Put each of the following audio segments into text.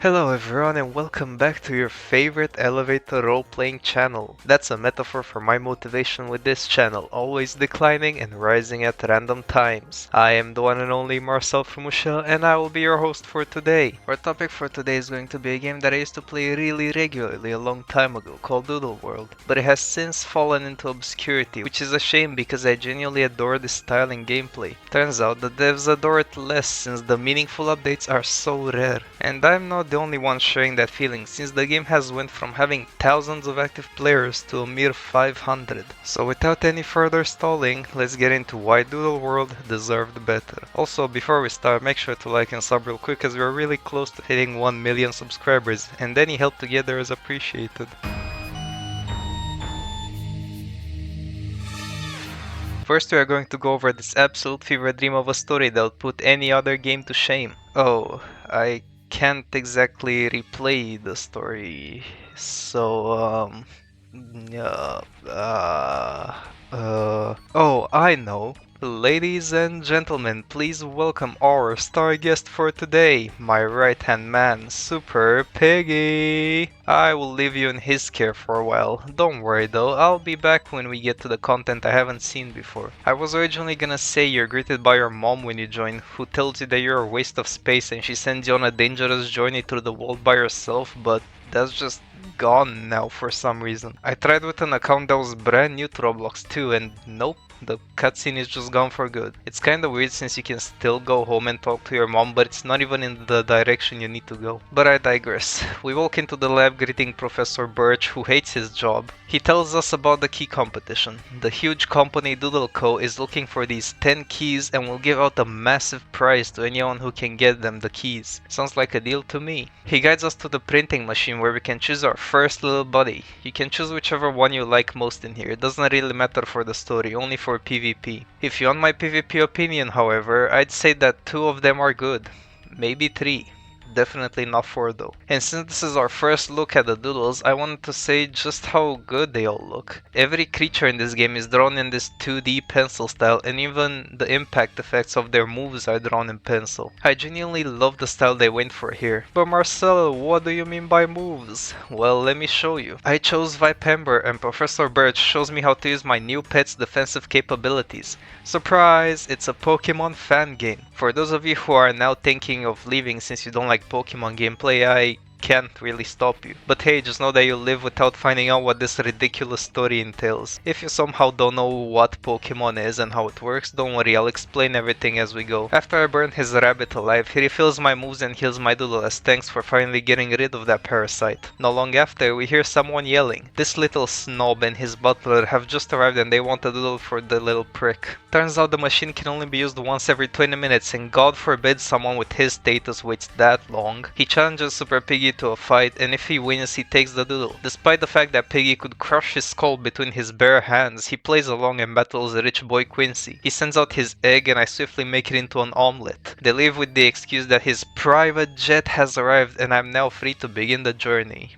Hello everyone and welcome back to your favorite elevator role-playing channel. That's a metaphor for my motivation with this channel, always declining and rising at random times. I am the one and only Marcel from Michelle and I will be your host for today. Our topic for today is going to be a game that I used to play really regularly a long time ago called Doodle World, but it has since fallen into obscurity, which is a shame because I genuinely adore this style and gameplay. Turns out the devs adore it less since the meaningful updates are so rare, and I'm not the only one sharing that feeling since the game has went from having thousands of active players to a mere 500. So without any further stalling, let's get into why Doodle World deserved better. Also, before we start, make sure to like and sub real quick as we're really close to hitting 1 million subscribers and any help together is appreciated. First we are going to go over this absolute fever dream of a story that would put any other game to shame. Oh, I can't exactly replay the story, so oh, I know. Ladies and gentlemen, please welcome our star guest for today, my right-hand man, Super Piggy. I will leave you in his care for a while. Don't worry though, I'll be back when we get to the content I haven't seen before. I was originally gonna say you're greeted by your mom when you join, who tells you that you're a waste of space and she sends you on a dangerous journey through the world by yourself, but that's just gone now for some reason. I tried with an account that was brand new to Roblox too, and nope. The cutscene is just gone for good. It's kinda weird since you can still go home and talk to your mom, but it's not even in the direction you need to go. But I digress. We walk into the lab greeting Professor Birch, who hates his job. He tells us about the key competition. The huge company Doodle Co is looking for these 10 keys and will give out a massive prize to anyone who can get them the keys. Sounds like a deal to me. He guides us to the printing machine where we can choose our first little buddy. You can choose whichever one you like most in here. It doesn't really matter for the story, only for PvP. If you want my PvP opinion, however, I'd say that 2 of them are good. Maybe 3. Definitely not 4 though. And since this is our first look at the doodles, I wanted to say just how good they all look. Every creature in this game is drawn in this 2D pencil style, and even the impact effects of their moves are drawn in pencil. I genuinely love the style they went for here. But Marcel, what do you mean by moves? Well, let me show you. I chose Vipember and Professor Birch shows me how to use my new pet's defensive capabilities. Surprise! It's a Pokemon fan game. For those of you who are now thinking of leaving since you don't like Pokemon gameplay, I can't really stop you. But hey, just know that you'll live without finding out what this ridiculous story entails. If you somehow don't know what Pokemon is and how it works, don't worry, I'll explain everything as we go. After I burn his rabbit alive, he refills my moves and heals my doodle as thanks for finally getting rid of that parasite. Not long after, we hear someone yelling. This little snob and his butler have just arrived and they want a doodle for the little prick. Turns out the machine can only be used once every 20 minutes and God forbid someone with his status waits that long. He challenges Super Piggy to a fight, and if he wins, he takes the doodle. Despite the fact that Piggy could crush his skull between his bare hands, he plays along and battles rich boy Quincy. He sends out his egg and I swiftly make it into an omelette. They leave with the excuse that his private jet has arrived and I'm now free to begin the journey.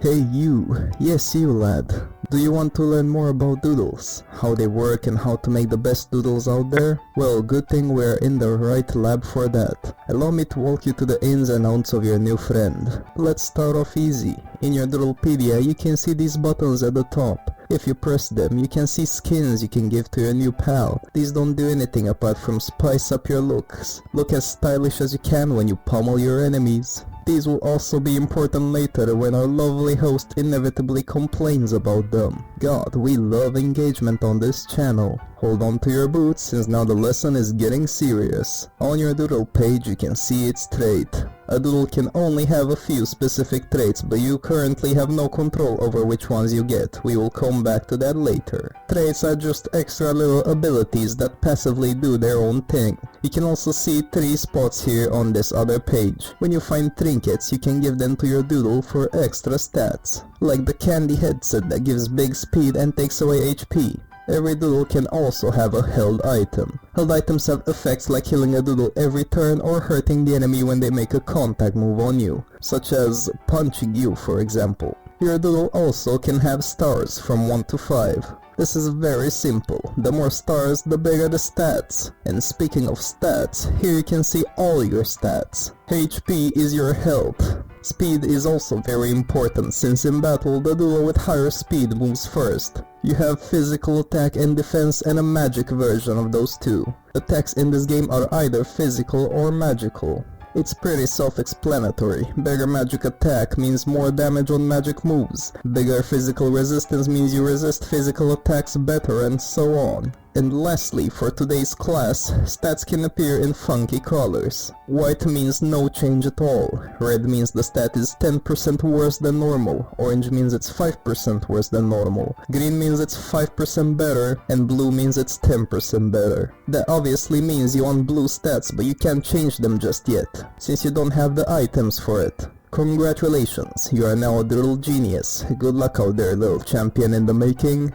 Hey you, yes you lad. Do you want to learn more about doodles? How they work and how to make the best doodles out there? Well, good thing we're in the right lab for that. Allow me to walk you to the ins and outs of your new friend. Let's start off easy. In your Doodlepedia you can see these buttons at the top. If you press them, you can see skins you can give to your new pal. These don't do anything apart from spice up your looks. Look as stylish as you can when you pummel your enemies. These will also be important later when our lovely host inevitably complains about them. God, we love engagement on this channel. Hold on to your boots since now the lesson is getting serious. On your doodle page you can see its trait. A doodle can only have a few specific traits, but you currently have no control over which ones you get. We will come back to that later. Traits are just extra little abilities that passively do their own thing. You can also see 3 spots here on this other page. When you find trinkets, you can give them to your doodle for extra stats. Like the candy headset that gives big speed and takes away HP. Every doodle can also have a held item. Held items have effects like healing a doodle every turn or hurting the enemy when they make a contact move on you, such as punching you for example. Your doodle also can have stars from 1 to 5. This is very simple. The more stars, the bigger the stats. And speaking of stats, here you can see all your stats. HP is your health. Speed is also very important, since in battle the duo with higher speed moves first. You have physical attack and defense and a magic version of those two. Attacks in this game are either physical or magical. It's pretty self-explanatory. Bigger magic attack means more damage on magic moves. Bigger physical resistance means you resist physical attacks better, and so on. And lastly, for today's class, stats can appear in funky colors. White means no change at all. Red means the stat is 10% worse than normal. Orange means it's 5% worse than normal. Green means it's 5% better. And blue means it's 10% better. That obviously means you want blue stats, but you can't change them just yet, since you don't have the items for it. Congratulations, you are now a doodle genius. Good luck out there, little champion in the making.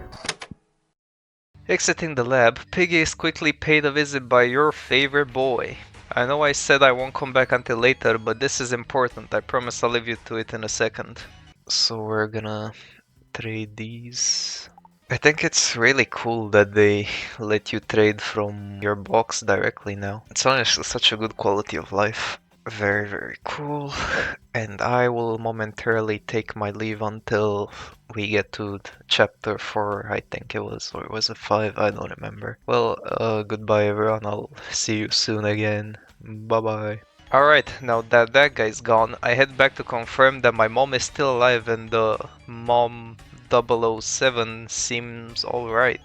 Exiting the lab, Piggy is quickly paid a visit by your favorite boy. I know I said I won't come back until later, but this is important. I promise I'll leave you to it in a second. So we're gonna trade these. I think it's really cool that they let you trade from your box directly now. It's honestly such a good quality of life. Very, very cool. And I will momentarily take my leave until we get to chapter 4, I think it was, or was it 5? I don't remember. Well, goodbye everyone, I'll see you soon again. Bye bye. Alright, now that that guy's gone, I head back to confirm that my mom is still alive and the mom 007 seems alright.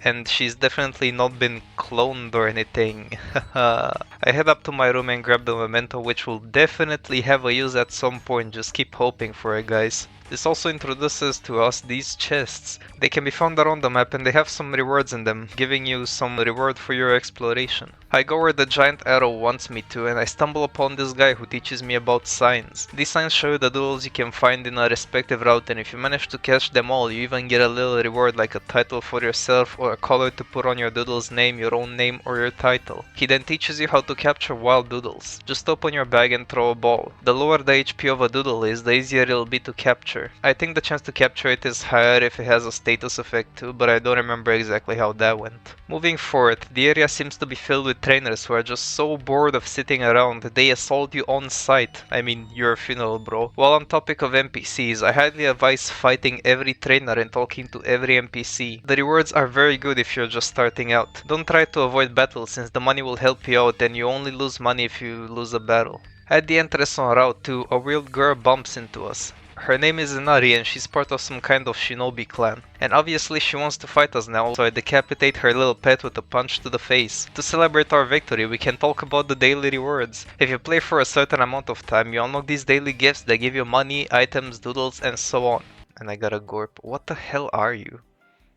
And she's definitely not been cloned or anything. I head up to my room and grab the memento, which will definitely have a use at some point, just keep hoping for it, guys. This also introduces to us these chests. They can be found around the map and they have some rewards in them, giving you some reward for your exploration. I go where the giant arrow wants me to and I stumble upon this guy who teaches me about signs. These signs show you the doodles you can find in a respective route, and if you manage to catch them all, you even get a little reward like a title for yourself or a color to put on your doodle's name, your own name or your title. He then teaches you how to capture wild doodles. Just open your bag and throw a ball. The lower the HP of a doodle is, the easier it'll be to capture. I think the chance to capture it is higher if it has a status effect too, but I don't remember exactly how that went. Moving forward, the area seems to be filled with trainers who are just so bored of sitting around that they assault you on sight. I mean, your funeral, bro. While on topic of NPCs, I highly advise fighting every trainer and talking to every NPC. The rewards are very good if you're just starting out. Don't try to avoid battles since the money will help you out and you only lose money if you lose a battle. At the entrance on Route 2, a weird girl bumps into us. Her name is Inari and she's part of some kind of shinobi clan. And obviously she wants to fight us now, so I decapitate her little pet with a punch to the face. To celebrate our victory, we can talk about the daily rewards. If you play for a certain amount of time, you unlock these daily gifts that give you money, items, doodles, and so on. And I got a gorp. What the hell are you?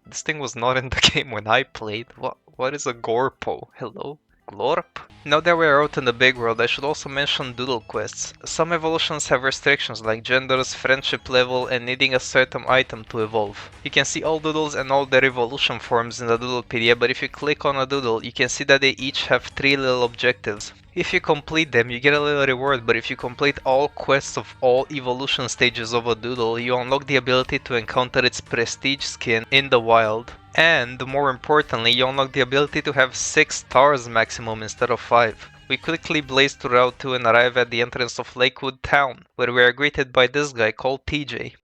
This thing was not in the game when I played. What is a gorpo? Hello? Glorp? Now that we are out in the big world, I should also mention doodle quests. Some evolutions have restrictions like genders, friendship level, and needing a certain item to evolve. You can see all doodles and all their evolution forms in the Doodlepedia, but if you click on a doodle, you can see that they each have 3 little objectives. If you complete them, you get a little reward, but if you complete all quests of all evolution stages of a doodle, you unlock the ability to encounter its prestige skin in the wild. And, more importantly, you unlock the ability to have 6 stars maximum instead of 5. We quickly blaze to Route 2 and arrive at the entrance of Lakewood Town, where we are greeted by this guy called TJ.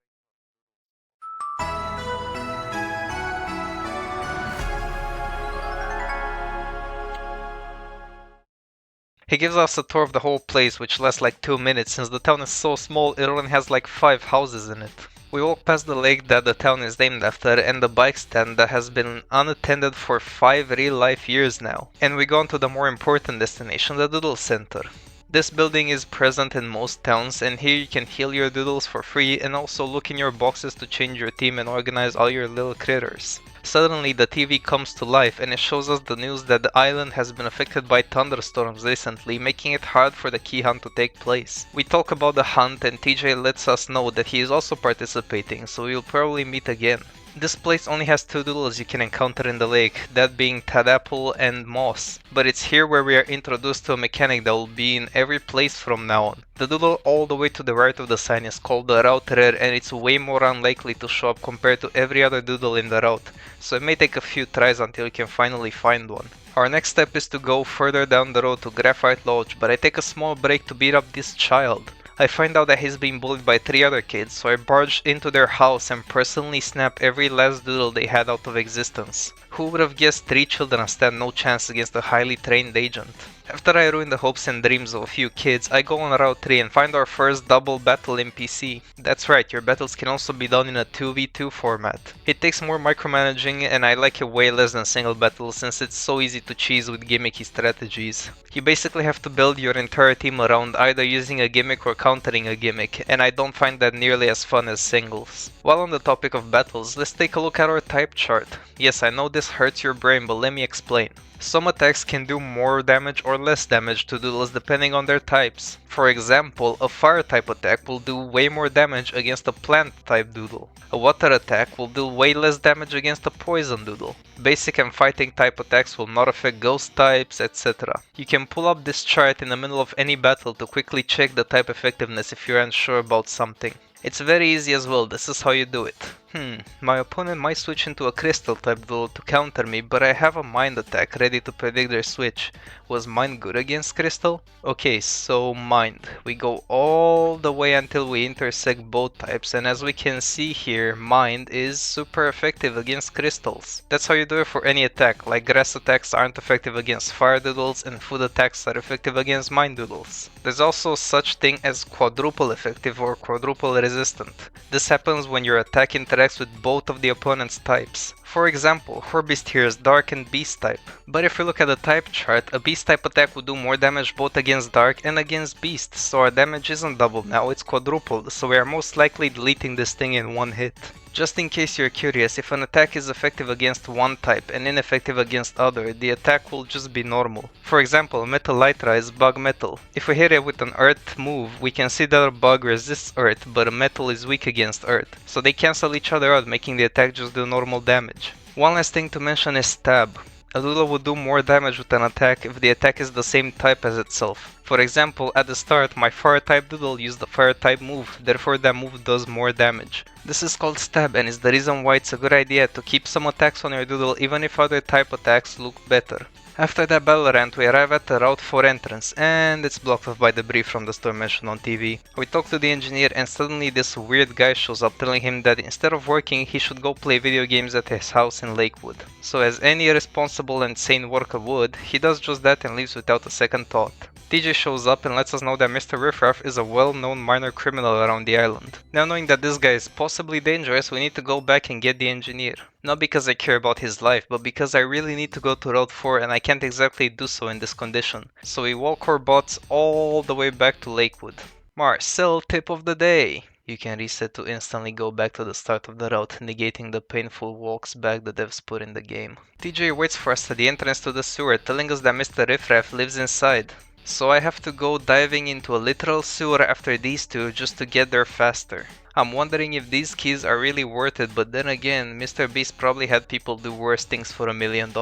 He gives us a tour of the whole place, which lasts like 2 minutes since the town is so small it only has like 5 houses in it. We walk past the lake that the town is named after and the bike stand that has been unattended for 5 real life years now. And we go on to the more important destination, the Doodle Center. This building is present in most towns, and here you can heal your doodles for free and also look in your boxes to change your team and organize all your little critters. Suddenly the TV comes to life and it shows us the news that the island has been affected by thunderstorms recently, making it hard for the key hunt to take place. We talk about the hunt and TJ lets us know that he is also participating, so we'll probably meet again. This place only has two doodles you can encounter in the lake, that being Tadapple and Moss. But it's here where we are introduced to a mechanic that will be in every place from now on. The doodle all the way to the right of the sign is called the route rare, and it's way more unlikely to show up compared to every other doodle in the route, so it may take a few tries until you can finally find one. Our next step is to go further down the road to Graphite Lodge, but I take a small break to beat up this child. I find out that he's being bullied by 3 other kids, so I barge into their house and personally snap every last doodle they had out of existence. Who would have guessed 3 children stand no chance against a highly trained agent? After I ruin the hopes and dreams of a few kids, I go on Route 3 and find our first double battle NPC. That's right, your battles can also be done in a 2v2 format. It takes more micromanaging and I like it way less than single battles since it's so easy to cheese with gimmicky strategies. You basically have to build your entire team around either using a gimmick or countering a gimmick, and I don't find that nearly as fun as singles. While on the topic of battles, let's take a look at our type chart. Yes, I know this hurts your brain, but let me explain. Some attacks can do more damage or less damage to doodles depending on their types. For example, a fire type attack will do way more damage against a plant type doodle. A water attack will do way less damage against a poison doodle. Basic and fighting type attacks will not affect ghost types, etc. You can pull up this chart in the middle of any battle to quickly check the type effectiveness if you're unsure about something. It's very easy as well, this is how you do it. My opponent might switch into a crystal type doodle to counter me, but I have a mind attack ready to predict their switch. Was mind good against crystal? Okay, so mind. We go all the way until we intersect both types, and as we can see here, mind is super effective against crystals. That's how you do it for any attack, like grass attacks aren't effective against fire doodles and food attacks are effective against mind doodles. There's also such thing as quadruple effective or quadruple resistant. This happens when your attack interacts with both of the opponent's types. For example, Herbeast here is Dark and Beast type. But if we look at the type chart, a Beast type attack would do more damage both against Dark and against Beast, so our damage isn't doubled now, it's quadrupled, so we are most likely deleting this thing in one hit. Just in case you're curious, if an attack is effective against one type and ineffective against other, the attack will just be normal. For example, Metal Lytra is Bug Metal. If we hit it with an Earth move, we can see that a Bug resists Earth, but a Metal is weak against Earth, so they cancel each other out, making the attack just do normal damage. One last thing to mention is Stab. A doodle would do more damage with an attack if the attack is the same type as itself. For example, at the start, my fire type doodle used the fire type move, therefore that move does more damage. This is called stab and is the reason why it's a good idea to keep some attacks on your doodle even if other type attacks look better. After that battle rant, we arrive at the Route 4 entrance, and it's blocked off by debris from the storm mentioned on TV. We talk to the engineer and suddenly this weird guy shows up telling him that instead of working, he should go play video games at his house in Lakewood. So as any responsible and sane worker would, he does just that and leaves without a second thought. TJ shows up and lets us know that Mr. Riffraff is a well-known minor criminal around the island. Now knowing that this guy is possibly dangerous, we need to go back and get the engineer. Not because I care about his life, but because I really need to go to Route 4 and I can't exactly do so in this condition. So we walk our butts all the way back to Lakewood. Marcel tip of the day! You can reset to instantly go back to the start of the route, negating the painful walks back the devs put in the game. TJ waits for us at the entrance to the sewer, telling us that Mr. Riffraff lives inside. So I have to go diving into a literal sewer after these two just to get there faster. I'm wondering if these keys are really worth it, but then again, Mr. Beast probably had people do worse things for $1 million.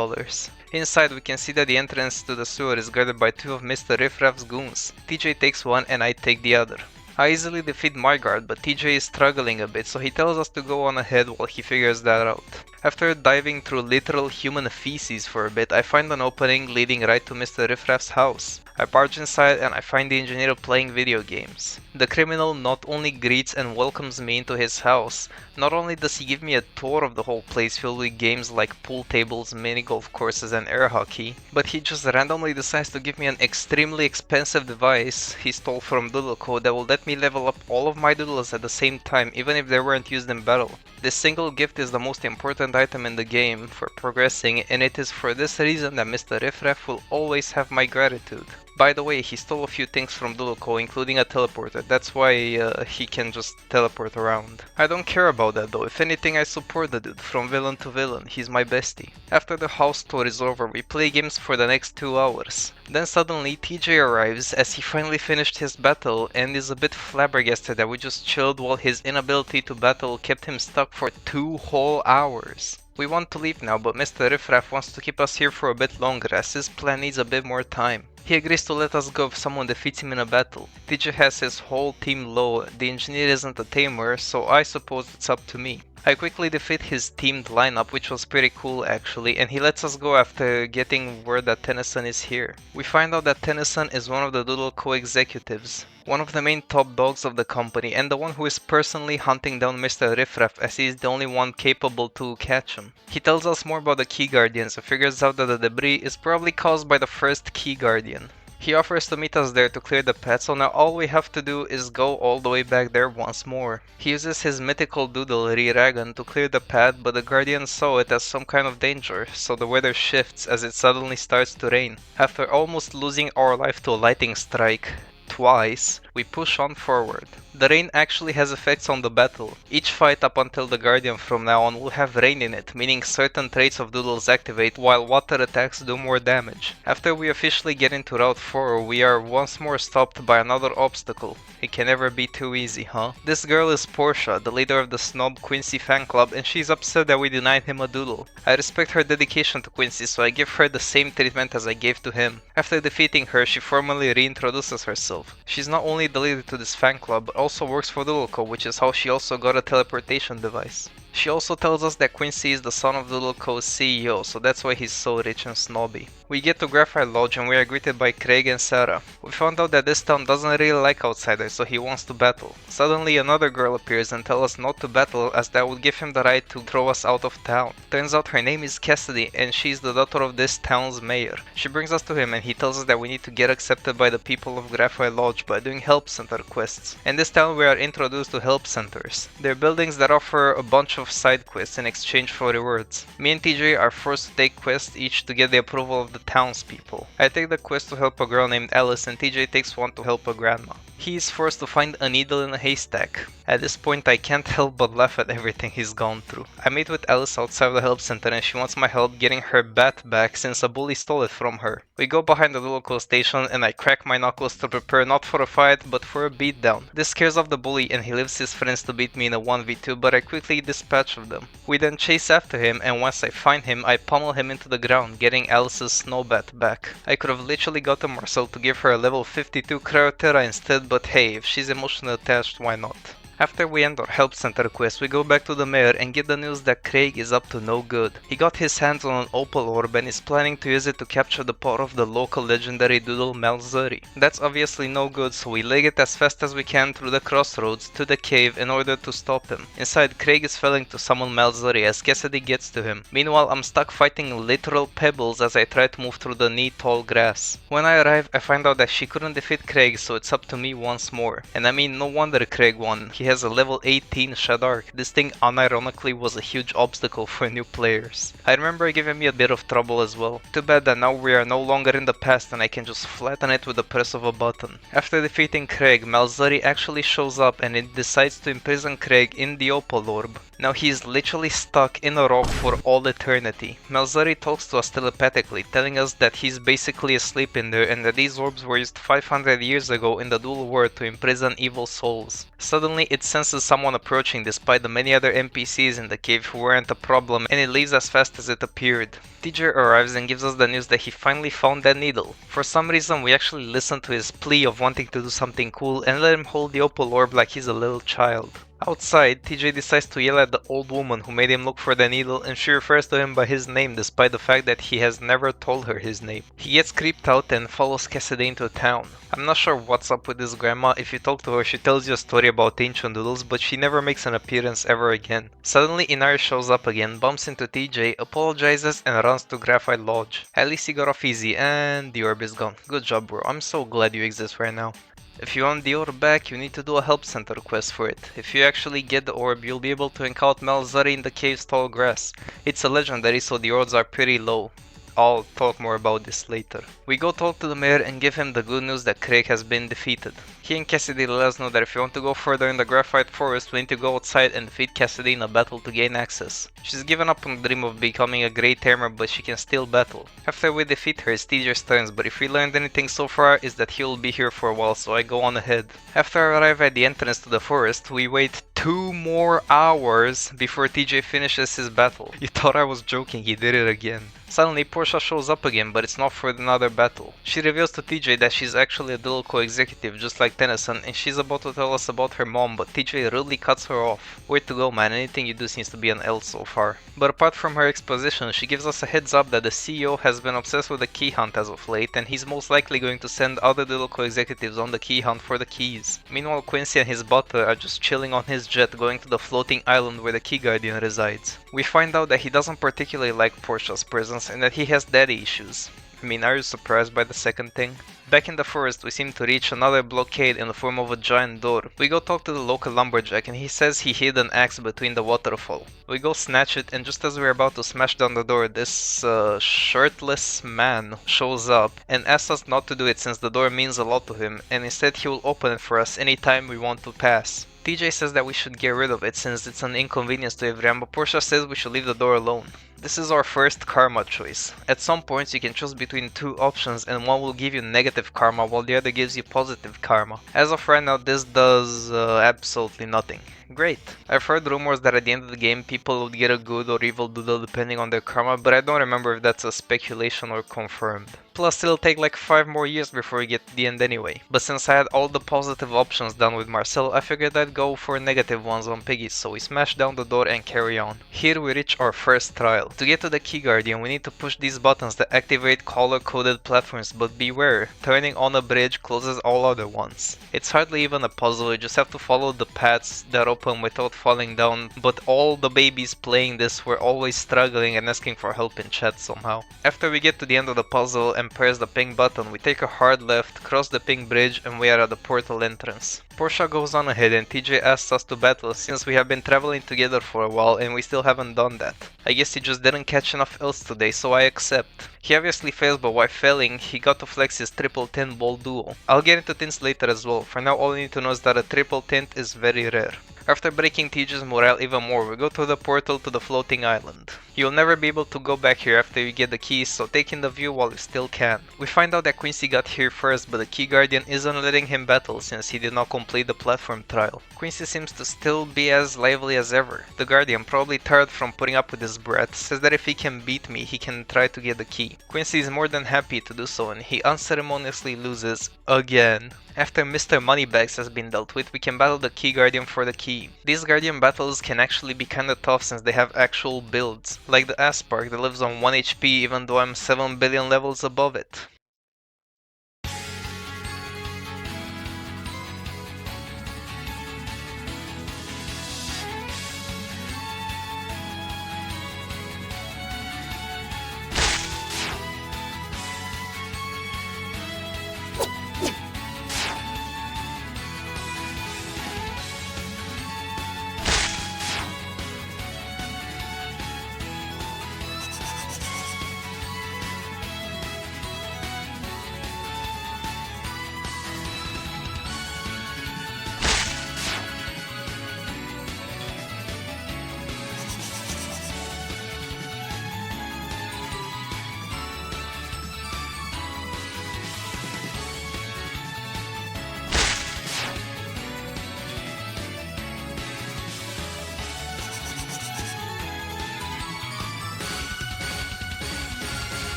Inside we can see that the entrance to the sewer is guarded by 2 of Mr. Riffraff's goons. TJ takes one and I take the other. I easily defeat my guard, but TJ is struggling a bit, so he tells us to go on ahead while he figures that out. After diving through literal human feces for a bit, I find an opening leading right to Mr. Riffraff's house. I barge inside and I find the engineer playing video games. The criminal not only greets and welcomes me into his house, not only does he give me a tour of the whole place filled with games like pool tables, mini golf courses and air hockey, but he just randomly decides to give me an extremely expensive device he stole from Doodle Code that will let me level up all of my doodles at the same time even if they weren't used in battle. This single gift is the most important item in the game for progressing, and it is for this reason that Mr. Riffraff will always have my gratitude. By the way, he stole a few things from Doodle Co, including a teleporter. That's why he can just teleport around. I don't care about that though. If anything, I support the dude, from villain to villain. He's my bestie. After the house tour is over, we play games for the next 2 hours. Then suddenly TJ arrives as he finally finished his battle and is a bit flabbergasted that we just chilled while his inability to battle kept him stuck for 2 whole hours. We want to leave now, but Mr. Riffraff wants to keep us here for a bit longer as his plan needs a bit more time. He agrees to let us go if someone defeats him in a battle. TJ has his whole team low, the engineer isn't a tamer, so I suppose it's up to me. I quickly defeat his teamed lineup, which was pretty cool actually, and he lets us go after getting word that Tennyson is here. We find out that Tennyson is one of the Doodle co-executives, one of the main top dogs of the company, and the one who is personally hunting down Mr. Riffraff as he is the only one capable to catch him. He tells us more about the Key Guardians and figures out that the debris is probably caused by the first Key Guardian. He offers to meet us there to clear the path, so now all we have to do is go all the way back there once more. He uses his mythical doodle Riragan to clear the path, but the Guardians saw it as some kind of danger, so the weather shifts as it suddenly starts to rain. After almost losing our life to a lightning strike twice, we push on forward. The rain actually has effects on the battle. Each fight up until the Guardian from now on will have rain in it, meaning certain traits of Doodles activate while water attacks do more damage. After we officially get into Route 4, we are once more stopped by another obstacle. It can never be too easy, huh? This girl is Portia, the leader of the Snob Quincy fan club, and she's upset that we denied him a doodle. I respect her dedication to Quincy, so I give her the same treatment as I gave to him. After defeating her, she formally reintroduces herself. She's not only the leader to this fan club, but also works for Doodle Co, which is how she also got a teleportation device. She also tells us that Quincy is the son of Doodle Co's CEO, so that's why he's so rich and snobby. We get to Graphite Lodge and we are greeted by Craig and Sarah. We found out that this town doesn't really like outsiders, so he wants to battle. Suddenly another girl appears and tells us not to battle as that would give him the right to throw us out of town. Turns out her name is Cassidy and she's the daughter of this town's mayor. She brings us to him and he tells us that we need to get accepted by the people of Graphite Lodge by doing help center quests. In this town we are introduced to help centers. They're buildings that offer a bunch of side quests in exchange for rewards. Me and TJ are forced to take quests each to get the approval of the townspeople. I take the quest to help a girl named Alice and TJ takes one to help a grandma. He is forced to find a needle in a haystack. At this point I can't help but laugh at everything he's gone through. I meet with Alice outside the help center and she wants my help getting her bat back since a bully stole it from her. We go behind the local station and I crack my knuckles to prepare not for a fight but for a beatdown. This scares off the bully and he leaves his friends to beat me in a 1v2, but I quickly dispatch of them. We then chase after him and once I find him I pummel him into the ground, getting Alice's snowbat back. I could have literally gotten Marcel to give her a level 52 Cryoterra instead, but hey, if she's emotionally attached, why not? After we end our help center quest, we go back to the mayor and get the news that Craig is up to no good. He got his hands on an opal orb and is planning to use it to capture the power of the local legendary doodle Malzuri. That's obviously no good, so we leg it as fast as we can through the crossroads to the cave in order to stop him. Inside, Craig is failing to summon Malzuri as Cassidy gets to him. Meanwhile, I'm stuck fighting literal pebbles as I try to move through the knee-tall grass. When I arrive, I find out that she couldn't defeat Craig, so it's up to me once more. And I mean, no wonder Craig won. He has a level 18 Shadark. This thing unironically was a huge obstacle for new players. I remember giving me a bit of trouble as well. Too bad that now we are no longer in the past and I can just flatten it with the press of a button. After defeating Craig, Malzuri actually shows up and it decides to imprison Craig in the Opal Orb. Now he is literally stuck in a rock for all eternity. Malzuri talks to us telepathically, telling us that he's basically asleep in there and that these orbs were used 500 years ago in the Doodle World to imprison evil souls. Suddenly it senses someone approaching despite the many other NPCs in the cave who weren't a problem, and it leaves as fast as it appeared. TJ arrives and gives us the news that he finally found that needle. For some reason we actually listen to his plea of wanting to do something cool and let him hold the Opal Orb like he's a little child. Outside, TJ decides to yell at the old woman who made him look for the needle and she refers to him by his name despite the fact that he has never told her his name. He gets creeped out and follows Cassidy into town. I'm not sure what's up with this grandma. If you talk to her, she tells you a story about ancient doodles, but she never makes an appearance ever again. Suddenly Inari shows up again, bumps into TJ, apologizes and runs to Graphite Lodge. At least he got off easy and the orb is gone. Good job, bro. I'm so glad you exist right now. If you want the orb back, you need to do a help center quest for it. If you actually get the orb, you'll be able to encounter Malzuri in the cave's tall grass. It's a legendary, so the odds are pretty low. I'll talk more about this later. We go talk to the mayor and give him the good news that Craig has been defeated. He and Cassidy let us know that if we want to go further in the graphite forest, we need to go outside and defeat Cassidy in a battle to gain access. She's given up on the dream of becoming a great tamer, but she can still battle. After we defeat her, it's TJ's turns, but if we learned anything so far is that he will be here for a while, so I go on ahead. After I arrive at the entrance to the forest, we wait 2 more hours before TJ finishes his battle. You thought I was joking, he did it again. Suddenly, Portia shows up again, but it's not for another battle. She reveals to TJ that she's actually a Doodle co-executive, just like Tennyson, and she's about to tell us about her mom, but TJ rudely cuts her off. Way to go, man, anything you do seems to be an L so far. But apart from her exposition, she gives us a heads up that the CEO has been obsessed with the key hunt as of late, and he's most likely going to send other Doodle co-executives on the key hunt for the keys. Meanwhile, Quincy and his butler are just chilling on his jet going to the floating island where the Key Guardian resides. We find out that he doesn't particularly like Portia's presence and that he has daddy issues. I mean, are you surprised by the second thing? Back in the forest, we seem to reach another blockade in the form of a giant door. We go talk to the local lumberjack and he says he hid an axe between the waterfall. We go snatch it, and just as we're about to smash down the door, this shirtless man shows up and asks us not to do it since the door means a lot to him, and instead he will open it for us anytime we want to pass. TJ says that we should get rid of it since it's an inconvenience to everyone, but Portia says we should leave the door alone. This is our first karma choice. At some points you can choose between 2 options and one will give you negative karma while the other gives you positive karma. As of right now, this does absolutely nothing. Great. I've heard rumors that at the end of the game people would get a good or evil doodle depending on their karma, but I don't remember if that's a speculation or confirmed. Plus it'll take like 5 more years before we get to the end anyway. But since I had all the positive options done with Marcel, I figured I'd go for negative ones on Piggy, so we smash down the door and carry on. Here we reach our first trial. To get to the Key Guardian, we need to push these buttons that activate color-coded platforms, but beware, turning on a bridge closes all other ones. It's hardly even a puzzle, you just have to follow the paths that open without falling down, but all the babies playing this were always struggling and asking for help in chat somehow. After we get to the end of the puzzle and press the pink button, we take a hard left, cross the pink bridge, and we are at the portal entrance. Portia goes on ahead and TJ asks us to battle since we have been traveling together for a while and we still haven't done that. I guess he just didn't catch enough L's today, so I accept. He obviously fails, but while failing, he got to flex his triple tint ball duo. I'll get into tints later as well. For now, all you need to know is that a triple tint is very rare. After breaking TJ's morale even more, we go to the portal to the floating island. You'll never be able to go back here after you get the keys, so take in the view while you still can. We find out that Quincy got here first, but the Key Guardian isn't letting him battle since he did not complete the platform trial. Quincy seems to still be as lively as ever. The Guardian, probably tired from putting up with his breath, says that if he can beat me, he can try to get the key. Quincy is more than happy to do so and he unceremoniously loses again. After Mr. Moneybags has been dealt with, we can battle the Key Guardian for the key. These Guardian battles can actually be kinda tough since they have actual builds, like the Aspark that lives on 1 HP even though I'm 7 billion levels above it.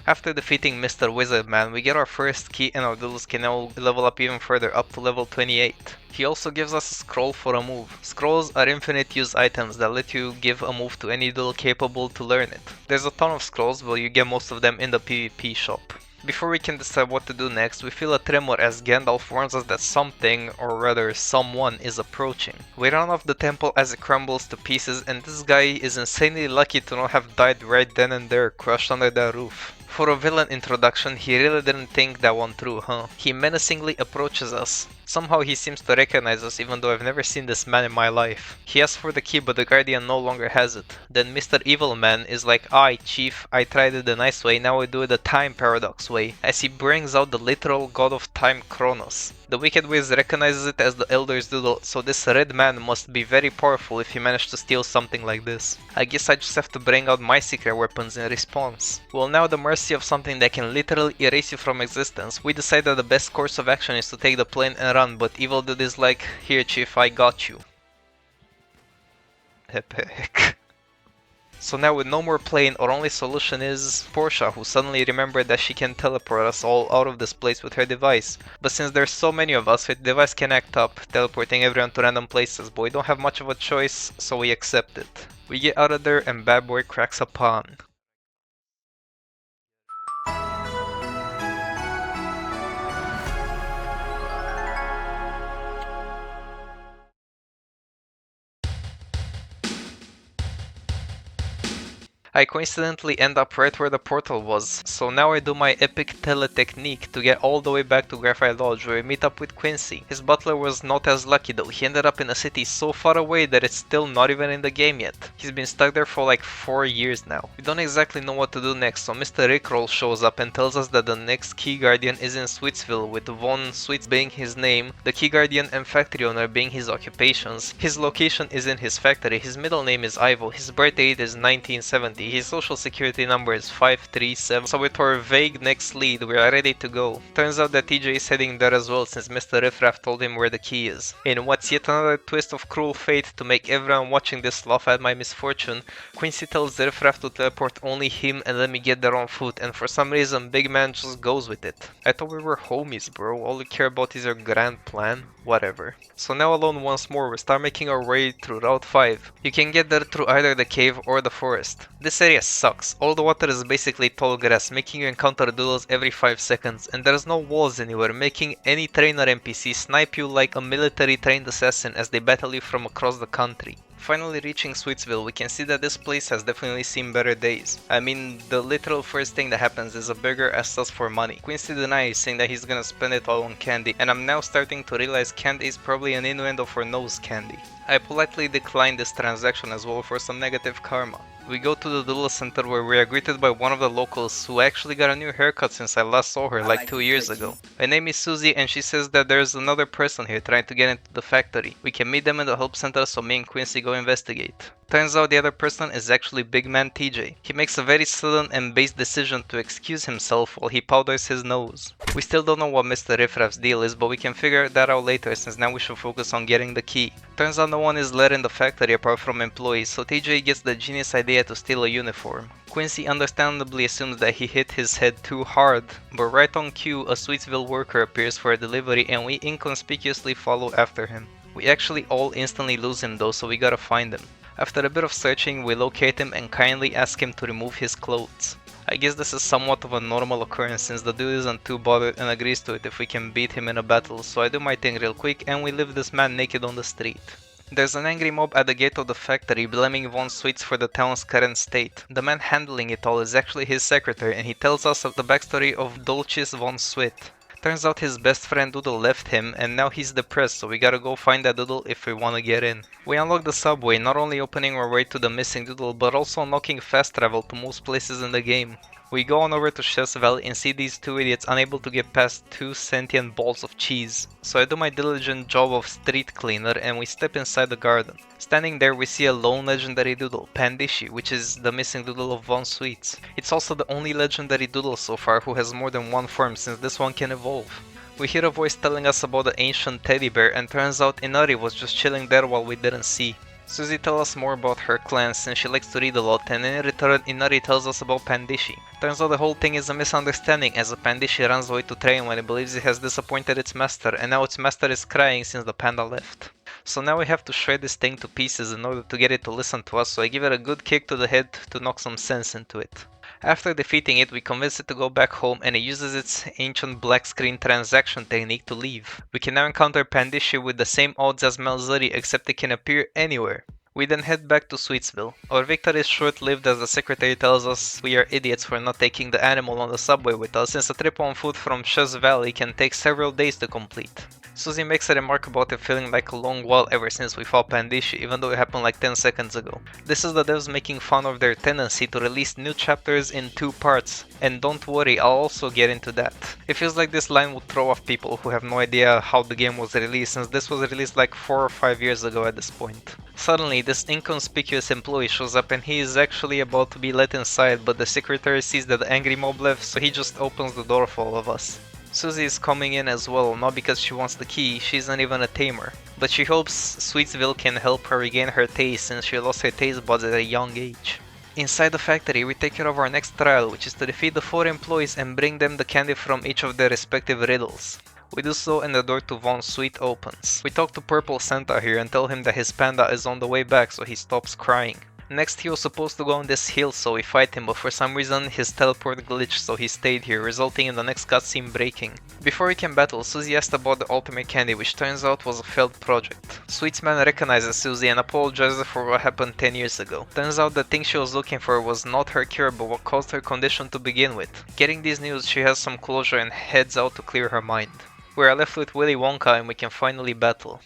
After defeating Mr. Wizardman, we get our first key and our doodles can now level up even further, up to level 28. He also gives us a scroll for a move. Scrolls are infinite use items that let you give a move to any doodle capable to learn it. There's a ton of scrolls, but you get most of them in the PvP shop. Before we can decide what to do next, we feel a tremor as Gandalf warns us that something, or rather someone, is approaching. We run off the temple as it crumbles to pieces, and this guy is insanely lucky to not have died right then and there, crushed under that roof. For a villain introduction, he really didn't think that one through, huh? He menacingly approaches us. Somehow he seems to recognize us even though I've never seen this man in my life. He asks for the key but the Guardian no longer has it. Then Mr. Evil Man is like, "Aye, Chief, I tried it the nice way, now I do it the time paradox way," as he brings out the literal god of time Kronos. The Wicked Wiz recognizes it as the Elder's Doodle, so this red man must be very powerful if he managed to steal something like this. I guess I just have to bring out my secret weapons in response. Well, now at the mercy of something that can literally erase you from existence, we decide that the best course of action is to take the plane and run, but Evil Dude is like, "Here Chief, I got you." Epic. So now with no more plane, our only solution is Portia, who suddenly remembered that she can teleport us all out of this place with her device. But since there's so many of us, her device can act up, teleporting everyone to random places, but we don't have much of a choice, so we accept it. We get out of there and Bad Boy cracks a pun. I coincidentally end up right where the portal was, so now I do my epic tele-technique to get all the way back to Graphite Lodge where we meet up with Quincy. His butler was not as lucky though, he ended up in a city so far away that it's still not even in the game yet. He's been stuck there for like 4 years now. We don't exactly know what to do next, so Mr. Rickroll shows up and tells us that the next Key Guardian is in Sweetsville, with Von Sweets being his name, the Key Guardian and factory owner being his occupations. His location is in his factory, his middle name is Ivo, his birth date is 1970. His social security number is 537, so with our vague next lead, we are ready to go. Turns out that TJ is heading there as well since Mr. Riffraff told him where the key is. In what's yet another twist of cruel fate to make everyone watching this laugh at my misfortune, Quincy tells Riffraff to teleport only him and let me get there on foot, and for some reason Big Man just goes with it. I thought we were homies, bro, all we care about is your grand plan. Whatever. So now alone once more, we start making our way through Route 5. You can get there through either the cave or the forest. This area sucks. All the water is basically tall grass, making you encounter doodles every 5 seconds, and there's no walls anywhere, making any trainer NPC snipe you like a military trained assassin as they battle you from across the country. Finally reaching Sweetsville, we can see that this place has definitely seen better days. I mean, the literal first thing that happens is a beggar asks us for money. Quincy denies, saying that he's gonna spend it all on candy, and I'm now starting to realize candy is probably an innuendo for nose candy. I politely decline this transaction as well for some negative karma. We go to the Doodle Center where we are greeted by one of the locals who actually got a new haircut since I last saw her like 2 years ago. Her name is Susie and she says that there's another person here trying to get into the factory. We can meet them in the help center, so me and Quincy go investigate. Turns out the other person is actually Big Man TJ. He makes a very sudden and base decision to excuse himself while he powders his nose. We still don't know what Mr. Riffraff's deal is, but we can figure that out later since now we should focus on getting the key. Turns out no one is let in the factory apart from employees, so TJ gets the genius idea to steal a uniform. Quincy understandably assumes that he hit his head too hard, but right on cue a Sweetsville worker appears for a delivery and we inconspicuously follow after him. We actually all instantly lose him though, so we gotta find him. After a bit of searching, we locate him and kindly ask him to remove his clothes. I guess this is somewhat of a normal occurrence since the dude isn't too bothered and agrees to it if we can beat him in a battle, so I do my thing real quick and we leave this man naked on the street. There's an angry mob at the gate of the factory blaming Von Sweets for the town's current state. The man handling it all is actually his secretary and he tells us of the backstory of Dulcis Von Sweet. Turns out his best friend Doodle left him and now he's depressed, so we gotta go find that Doodle if we wanna get in. We unlock the subway, not only opening our way to the missing Doodle but also unlocking fast travel to most places in the game. We go on over to Chef's Valley and see these two idiots unable to get past 2 sentient balls of cheese. So I do my diligent job of street cleaner and we step inside the garden. Standing there we see a lone legendary doodle, Pandishi, which is the missing doodle of Von Sweets. It's also the only legendary doodle so far who has more than one form since this one can evolve. We hear a voice telling us about the ancient teddy bear and turns out Inari was just chilling there while we didn't see. Susie tells us more about her clan since she likes to read a lot, and in return Inari tells us about Pandishi. Turns out the whole thing is a misunderstanding as a Pandishi runs away to train when it believes it has disappointed its master, and now its master is crying since the panda left. So now we have to shred this thing to pieces in order to get it to listen to us, so I give it a good kick to the head to knock some sense into it. After defeating it, we convince it to go back home and it uses its ancient black screen transaction technique to leave. We can now encounter Pandisha with the same odds as Malzuri, except it can appear anywhere. We then head back to Sweetsville. Our victory is short-lived as the secretary tells us we are idiots for not taking the animal on the subway with us, since a trip on foot from Shuz Valley can take several days to complete. Susie makes a remark about it feeling like a long while ever since we fought Pandisha, even though it happened like 10 seconds ago. This is the devs making fun of their tendency to release new chapters in 2 parts, and don't worry, I'll also get into that. It feels like this line would throw off people who have no idea how the game was released, since this was released like 4 or 5 years ago at this point. Suddenly, this inconspicuous employee shows up and he is actually about to be let inside, but the secretary sees that the angry mob left, so he just opens the door for all of us. Susie is coming in as well, not because she wants the key, she isn't even a tamer, but she hopes Sweetsville can help her regain her taste since she lost her taste buds at a young age. Inside the factory, we take care of our next trial, which is to defeat the 4 employees and bring them the candy from each of their respective riddles. We do so and the door to Von's suite opens. We talk to Purple Santa here and tell him that his panda is on the way back, so he stops crying. Next, he was supposed to go on this hill, so we fight him, but for some reason his teleport glitched, so he stayed here, resulting in the next cutscene breaking. Before we can battle, Susie asked about the ultimate candy, which turns out was a failed project. Sweetsman recognizes Susie and apologizes for what happened 10 years ago. Turns out the thing she was looking for was not her cure, but what caused her condition to begin with. Getting this news, she has some closure and heads out to clear her mind. We are left with Willy Wonka and we can finally battle.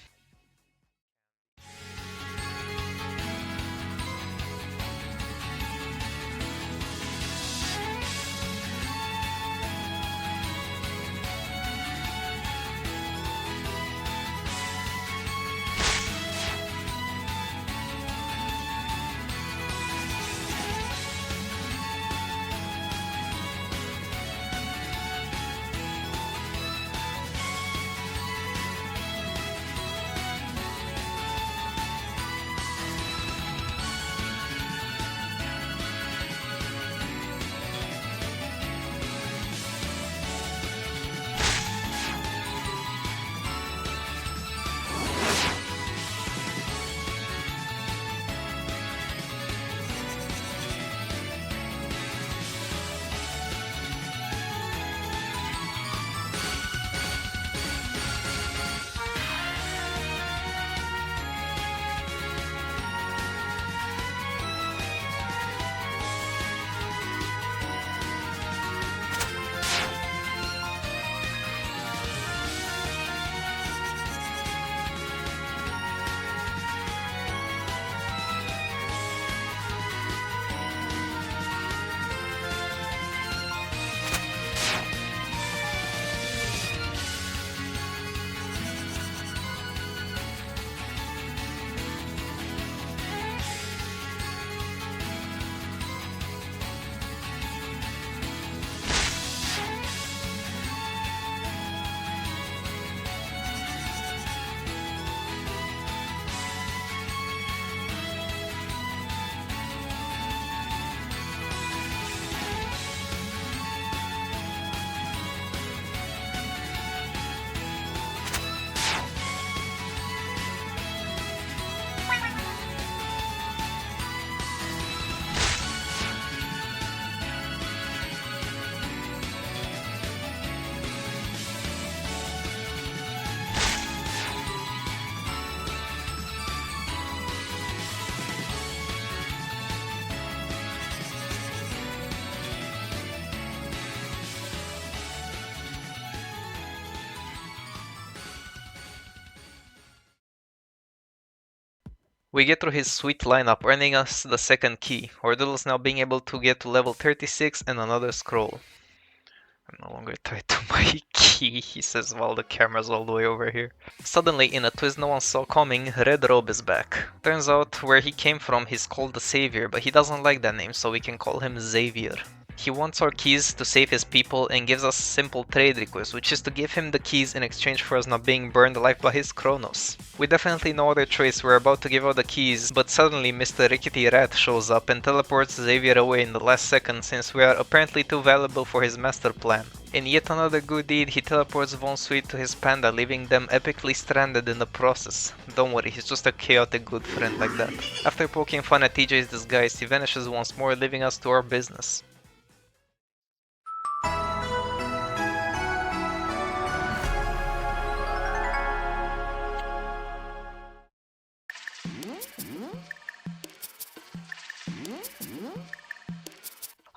We get through his sweet lineup, earning us the second key, our doodles now being able to get to level 36 and another scroll. I'm no longer tied to my key, he says while the camera's all the way over here. Suddenly, in a twist no one saw coming, Red Robe is back. Turns out where he came from he's called the Savior, but he doesn't like that name, so we can call him Xavier. He wants our keys to save his people and gives us a simple trade request, which is to give him the keys in exchange for us not being burned alive by his Chronos. With definitely no other choice, we're about to give out the keys, but suddenly Mr. Rickety Rat shows up and teleports Xavier away in the last second since we are apparently too valuable for his master plan. In yet another good deed, he teleports Von Sweet to his panda, leaving them epically stranded in the process. Don't worry, he's just a chaotic good friend like that. After poking fun at TJ's disguise, he vanishes once more, leaving us to our business.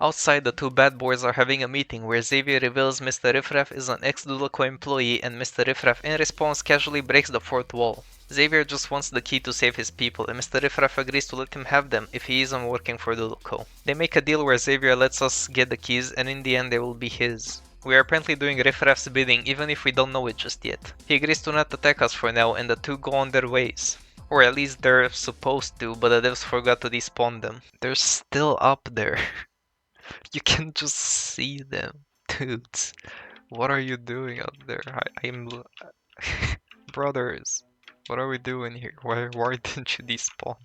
Outside, the two bad boys are having a meeting where Xavier reveals Mr. Riffraff is an ex-Doodleco employee and Mr. Riffraff in response casually breaks the fourth wall. Xavier just wants the key to save his people and Mr. Riffraff agrees to let him have them if he isn't working for Doodleco. They make a deal where Xavier lets us get the keys and in the end they will be his. We are apparently doing Riffraff's bidding even if we don't know it just yet. He agrees to not attack us for now and the two go on their ways. Or at least they're supposed to, but the devs forgot to despawn them. They're still up there. You can just see them. Dudes, what are you doing up there? I'm... Brothers, what are we doing here? Why didn't you despawn?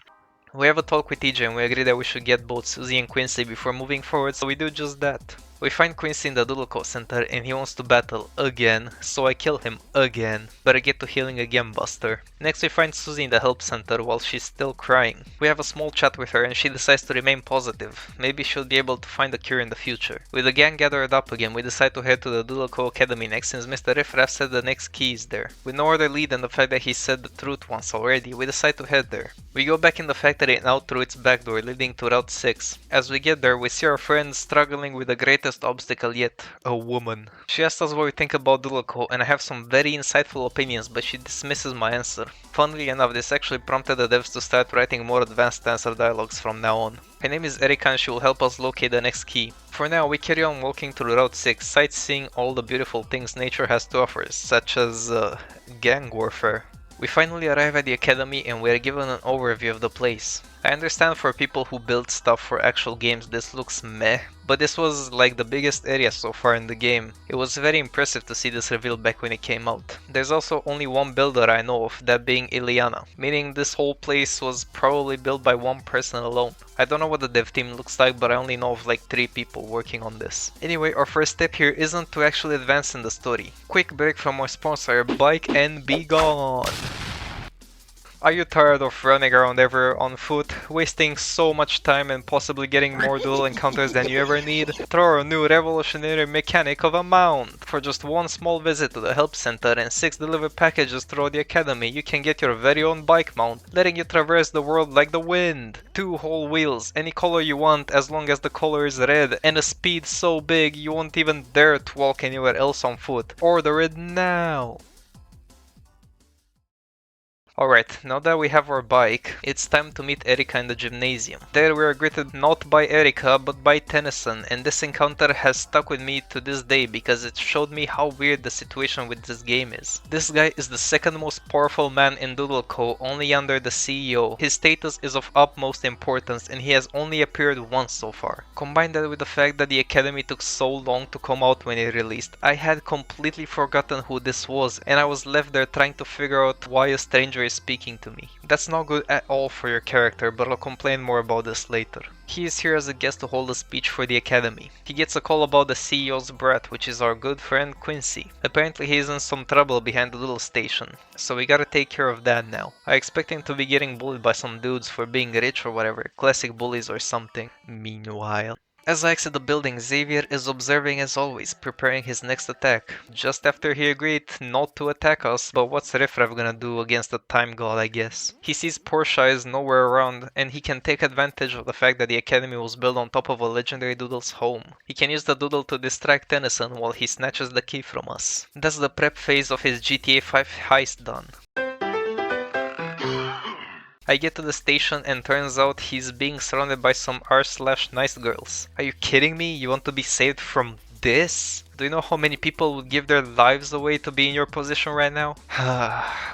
We have a talk with TJ and we agree that we should get both Susie and Quincy before moving forward, so we do just that. We find Quincy in the Doodleco Center and he wants to battle again, so I kill him again. Better get to healing again, Buster. Next we find Susie in the help center while she's still crying. We have a small chat with her and she decides to remain positive. Maybe she'll be able to find a cure in the future. With the gang gathered up again, we decide to head to the Doodleco Academy next since Mr. Riffraff said the next key is there. With no other lead than the fact that he said the truth once already, we decide to head there. We go back in the factory and out through its back door leading to Route 6. As we get there, we see our friends struggling with the greatest obstacle yet, a woman. She asks us what we think about Doodleco and I have some very insightful opinions, but she dismisses my answer. Funnily enough, this actually prompted the devs to start writing more advanced answer dialogues from now on. Her name is Erika and she will help us locate the next key. For now, we carry on walking through Route 6, sightseeing all the beautiful things nature has to offer, such as gang warfare. We finally arrive at the academy and we are given an overview of the place. I understand for people who build stuff for actual games this looks meh, but this was like the biggest area so far in the game. It was very impressive to see this reveal back when it came out. There's also only one builder I know of, that being Ileana, meaning this whole place was probably built by one person alone. I don't know what the dev team looks like, but I only know of like 3 people working on this. Anyway, our first step here isn't to actually advance in the story. Quick break from our sponsor, Bike and Be Gone! Are you tired of running around everywhere on foot, wasting so much time and possibly getting more duel encounters than you ever need? Throw a new revolutionary mechanic of a mount! For just one small visit to the help center and 6 delivered packages throughout the academy, you can get your very own bike mount, letting you traverse the world like the wind. 2 whole wheels, any color you want as long as the color is red, and a speed so big you won't even dare to walk anywhere else on foot. Order it now! Alright, now that we have our bike, it's time to meet Erika in the gymnasium. There we are greeted not by Erika, but by Tennyson, and this encounter has stuck with me to this day because it showed me how weird the situation with this game is. This guy is the second most powerful man in Doodleco, only under the CEO. His status is of utmost importance and he has only appeared once so far. Combine that with the fact that the Academy took so long to come out when it released, I had completely forgotten who this was and I was left there trying to figure out why a stranger is speaking to me. That's not good at all for your character, but I'll complain more about this later. He is here as a guest to hold a speech for the academy. He gets a call about the CEO's brat, which is our good friend Quincy. Apparently he's in some trouble behind the little station, so we gotta take care of that now. I expect him to be getting bullied by some dudes for being rich or whatever, classic bullies or something. Meanwhile, as I exit the building, Xavier is observing as always, preparing his next attack. Just after he agreed not to attack us, but what's Riffraff gonna do against the time god, I guess? He sees Portia is nowhere around, and he can take advantage of the fact that the academy was built on top of a legendary doodle's home. He can use the doodle to distract Tennyson while he snatches the key from us. That's the prep phase of his GTA 5 heist done. I get to the station and turns out he's being surrounded by some r/nice girls. Are you kidding me? You want to be saved from this? Do you know how many people would give their lives away to be in your position right now?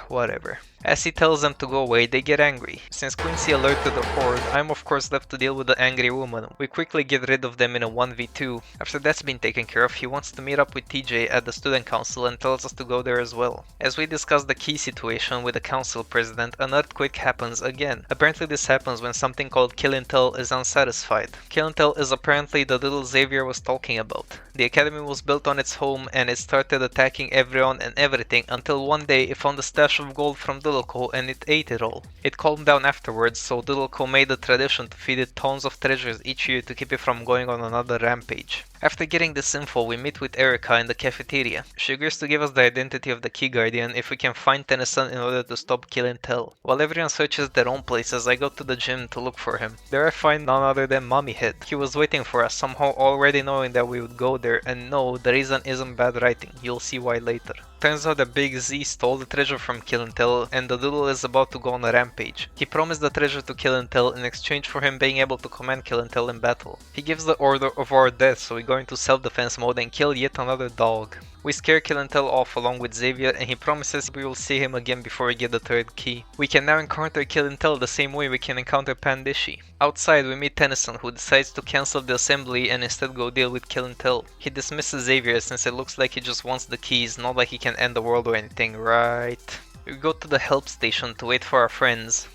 Whatever. As he tells them to go away, they get angry. Since Quincy alerted the horde, I'm of course left to deal with the angry woman. We quickly get rid of them in a 1v2. After that's been taken care of, he wants to meet up with TJ at the student council and tells us to go there as well. As we discuss the key situation with the council president, an earthquake happens again. Apparently this happens when something called Kill and Tell is unsatisfied. Kill and Tell is apparently the little Xavier was talking about. The academy was built on its home and it started attacking everyone and everything until one day it found a stash of gold from Doodleco and it ate it all. It calmed down afterwards, so Doodleco made a tradition to feed it tons of treasures each year to keep it from going on another rampage. After getting this info, we meet with Erica in the cafeteria. She agrees to give us the identity of the Key Guardian if we can find Tennyson in order to stop Kill and Tell. While everyone searches their own places, I go to the gym to look for him. There I find none other than Mummyhead. He was waiting for us, somehow already knowing that we would go there, and no, the reason isn't bad writing. You'll see why later. Turns out that Big Z stole the treasure from Kill and Tell, and the Doodle is about to go on a rampage. He promised the treasure to Kill and Tell in exchange for him being able to command Kill and Tell in battle. He gives the order of our death, so we go into self-defense mode and kill yet another dog. We scare Kill and Tell off along with Xavier, and he promises we will see him again before we get the third key. We can now encounter Kill and Tell the same way we can encounter Pandishi. Outside we meet Tennyson, who decides to cancel the assembly and instead go deal with Kill and Tell. He dismisses Xavier since it looks like he just wants the keys, not like he can end the world or anything, right? We go to the help station to wait for our friends.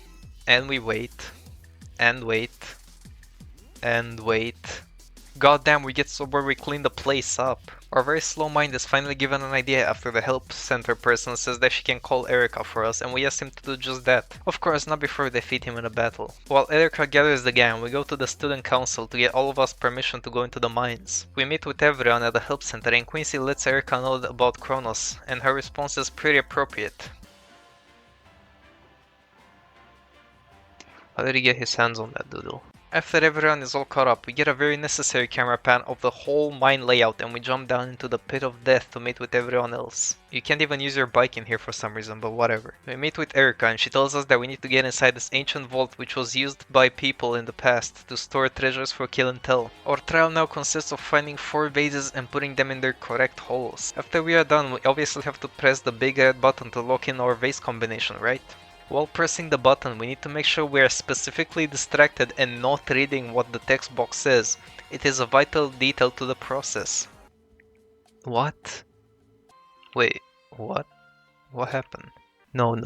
And we wait. And wait. And wait. Goddamn, we get so bored we clean the place up. Our very slow mind is finally given an idea after the help center person says that she can call Erica for us, and we ask him to do just that. Of course, not before we defeat him in a battle. While Erica gathers the gang, we go to the student council to get all of us permission to go into the mines. We meet with everyone at the help center, and Quincy lets Erica know about Kronos, and her response is pretty appropriate. How did he get his hands on that doodle? After everyone is all caught up, we get a very necessary camera pan of the whole mine layout and we jump down into the pit of death to meet with everyone else. You can't even use your bike in here for some reason, but whatever. We meet with Erica and she tells us that we need to get inside this ancient vault which was used by people in the past to store treasures for Kill and Tell. Our trial now consists of finding 4 vases and putting them in their correct holes. After we are done, we obviously have to press the big red button to lock in our vase combination, right? While pressing the button, we need to make sure we are specifically distracted and not reading what the text box says. It is a vital detail to the process. What? Wait, what? What happened? No,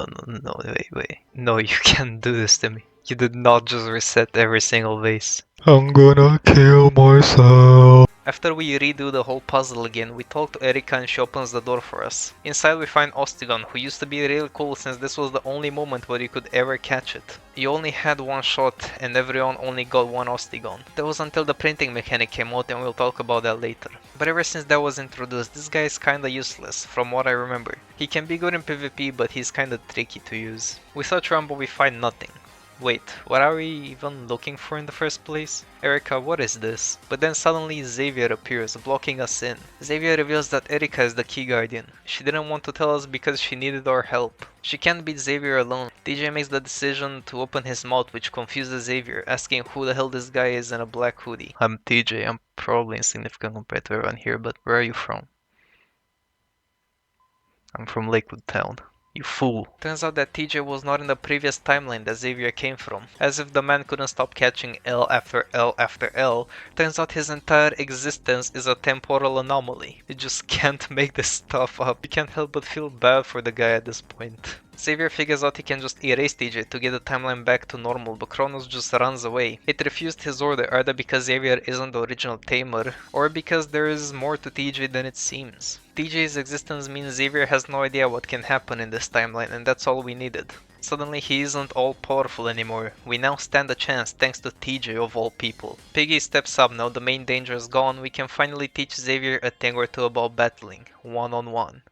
wait. No, you can't do this to me. You did not just reset every single vase. I'm gonna kill myself. After we redo the whole puzzle again, we talk to Erica and she opens the door for us. Inside we find Ostigon, who used to be really cool since this was the only moment where you could ever catch it. You only had one shot and everyone only got one Ostigon. That was until the printing mechanic came out and we'll talk about that later. But ever since that was introduced, this guy is kinda useless, from what I remember. He can be good in PvP, but he's kinda tricky to use. We search around but we find nothing. Wait, what are we even looking for in the first place? Erica, what is this? But then suddenly Xavier appears, blocking us in. Xavier reveals that Erica is the Key Guardian. She didn't want to tell us because she needed our help. She can't beat Xavier alone. TJ makes the decision to open his mouth, which confuses Xavier, asking who the hell this guy is in a black hoodie. I'm TJ, I'm probably insignificant compared to everyone here, but where are you from? I'm from Lakewood Town. You fool. Turns out that TJ was not in the previous timeline that Xavier came from. As if the man couldn't stop catching L after L after L, turns out his entire existence is a temporal anomaly. You just can't make this stuff up. You can't help but feel bad for the guy at this point. Xavier figures out he can just erase TJ to get the timeline back to normal, but Kronos just runs away. It refused his order either because Xavier isn't the original tamer, or because there is more to TJ than it seems. TJ's existence means Xavier has no idea what can happen in this timeline, and that's all we needed. Suddenly he isn't all powerful anymore. We now stand a chance thanks to TJ of all people. Piggy steps up now the main danger is gone. We can finally teach Xavier a thing or two about battling, one-on-one.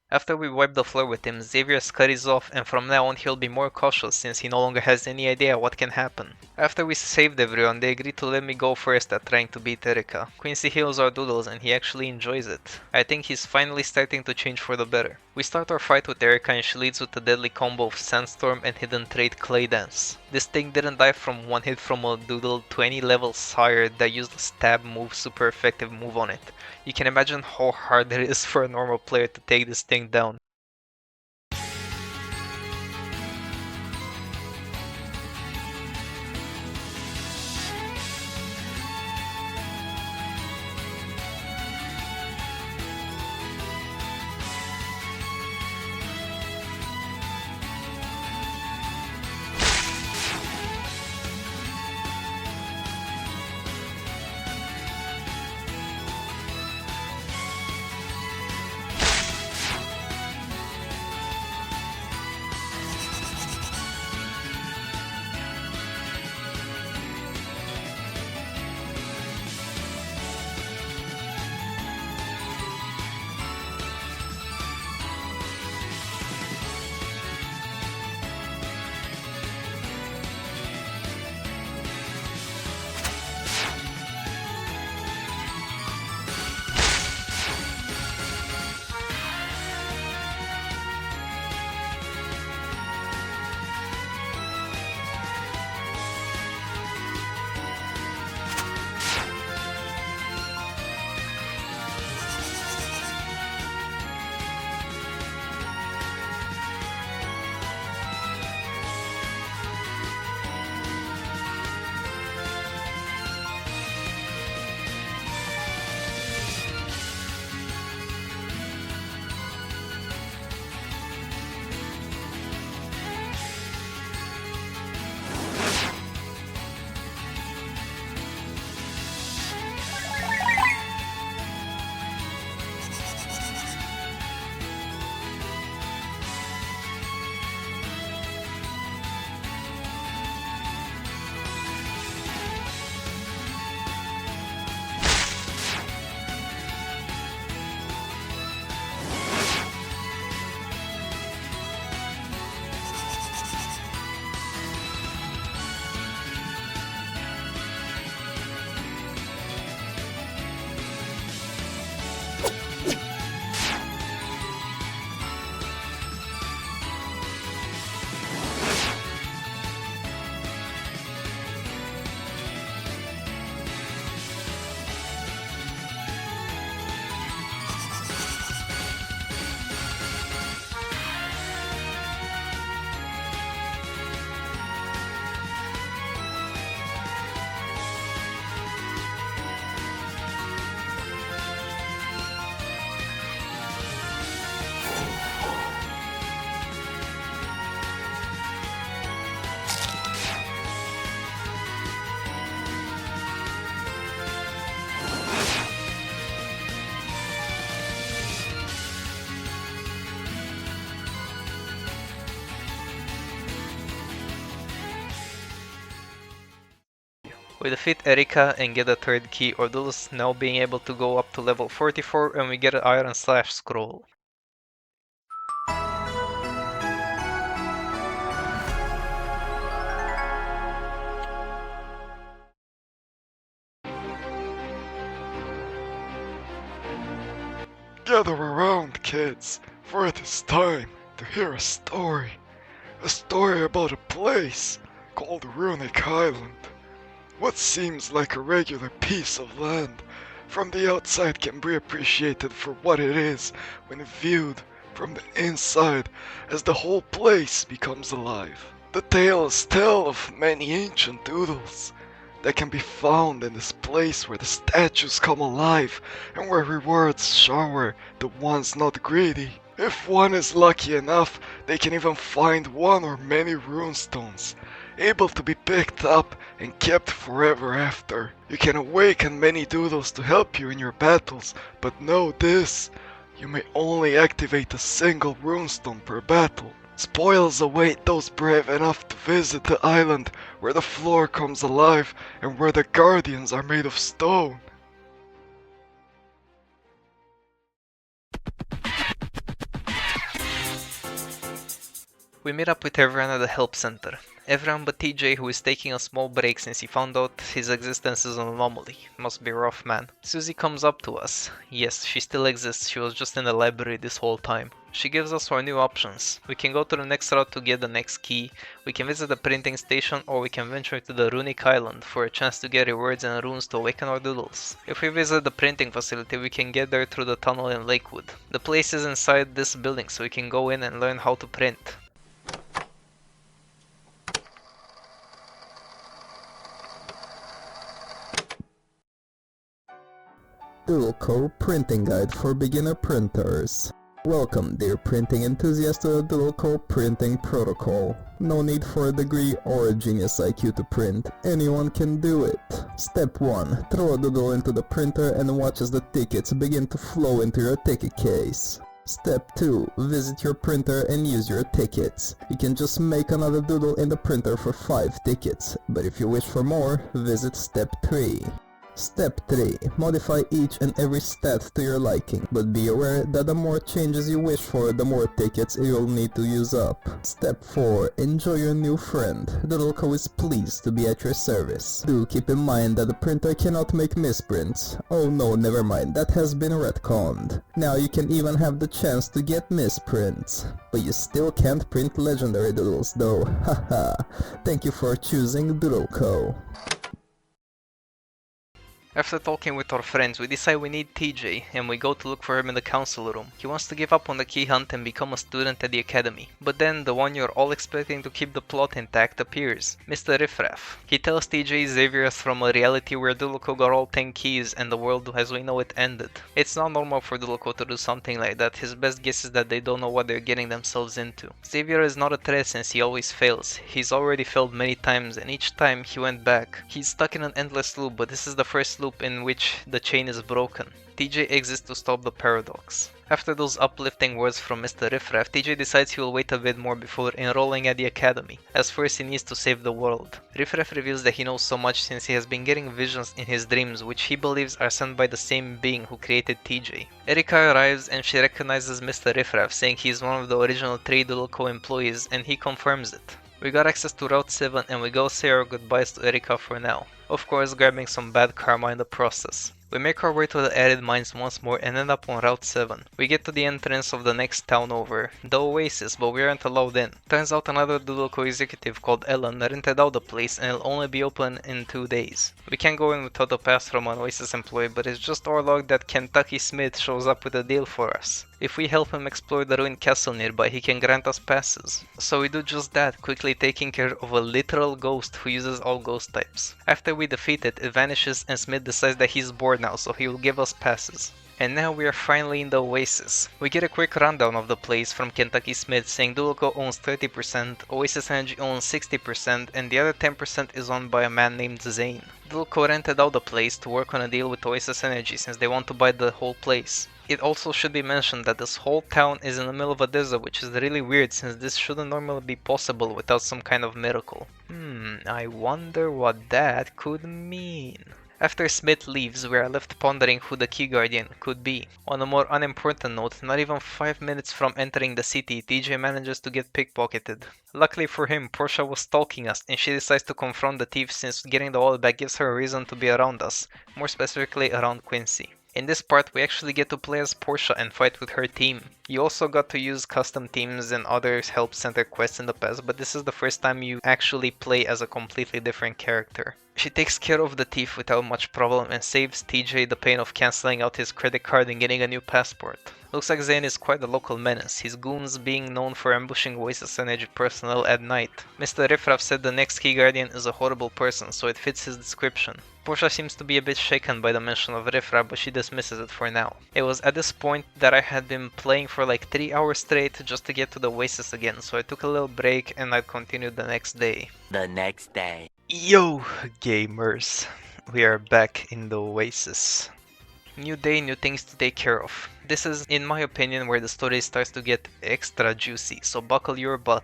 After we wipe the floor with him, Xavier scurries off, and from now on he'll be more cautious since he no longer has any idea what can happen. After we saved everyone, they agreed to let me go first at trying to beat Erika. Quincy heals our doodles and he actually enjoys it. I think he's finally starting to change for the better. We start our fight with Erika and she leads with a deadly combo of Sandstorm and hidden trait Clay Dance. This thing didn't die from one hit from a doodle 20 levels higher that used a stab move, super effective move on it. You can imagine how hard it is for a normal player to take this thing down. We defeat Erika and get a third key, Ordulus now being able to go up to level 44, and we get an Iron Slash scroll. Gather around, kids, for it is time to hear a story. A story about a place called Runic Island. What seems like a regular piece of land from the outside can be appreciated for what it is when viewed from the inside as the whole place becomes alive. The tales tell of many ancient doodles that can be found in this place where the statues come alive and where rewards shower the ones not greedy. If one is lucky enough, they can even find one or many runestones, able to be picked up and kept forever after. You can awaken many doodles to help you in your battles, but know this, you may only activate a single runestone per battle. Spoils await those brave enough to visit the island where the floor comes alive and where the guardians are made of stone. We meet up with everyone at the help center. Everyone but TJ, who is taking a small break since he found out his existence is an anomaly. Must be rough, man. Susie comes up to us. Yes, she still exists, she was just in the library this whole time. She gives us our new options. We can go to the next route to get the next key, we can visit the printing station, or we can venture to the runic island for a chance to get rewards and runes to awaken our doodles. If we visit the printing facility, we can get there through the tunnel in Lakewood. The place is inside this building, so we can go in and learn how to print. Doodle Co. Printing Guide for Beginner Printers. Welcome, dear printing enthusiasts, to the Doodle Co. Printing Protocol. No need for a degree or a genius IQ to print. Anyone can do it. Step 1. Throw a doodle into the printer and watch as the tickets begin to flow into your ticket case. Step 2. Visit your printer and use your tickets. You can just make another doodle in the printer for 5 tickets, but if you wish for more, visit Step 3. Step 3. Modify each and every stat to your liking, but be aware that the more changes you wish for, the more tickets you'll need to use up. Step 4. Enjoy your new friend. Doodle Co is pleased to be at your service. Do keep in mind that the printer cannot make misprints. Oh no, never mind, that has been retconned. Now you can even have the chance to get misprints. But you still can't print legendary doodles though, haha. Thank you for choosing Doodle Co. After talking with our friends, we decide we need TJ, and we go to look for him in the council room. He wants to give up on the key hunt and become a student at the academy. But then, the one you're all expecting to keep the plot intact appears, Mr. Riffraff. He tells TJ Xavier is from a reality where Doodle got all 10 keys and the world as we know it ended. It's not normal for Doodle to do something like that. His best guess is that they don't know what they're getting themselves into. Xavier is not a threat since he always fails. He's already failed many times, and each time he went back. He's stuck in an endless loop, but this is the first loop in which the chain is broken. TJ exists to stop the paradox. After those uplifting words from Mr. Riffraff, TJ decides he will wait a bit more before enrolling at the academy, as first he needs to save the world. Riffraff reveals that he knows so much since he has been getting visions in his dreams which he believes are sent by the same being who created TJ. Erika arrives and she recognizes Mr. Riffraff, saying he is one of the original 3 Doodle Co employees, and he confirms it. We got access to Route 7 and we go say our goodbyes to Erika for now. Of course, grabbing some bad karma in the process. We make our way to the arid mines once more and end up on Route 7. We get to the entrance of the next town over, the Oasis, but we aren't allowed in. Turns out another Doodle Co executive called Ellen rented out the place and it'll only be open in 2 days. We can't go in without a pass from an Oasis employee, but it's just our luck that Kentucky Smith shows up with a deal for us. If we help him explore the ruined castle nearby, he can grant us passes. So we do just that, quickly taking care of a literal ghost who uses all ghost types. After we defeat it, it vanishes and Smith decides that he's bored now, so he will give us passes. And now we are finally in the Oasis. We get a quick rundown of the place from Kentucky Smith, saying Doodle Co owns 30%, Oasis Energy owns 60%, and the other 10% is owned by a man named Zane. Doodle Co rented out the place to work on a deal with Oasis Energy since they want to buy the whole place. It also should be mentioned that this whole town is in the middle of a desert, which is really weird since this shouldn't normally be possible without some kind of miracle. I wonder what that could mean. After Smith leaves, we are left pondering who the Key Guardian could be. On a more unimportant note, not even 5 minutes from entering the city, TJ manages to get pickpocketed. Luckily for him, Portia was stalking us and she decides to confront the thief since getting the wallet back gives her a reason to be around us, more specifically around Quincy. In this part, we actually get to play as Portia and fight with her team. You also got to use custom teams and other help center quests in the past, but this is the first time you actually play as a completely different character. She takes care of the thief without much problem and saves TJ the pain of cancelling out his credit card and getting a new passport. Looks like Zane is quite a local menace, his goons being known for ambushing Oasis Energy personnel at night. Mr. Riffraff said the next Key Guardian is a horrible person, so it fits his description. Portia seems to be a bit shaken by the mention of Riffraff, but she dismisses it for now. It was at this point that I had been playing for like 3 hours straight just to get to the Oasis again, so I took a little break and I continued the next day. Yo, gamers! We are back in the Oasis. New day, new things to take care of. This is, in my opinion, where the story starts to get extra juicy, so buckle your butt.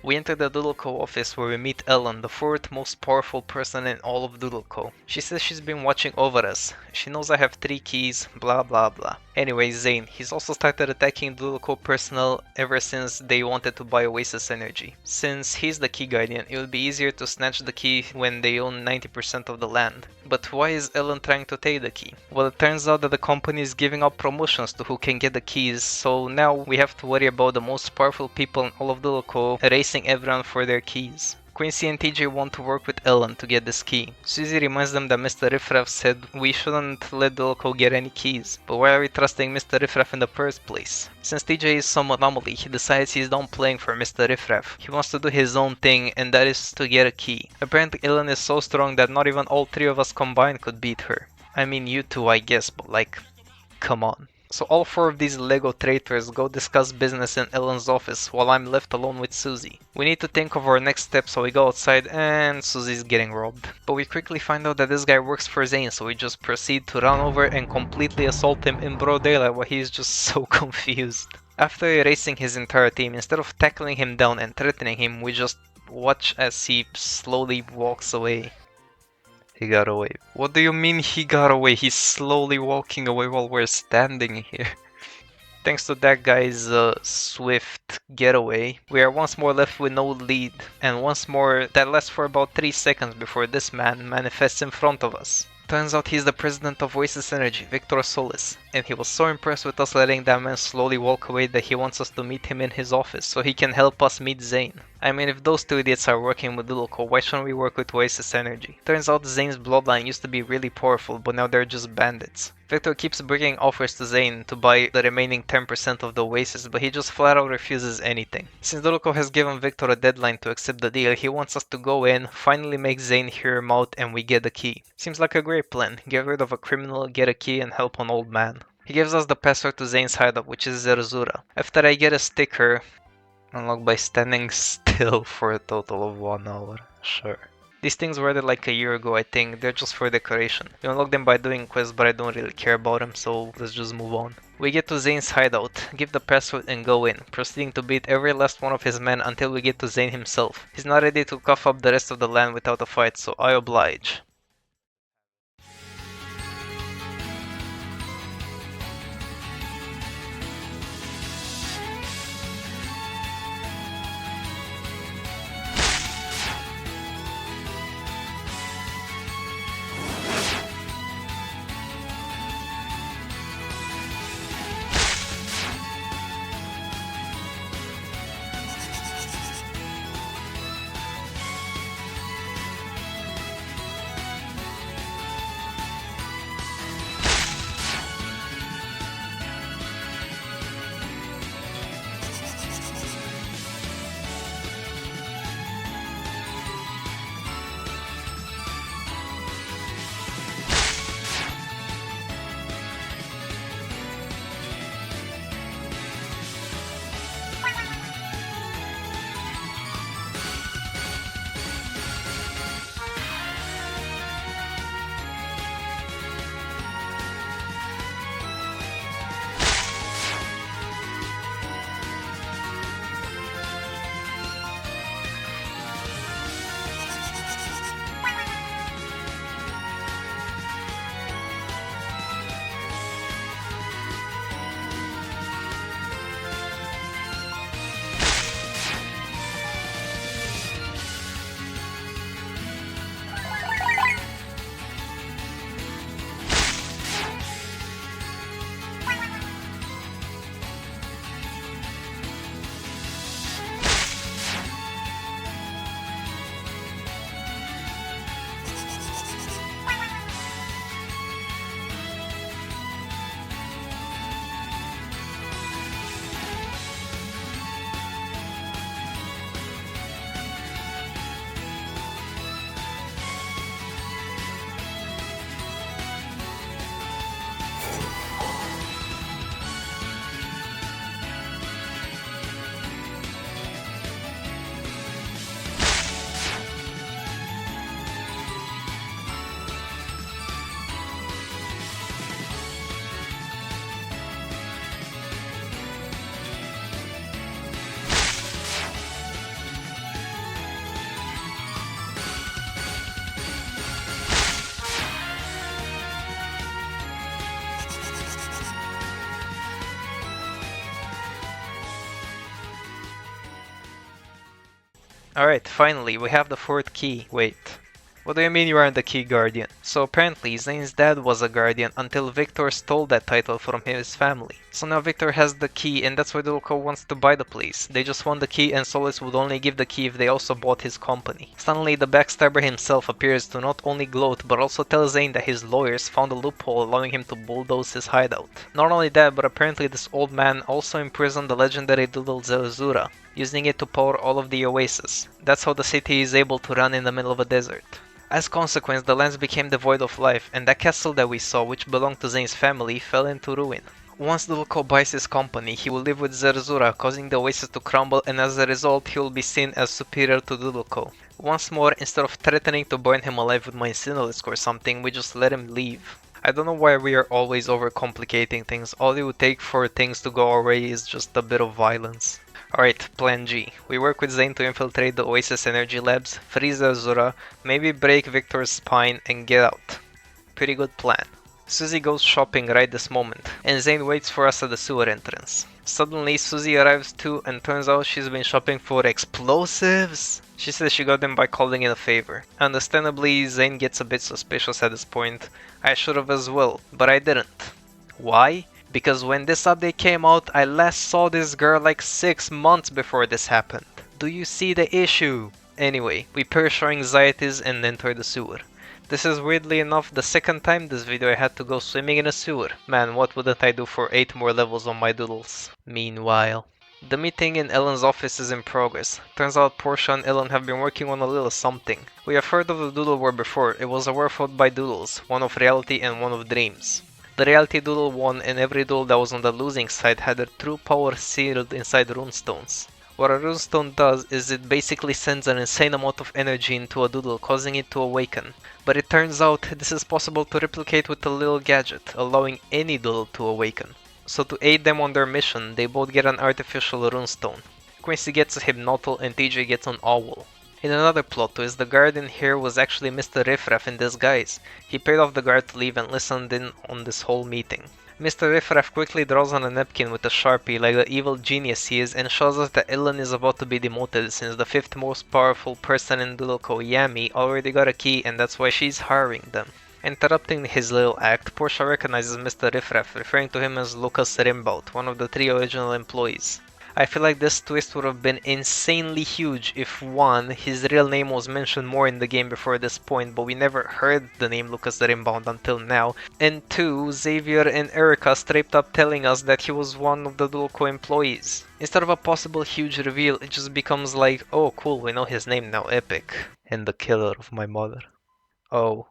We enter the Doodle Co office where we meet Ellen, the fourth most powerful person in all of Doodle Co. She says she's been watching over us. She knows I have 3 keys, blah blah blah. Anyway, Zane, he's also started attacking Doodle Co personnel ever since they wanted to buy Oasis Energy. Since he's the key guardian, it would be easier to snatch the key when they own 90% of the land. But why is Ellen trying to take the key? Well, it turns out that the company is giving out promotions to who can get the keys, so now we have to worry about the most powerful people in all of Doodle Co racing everyone for their keys. Quincy and TJ want to work with Ellen to get this key. Susie reminds them that Mr. Riffraff said we shouldn't let Doodle get any keys, but why are we trusting Mr. Riffraff in the first place? Since TJ is some anomaly, he decides he's done playing for Mr. Riffraff. He wants to do his own thing, and that is to get a key. Apparently Ellen is so strong that not even all 3 of us combined could beat her. I mean, you two I guess, but like, come on. So all 4 of these Lego traitors go discuss business in Ellen's office while I'm left alone with Susie. We need to think of our next steps, so we go outside and Susie's getting robbed. But we quickly find out that this guy works for Zane, so we just proceed to run over and completely assault him in broad daylight while he's just so confused. After erasing his entire team, instead of tackling him down and threatening him, we just watch as he slowly walks away. He got away. What do you mean he got away? He's slowly walking away while we're standing here. Thanks to that guy's swift getaway, we are once more left with no lead, and once more that lasts for about 3 seconds before this man manifests in front of us. Turns out he's the president of Oasis Energy, Victor Solis, and he was so impressed with us letting that man slowly walk away that he wants us to meet him in his office so he can help us meet Zane. I mean, if those 2 idiots are working with Doodle Co, why shouldn't we work with Oasis Energy? Turns out Zane's bloodline used to be really powerful, but now they're just bandits. Victor keeps bringing offers to Zane to buy the remaining 10% of the Oasis, but he just flat out refuses anything. Since Doodle Co has given Victor a deadline to accept the deal, he wants us to go in, finally make Zane hear him out, and we get the key. Seems like a great plan. Get rid of a criminal, get a key, and help an old man. He gives us the password to Zane's hideout, which is Zerzura. After I get a sticker, unlocked by standing still for a total of 1 hour. Sure. These things were there like a year ago, I think. They're just for decoration. You unlock them by doing quests, but I don't really care about them, so let's just move on. We get to Zane's hideout, give the password and go in, proceeding to beat every last one of his men until we get to Zane himself. He's not ready to cough up the rest of the land without a fight, so I oblige. Alright, finally, we have the fourth key. Wait. What do you mean you aren't the key guardian? So apparently, Zane's dad was a guardian until Victor stole that title from his family. So now Victor has the key and that's why Dulco wants to buy the place. They just want the key and Solis would only give the key if they also bought his company. Suddenly the backstabber himself appears to not only gloat but also tell Zane that his lawyers found a loophole allowing him to bulldoze his hideout. Not only that, but apparently this old man also imprisoned the legendary doodle Zerzura, using it to power all of the oasis. That's how the city is able to run in the middle of a desert. As consequence, the lands became devoid of life, and that castle that we saw, which belonged to Zane's family, fell into ruin. Once Dulco buys his company, he will live with Zerzura, causing the oasis to crumble, and as a result, he will be seen as superior to Dulco. Once more, instead of threatening to burn him alive with my Synelisk or something, we just let him leave. I don't know why we are always overcomplicating things. All it would take for things to go our way is just a bit of violence. Alright, plan G. We work with Zane to infiltrate the Oasis Energy Labs, freeze Azura, maybe break Victor's spine, and get out. Pretty good plan. Susie goes shopping right this moment, and Zane waits for us at the sewer entrance. Suddenly, Susie arrives too, and turns out she's been shopping for explosives! She says she got them by calling in a favor. Understandably, Zane gets a bit suspicious at this point. I should have as well, but I didn't. Why? Because when this update came out, I last saw this girl like 6 months before this happened. Do you see the issue? Anyway, we purge our anxieties and enter the sewer. This is weirdly enough the second time this video I had to go swimming in a sewer. Man, what wouldn't I do for 8 more levels on my doodles? Meanwhile, the meeting in Ellen's office is in progress. Turns out Portia and Ellen have been working on a little something. We have heard of the Doodle World before. It was a war fought by doodles, one of reality and one of dreams. The reality doodle won, and every doodle that was on the losing side had their true power sealed inside runestones. What a runestone does is it basically sends an insane amount of energy into a doodle, causing it to awaken. But it turns out this is possible to replicate with a little gadget, allowing any doodle to awaken. So to aid them on their mission, they both get an artificial runestone. Quincy gets a Hypnotal and TJ gets an Owl. In another plot twist, the guard in here was actually Mr. Riffraff in disguise. He paid off the guard to leave and listened in on this whole meeting. Mr. Riffraff quickly draws on a napkin with a sharpie like the evil genius he is and shows us that Ellen is about to be demoted since the 5th most powerful person in Dulco, Yami, already got a key and that's why she's hiring them. Interrupting his little act, Portia recognizes Mr. Riffraff, referring to him as Lucas Rimbaud, one of the 3 original employees. I feel like this twist would have been insanely huge if 1, his real name was mentioned more in the game before this point, but we never heard the name Lucas Rimbaud until now, and 2, Xavier and Erica straight up telling us that he was one of the Dulco employees. Instead of a possible huge reveal, it just becomes like, oh cool, we know his name now, epic. And the killer of my mother. Oh,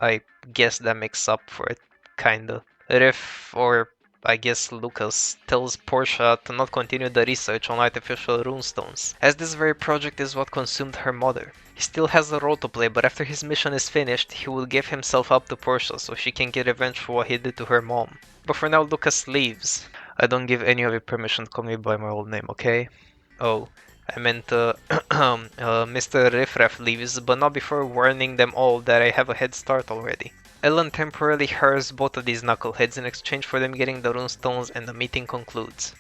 I guess that makes up for it, kinda. Riff, or I guess Lucas, tells Portia to not continue the research on artificial runestones, as this very project is what consumed her mother. He still has a role to play, but after his mission is finished, he will give himself up to Portia so she can get revenge for what he did to her mom. But for now, Lucas leaves. I don't give any of you permission to call me by my old name, okay? Oh, I meant Mr. Riffraff leaves, but not before warning them all that I have a head start already. Ellen temporarily hires both of these knuckleheads in exchange for them getting the runestones and the meeting concludes.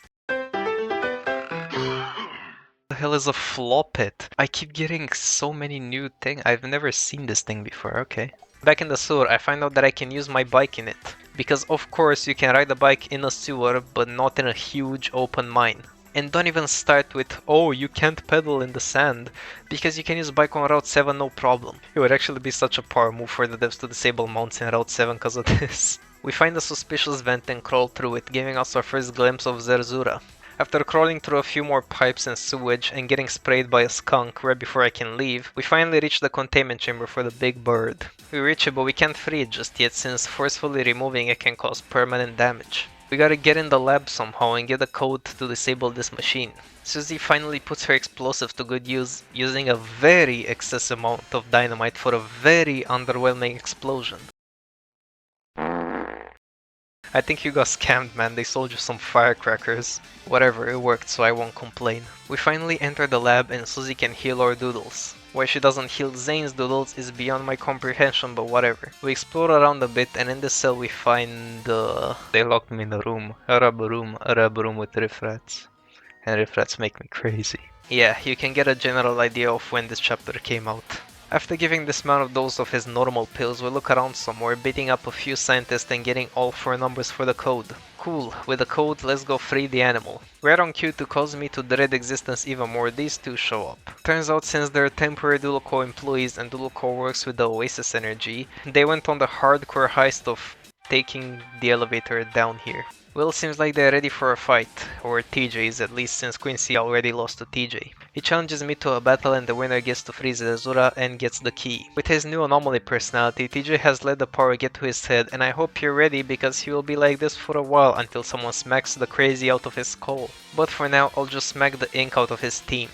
The hell is a floppet? I keep getting so many new things. I've never seen this thing before, okay. Back in the sewer, I find out that I can use my bike in it. Because of course you can ride a bike in a sewer, but not in a huge open mine. And don't even start with, oh, you can't pedal in the sand, because you can use bike on Route 7 no problem. It would actually be such a power move for the devs to disable mounts in Route 7 because of this. We find a suspicious vent and crawl through it, giving us our first glimpse of Zerzura. After crawling through a few more pipes and sewage and getting sprayed by a skunk right before I can leave, we finally reach the containment chamber for the big bird. We reach it, but we can't free it just yet since forcefully removing it can cause permanent damage. We gotta get in the lab somehow and get a code to disable this machine. Susie finally puts her explosive to good use, using a very excessive amount of dynamite for a very underwhelming explosion. I think you got scammed, man. They sold you some firecrackers. Whatever, it worked, so I won't complain. We finally enter the lab and Susie can heal our doodles. Why she doesn't heal Zane's doodles is beyond my comprehension, but whatever. We explore around a bit and in the cell we find They locked me in a room. A rub room with riff rats. And riff rats make me crazy. Yeah, you can get a general idea of when this chapter came out. After giving this man a dose of his normal pills, we look around some more, beating up a few scientists and getting all 4 numbers for the code. Cool, with the code, let's go free the animal. Right on cue to cause me to dread existence even more, these two show up. Turns out since they're temporary Doodle Co employees and Doodle Co works with the Oasis energy, they went on the hardcore heist of taking the elevator down here. Well, seems like they're ready for a fight, or TJ is at least, since Quincy already lost to TJ. He challenges me to a battle and the winner gets to freeze Azura and gets the key. With his new anomaly personality, TJ has let the power get to his head, and I hope you're ready because he will be like this for a while until someone smacks the crazy out of his skull. But for now, I'll just smack the ink out of his team.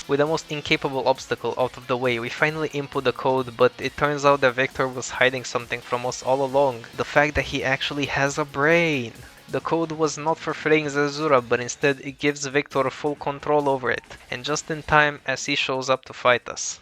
With the most incapable obstacle out of the way, we finally input the code, but it turns out that Vector was hiding something from us all along. The fact that he actually has a brain. The code was not for freeing Zazura, but instead it gives Victor full control over it, and just in time as he shows up to fight us.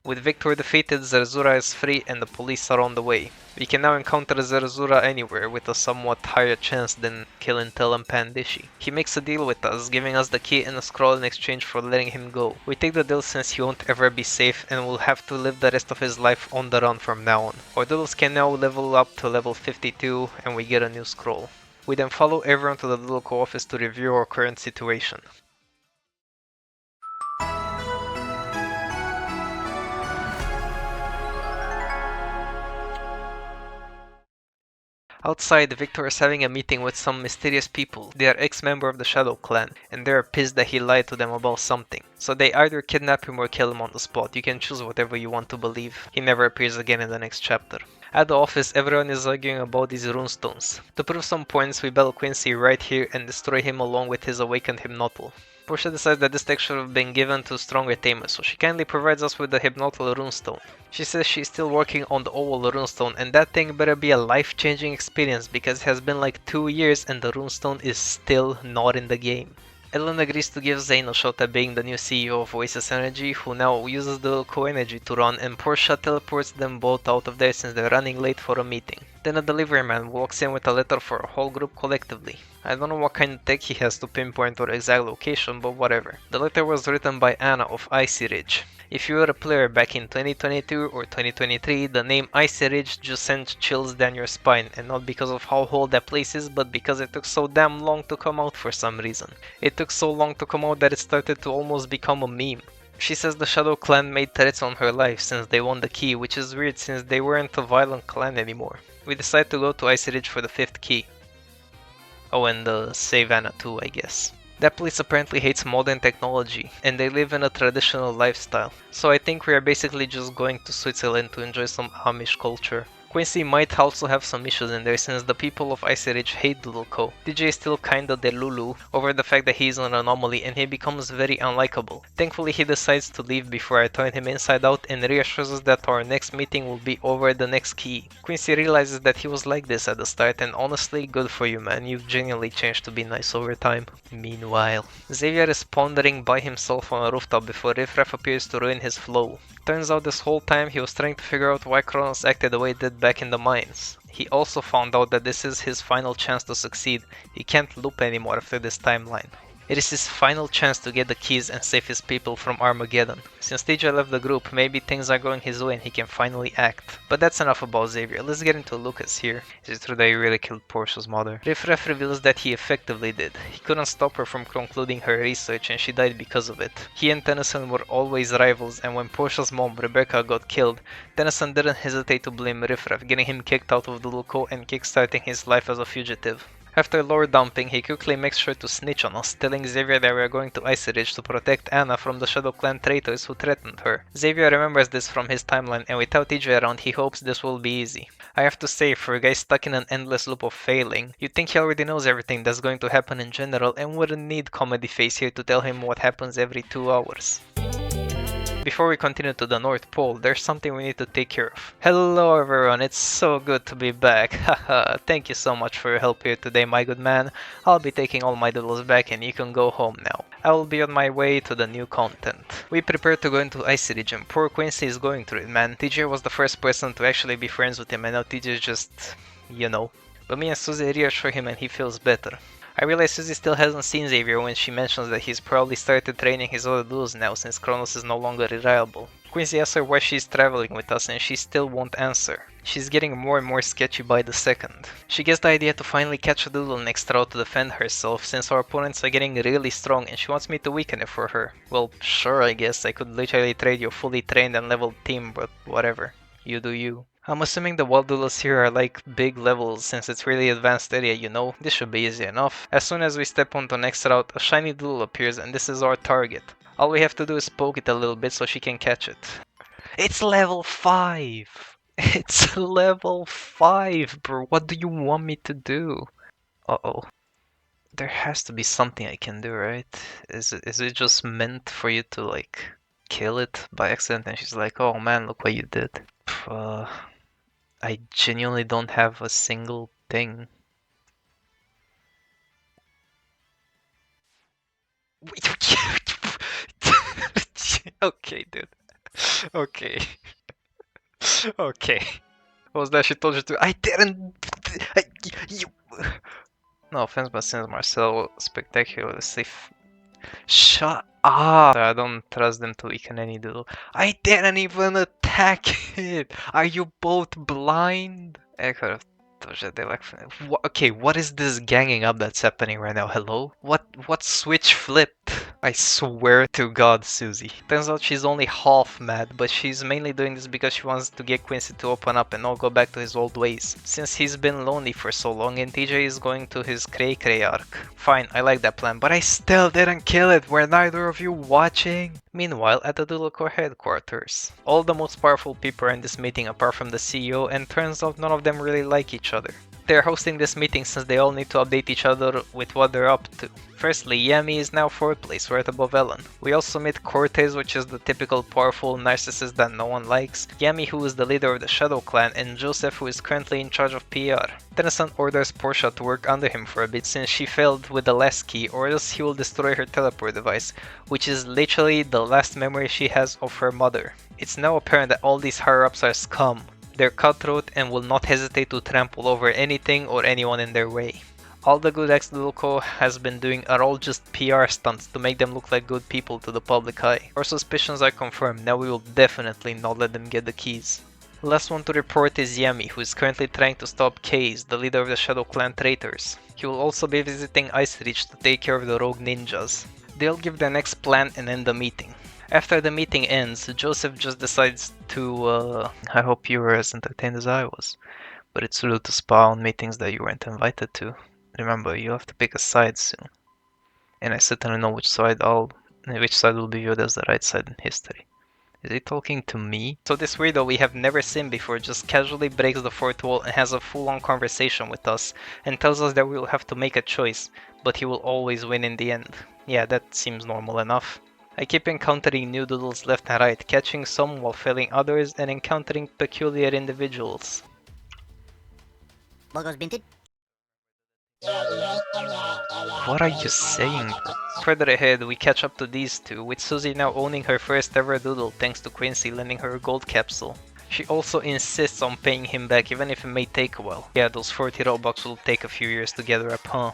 With Victor defeated, Zerzura is free and the police are on the way. We can now encounter Zerzura anywhere with a somewhat higher chance than killing Tel and Pandishi. He makes a deal with us, giving us the key and a scroll in exchange for letting him go. We take the deal since he won't ever be safe and will have to live the rest of his life on the run from now on. Our doodles can now level up to level 52 and we get a new scroll. We then follow everyone to the Doodle Co office to review our current situation. Outside, Victor is having a meeting with some mysterious people. They are ex-member of the Shadow Clan, and they are pissed that he lied to them about something. So they either kidnap him or kill him on the spot. You can choose whatever you want to believe. He never appears again in the next chapter. At the office, everyone is arguing about these runestones. To prove some points, we battle Quincy right here and destroy him along with his awakened Hypnotal. Portia decides that this tech should have been given to stronger tamers, so she kindly provides us with the Hypnotal runestone. She says she's still working on the Oval runestone, and that thing better be a life-changing experience because it has been like 2 years and the runestone is still not in the game. Ellen agrees to give Zane a shot at being the new CEO of Oasis Energy, who now uses the co-energy to run, and Portia teleports them both out of there since they're running late for a meeting. Then a delivery man walks in with a letter for a whole group collectively. I don't know what kind of tech he has to pinpoint our exact location, but whatever. The letter was written by Anna of Icy Ridge. If you were a player back in 2022 or 2023, the name Icy Ridge just sent chills down your spine, and not because of how old that place is, but because it took so damn long to come out for some reason. It took so long to come out that it started to almost become a meme. She says the Shadow Clan made threats on her life since they won the key, which is weird since they weren't a violent clan anymore. We decide to go to Icy Ridge for the 5th key. Oh, and save Anna too, I guess. That place apparently hates modern technology, and they live in a traditional lifestyle. So I think we are basically just going to Switzerland to enjoy some Amish culture. Quincy might also have some issues in there since the people of Icy Ridge hate Doodle Co. DJ is still kinda delulu over the fact that he's an anomaly and he becomes very unlikable. Thankfully he decides to leave before I turn him inside out and reassures us that our next meeting will be over the next key. Quincy realizes that he was like this at the start, and honestly, good for you, man, you've genuinely changed to be nice over time. Meanwhile, Xavier is pondering by himself on a rooftop before Riffraff appears to ruin his flow. Turns out this whole time he was trying to figure out why Kronos acted the way it did back in the mines. He also found out that this is his final chance to succeed. He can't loop anymore after this timeline. It is his final chance to get the keys and save his people from Armageddon. Since TJ left the group, maybe things are going his way and he can finally act. But that's enough about Xavier, let's get into Lucas here. Is it true that he really killed Portia's mother? Riffraff reveals that he effectively did. He couldn't stop her from concluding her research and she died because of it. He and Tennyson were always rivals, and when Portia's mom, Rebecca, got killed, Tennyson didn't hesitate to blame Riffraff, getting him kicked out of the Luco and kickstarting his life as a fugitive. After lore dumping, he quickly makes sure to snitch on us, telling Xavier that we are going to Icy Ridge to protect Anna from the Shadow Clan traitors who threatened her. Xavier remembers this from his timeline, and without TJ around, he hopes this will be easy. I have to say, for a guy stuck in an endless loop of failing, you'd think he already knows everything that's going to happen in general and wouldn't need Comedy Face here to tell him what happens every 2 hours. Before we continue to the North Pole, there's something we need to take care of. Hello everyone, it's so good to be back. Haha, thank you so much for your help here today, my good man. I'll be taking all my doodles back and you can go home now. I will be on my way to the new content. We prepare to go into Icy Ridge and poor Quincy is going through it, man. TJ was the first person to actually be friends with him, and now TJ is just, you know. But me and Susie reassure him and he feels better. I realize Susie still hasn't seen Xavier when she mentions that he's probably started training his other dudes now since Kronos is no longer reliable. Quincy asks her why she's traveling with us and she still won't answer. She's getting more and more sketchy by the second. She gets the idea to finally catch a doodle next round to defend herself since our opponents are getting really strong and she wants me to weaken it for her. Well, sure, I guess I could literally trade your fully trained and leveled team, but whatever. You do you. I'm assuming the wild doodles here are like big levels since it's really advanced area, you know. This should be easy enough. As soon as we step onto next route, a shiny doodle appears and this is our target. All we have to do is poke it a little bit so she can catch it. It's level 5! It's level 5, bro. What do you want me to do? Uh-oh. There has to be something I can do, right? Is it just meant for you to like kill it by accident and she's like, oh man, look what you did. I genuinely don't have a single thing. Okay, dude. Okay. Okay. What was that she told you to? I didn't. You. No offense, but since Marcel spectacularly safe. Shut up! I don't trust them to weaken any doodle. I didn't even attack it! Are you both blind? I could have told you they like. Okay, what is this ganging up that's happening right now? Hello? What switch flipped? I swear to God, Susie. Turns out she's only half mad, but she's mainly doing this because she wants to get Quincy to open up and not go back to his old ways. Since he's been lonely for so long and TJ is going to his cray cray arc. Fine, I like that plan, but I still didn't kill it. Were neither of you watching? Meanwhile, at the Doodle Corps headquarters. All the most powerful people are in this meeting apart from the CEO, and turns out none of them really like each other. They're hosting this meeting since they all need to update each other with what they're up to. Firstly, Yami is now 4th place, right above Ellen. We also meet Cortez, which is the typical powerful narcissist that no one likes, Yami, who is the leader of the Shadow Clan, and Joseph, who is currently in charge of PR. Tennyson orders Portia to work under him for a bit since she failed with the last key, or else he will destroy her teleport device, which is literally the last memory she has of her mother. It's now apparent that all these higher-ups are scum. They're cutthroat and will not hesitate to trample over anything or anyone in their way. All the good ex-Doodle Co has been doing are all just PR stunts to make them look like good people to the public eye. Our suspicions are confirmed, now we will definitely not let them get the keys. Last one to report is Yami, who is currently trying to stop Case, the leader of the Shadow Clan traitors. He will also be visiting Ice Ridge to take care of the rogue ninjas. They'll give their next plan and end the meeting. After the meeting ends, Joseph just decides to, I hope you were as entertained as I was, but it's rude to spy on meetings that you weren't invited to. Remember, you have to pick a side soon. And I certainly know which side will be viewed as the right side in history. Is he talking to me? So this weirdo we have never seen before just casually breaks the fourth wall and has a full-on conversation with us and tells us that we will have to make a choice, but he will always win in the end. Yeah, that seems normal enough. I keep encountering new doodles left and right, catching some while failing others and encountering peculiar individuals. Logos binted. What are you saying? Further ahead, we catch up to these two, with Susie now owning her first ever doodle thanks to Quincy lending her a gold capsule. She also insists on paying him back even if it may take a while. Yeah, those 40 Robux will take a few years to gather up, huh?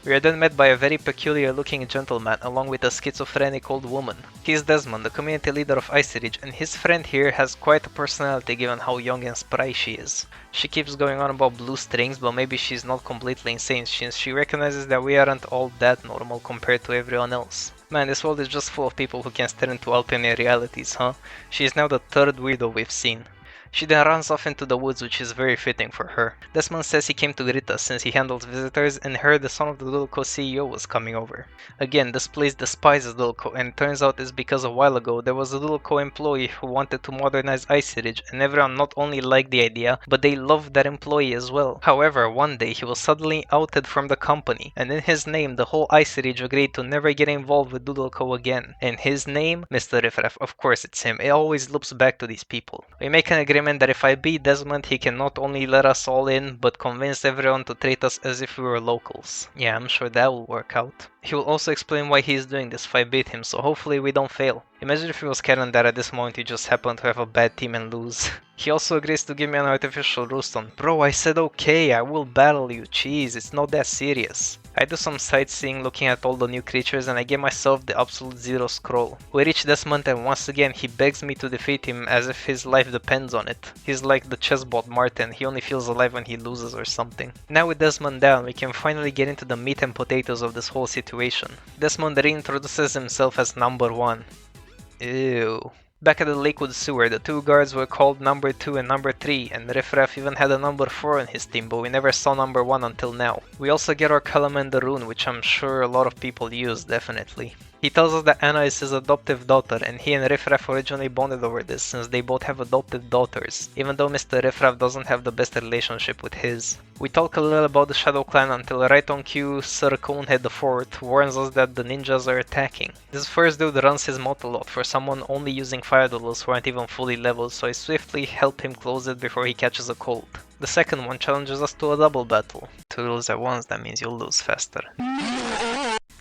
We are then met by a very peculiar looking gentleman along with a schizophrenic old woman. He is Desmond, the community leader of Ice Ridge, and his friend here has quite a personality given how young and spry she is. She keeps going on about blue strings, but maybe she's not completely insane since she recognizes that we aren't all that normal compared to everyone else. Man, this world is just full of people who can stare into alternate realities, huh? She is now the third weirdo we've seen. She then runs off into the woods, which is very fitting for her. Desmond says he came to greet us since he handles visitors and heard the son of the Doodle Co CEO was coming over. Again, this place despises Doodle Co, and it turns out it's because a while ago there was a Doodle Co employee who wanted to modernize Ice Ridge, and everyone not only liked the idea, but they loved that employee as well. However, one day he was suddenly outed from the company, and in his name the whole Ice Ridge agreed to never get involved with Doodle Co again. And his name? Mr. Riffraff, of course it's him, it always loops back to these people. We make an agreement that if I beat Desmond, he can not only let us all in, but convince everyone to treat us as if we were locals. Yeah, I'm sure that will work out. He will also explain why he is doing this if I beat him, so hopefully we don't fail. Imagine if it was canon that at this moment you just happen to have a bad team and lose. He also agrees to give me an artificial roost on. Bro, I said okay, I will battle you, jeez, it's not that serious. I do some sightseeing looking at all the new creatures and I give myself the absolute zero scroll. We reach Desmond and once again he begs me to defeat him as if his life depends on it. He's like the chessbot Martin, he only feels alive when he loses or something. Now with Desmond down, we can finally get into the meat and potatoes of this whole situation. Desmond reintroduces himself as number 1. Ew. Back at the Lakewood sewer, the two guards were called number 2 and number 3, and Riffraff even had a number 4 in his team, but we never saw number 1 until now. We also get our Calamander rune, which I'm sure a lot of people use, definitely. He tells us that Anna is his adoptive daughter, and he and Riffraff originally bonded over this since they both have adopted daughters, even though Mr. Riffraff doesn't have the best relationship with his. We talk a little about the Shadow Clan until right on cue, Sir Conehead IV warns us that the ninjas are attacking. This first dude runs his mouth a lot for someone only using fire doodles who aren't even fully leveled, so I swiftly help him close it before he catches a cold. The second one challenges us to a double battle. 2 doodles at once, that means you'll lose faster.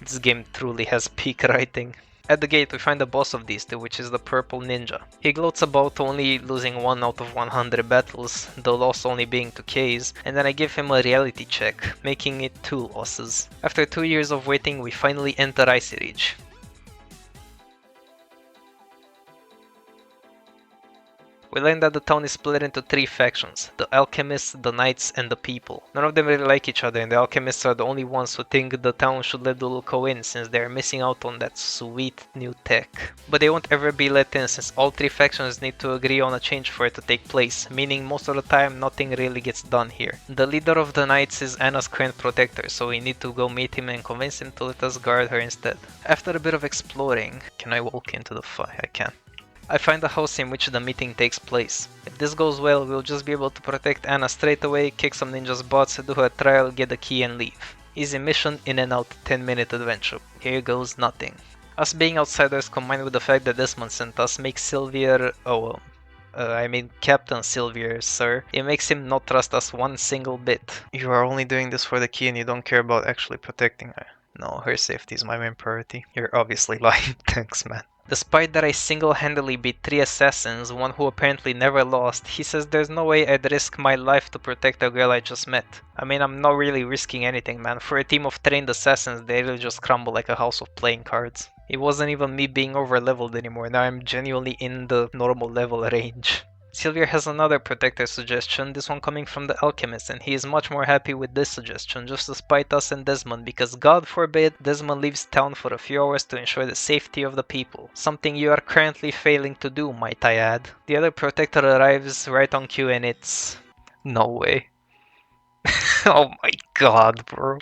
This game truly has peak writing. At the gate we find the boss of these two, which is the purple ninja. He gloats about only losing 1 out of 100 battles, the loss only being to K's, and then I give him a reality check, making it 2 losses. After 2 years of waiting we finally enter Ice Ridge. We learn that the town is split into 3 factions, the alchemists, the knights, and the people. None of them really like each other, and the alchemists are the only ones who think the town should let the Luco in since they're missing out on that sweet new tech. But they won't ever be let in since all 3 factions need to agree on a change for it to take place, meaning most of the time nothing really gets done here. The leader of the knights is Anna's current protector, so we need to go meet him and convince him to let us guard her instead. After a bit of exploring, can I walk into the fire? I can. I find the house in which the meeting takes place. If this goes well, we'll just be able to protect Anna straight away, kick some ninjas' butts, do her trial, get the key and leave. Easy mission, in and out, 10-minute adventure. Here goes nothing. Us being outsiders combined with the fact that Desmond sent us makes Sylvier... Captain Sylvier, sir. It makes him not trust us one single bit. You are only doing this for the key and you don't care about actually protecting her. No, her safety is my main priority. You're obviously lying. Thanks, man. Despite that I single-handedly beat 3 assassins, one who apparently never lost, he says there's no way I'd risk my life to protect a girl I just met. I mean, I'm not really risking anything, man. For a team of trained assassins, they really just crumble like a house of playing cards. It wasn't even me being over-leveled anymore, now I'm genuinely in the normal level range. Sylvier has another protector suggestion, this one coming from the alchemist, and he is much more happy with this suggestion just to spite us and Desmond, because God forbid Desmond leaves town for a few hours to ensure the safety of the people. Something you are currently failing to do, might I add. The other protector arrives right on cue and it's... no way. Oh my god, bro.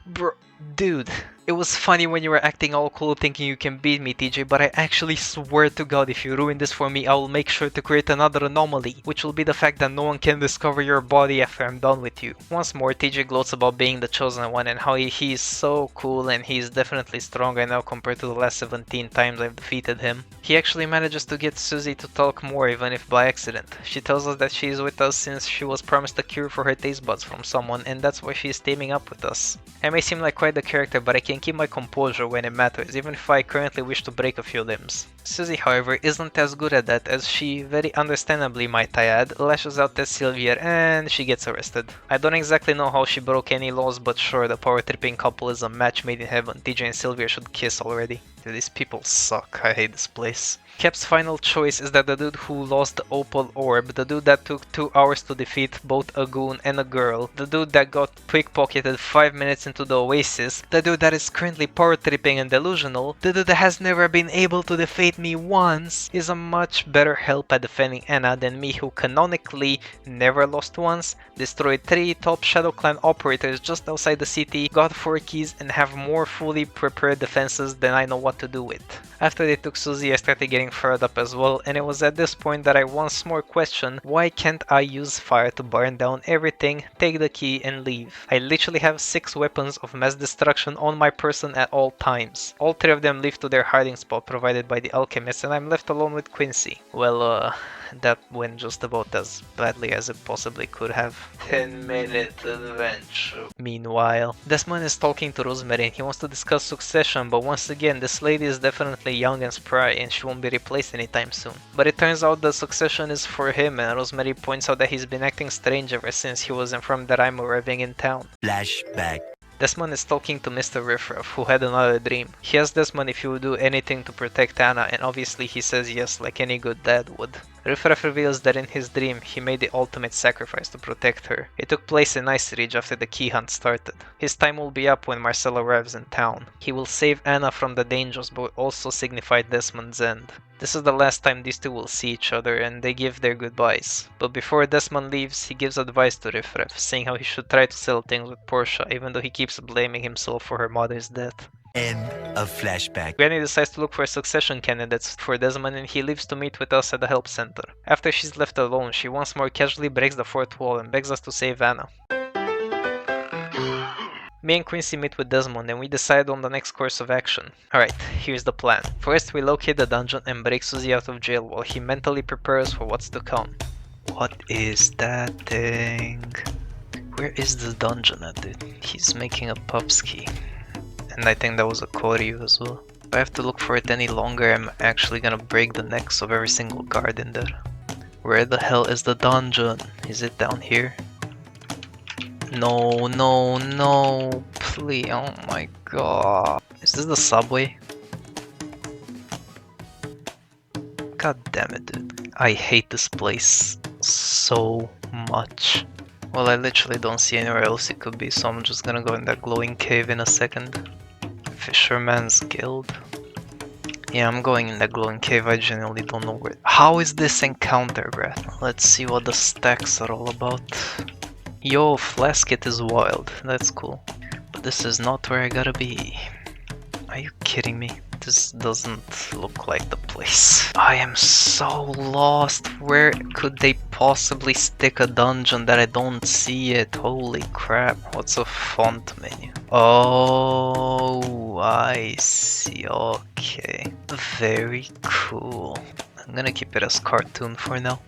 Bro, dude. It was funny when you were acting all cool thinking you can beat me, TJ, but I actually swear to God if you ruin this for me, I will make sure to create another anomaly, which will be the fact that no one can discover your body after I'm done with you. Once more, TJ gloats about being the chosen one and how he is so cool and he is definitely stronger now compared to the last 17 times I've defeated him. He actually manages to get Susie to talk more, even if by accident. She tells us that she is with us since she was promised a cure for her taste buds from someone, and that's why she is teaming up with us. I may seem like quite the character, but I can keep my composure when it matters, even if I currently wish to break a few limbs. Susie, however, isn't as good at that, as she, very understandably might I add, lashes out at Sylvier and she gets arrested. I don't exactly know how she broke any laws, but sure, the power tripping couple is a match made in heaven. TJ and Sylvier should kiss already. Dude, these people suck, I hate this place. Cap's final choice is that the dude who lost the opal orb, the dude that took 2 hours to defeat both a goon and a girl, the dude that got pickpocketed 5 minutes into the oasis, the dude that is currently power tripping and delusional, the dude that has never been able to defeat me once, is a much better help at defending Anna than me, who canonically never lost once, destroyed 3 top Shadow Clan operators just outside the city, got 4 keys and have more fully prepared defenses than I know what to do with. After they took Susie, I started getting fired up as well, and it was at this point that I once more questioned, why can't I use fire to burn down everything, take the key and leave? I literally have 6 weapons of mass destruction on my person at all times. All 3 of them leave to their hiding spot provided by the alchemist, and I'm left alone with Quincy. Well, that went just about as badly as it possibly could have. 10-minute adventure. Meanwhile, Desmond is talking to Rosemary and he wants to discuss succession, but once again, this lady is definitely young and spry and she won't be replaced anytime soon. But it turns out the succession is for him, and Rosemary points out that he's been acting strange ever since he was informed that I'm arriving in town. Flashback. Desmond is talking to Mr. Riffraff, who had another dream. He asks Desmond if he would do anything to protect Anna, and obviously he says yes, like any good dad would. Riffraff reveals that in his dream, he made the ultimate sacrifice to protect her. It took place in Ice Ridge after the key hunt started. His time will be up when Marcel arrives in town. He will save Anna from the dangers, but also signify Desmond's end. This is the last time these two will see each other, and they give their goodbyes. But before Desmond leaves, he gives advice to Riffraff, saying how he should try to settle things with Portia, even though he keeps blaming himself for her mother's death. End of flashback. Granny decides to look for succession candidates for Desmond, and he leaves to meet with us at the help center. After she's left alone, she once more casually breaks the 4th wall and begs us to save Anna. Me and Quincy meet with Desmond and we decide on the next course of action. Alright, here's the plan. First we locate the dungeon and break Susie out of jail while he mentally prepares for what's to come. What is that thing? Where is the dungeon at, dude? He's making a pupski. And I think that was a Koryu as well. If I have to look for it any longer, I'm actually gonna break the necks of every single guard in there. Where the hell is the dungeon? Is it down here? No, no, no, please, oh my god. Is this the subway? God damn it, dude. I hate this place so much. Well, I literally don't see anywhere else it could be, so I'm just gonna go in that glowing cave in a second. Fisherman's Guild. Yeah, I'm going in that glowing cave. I genuinely don't know where. How is this encounter, bruh? Let's see what the stacks are all about. Yo, Flasket is wild. That's cool. But this is not where I gotta be. Are you kidding me? This doesn't look like the place. I am so lost. Where could they possibly stick a dungeon that I don't see it? Holy crap. What's a font menu? Oh, I see. Okay. Very cool. I'm gonna keep it as cartoon for now.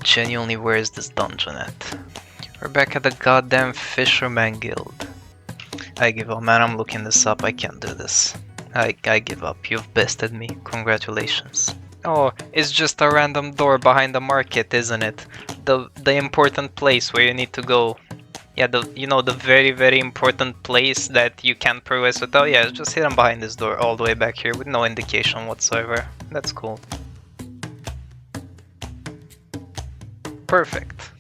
Genuinely, where is this dungeon at? We're back at the goddamn Fisherman Guild. I give up, man. I'm looking this up. I can't do this. I give up. You've bested me. Congratulations. Oh, it's just a random door behind the market, isn't it? The important place where you need to go. Yeah, the very important place that you can't progress without. Yeah, it's just hidden behind this door all the way back here with no indication whatsoever. That's cool. Perfect.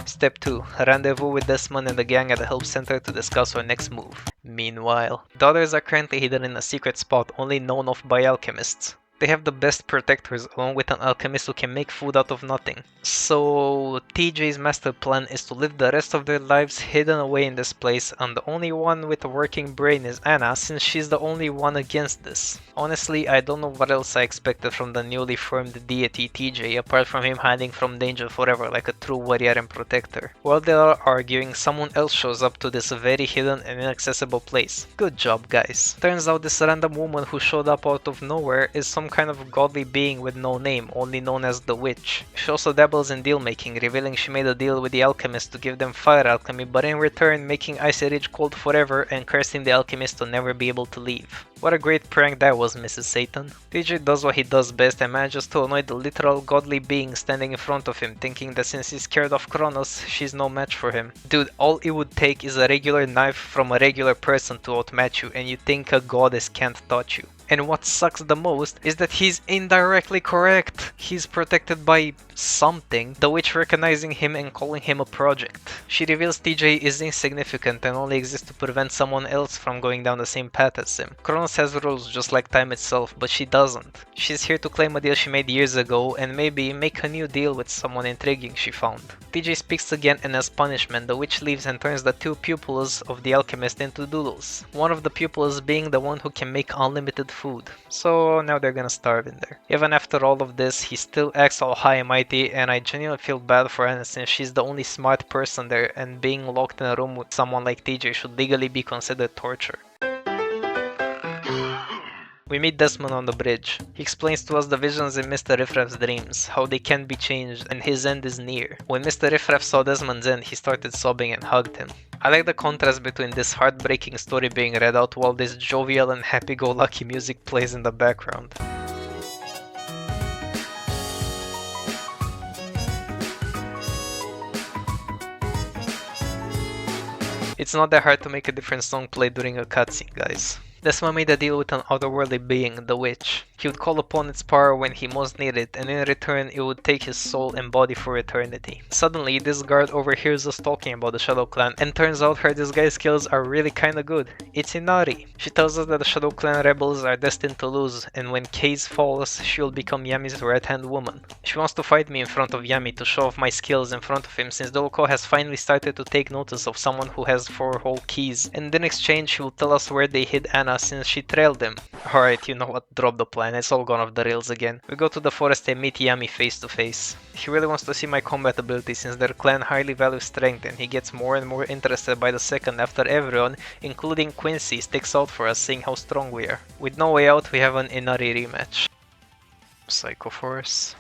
Step 2. Rendezvous with Desmond and the gang at the help center to discuss our next move. Meanwhile, the others are currently hidden in a secret spot only known of by alchemists. They have the best protectors along with an alchemist who can make food out of nothing. So TJ's master plan is to live the rest of their lives hidden away in this place, and the only one with a working brain is Anna, since she's the only one against this. Honestly, I don't know what else I expected from the newly formed deity TJ apart from him hiding from danger forever like a true warrior and protector. While they are arguing, someone else shows up to this very hidden and inaccessible place. Good job, guys. Turns out this random woman who showed up out of nowhere is some kind of godly being with no name, only known as the Witch. She also dabbles in deal making, revealing she made a deal with the alchemist to give them fire alchemy, but in return making Icy Ridge cold forever and cursing the alchemist to never be able to leave. What a great prank that was, Mrs. Satan. TJ does what he does best and manages to annoy the literal godly being standing in front of him, thinking that since he's scared of Kronos, she's no match for him. Dude, all it would take is a regular knife from a regular person to outmatch you, and you think a goddess can't touch you. And what sucks the most is that he's indirectly correct. He's protected by something, the witch recognizing him and calling him a project. She reveals TJ is insignificant and only exists to prevent someone else from going down the same path as him. Kronos has rules just like time itself, but she doesn't. She's here to claim a deal she made years ago and maybe make a new deal with someone intriguing she found. TJ speaks again, and as punishment, the witch leaves and turns the two pupils of the alchemist into doodles. One of the pupils being the one who can make unlimited food. So now they're gonna starve in there. Even after all of this, he still acts all high and mighty, and I genuinely feel bad for Anna since she's the only smart person there, and being locked in a room with someone like TJ should legally be considered torture. We meet Desmond on the bridge. He explains to us the visions in Mr. Riffraff's dreams, how they can be changed, and his end is near. When Mr. Riffraff saw Desmond's end, he started sobbing and hugged him. I like the contrast between this heartbreaking story being read out while this jovial and happy-go-lucky music plays in the background. It's not that hard to make a different song play during a cutscene, guys. Desmond made a deal with an otherworldly being, the Witch. He would call upon its power when he most needed it, and in return it would take his soul and body for eternity. Suddenly, this guard overhears us talking about the Shadow Clan, and turns out her disguise skills are really kinda good. It's Inari. She tells us that the Shadow Clan rebels are destined to lose, and when Case falls, she will become Yami's right-hand woman. She wants to fight me in front of Yami to show off my skills in front of him, since the local has finally started to take notice of someone who has 4 whole keys, and in exchange she will tell us where they hid Anna since she trailed them. Alright, you know what, drop the plan, it's all gone off the rails again. We go to the forest and meet Yami face to face. He really wants to see my combat ability since their clan highly values strength, and he gets more and more interested by the second after everyone, including Quincy, sticks out for us seeing how strong we are. With no way out, we have an Inari rematch. Psycho Force.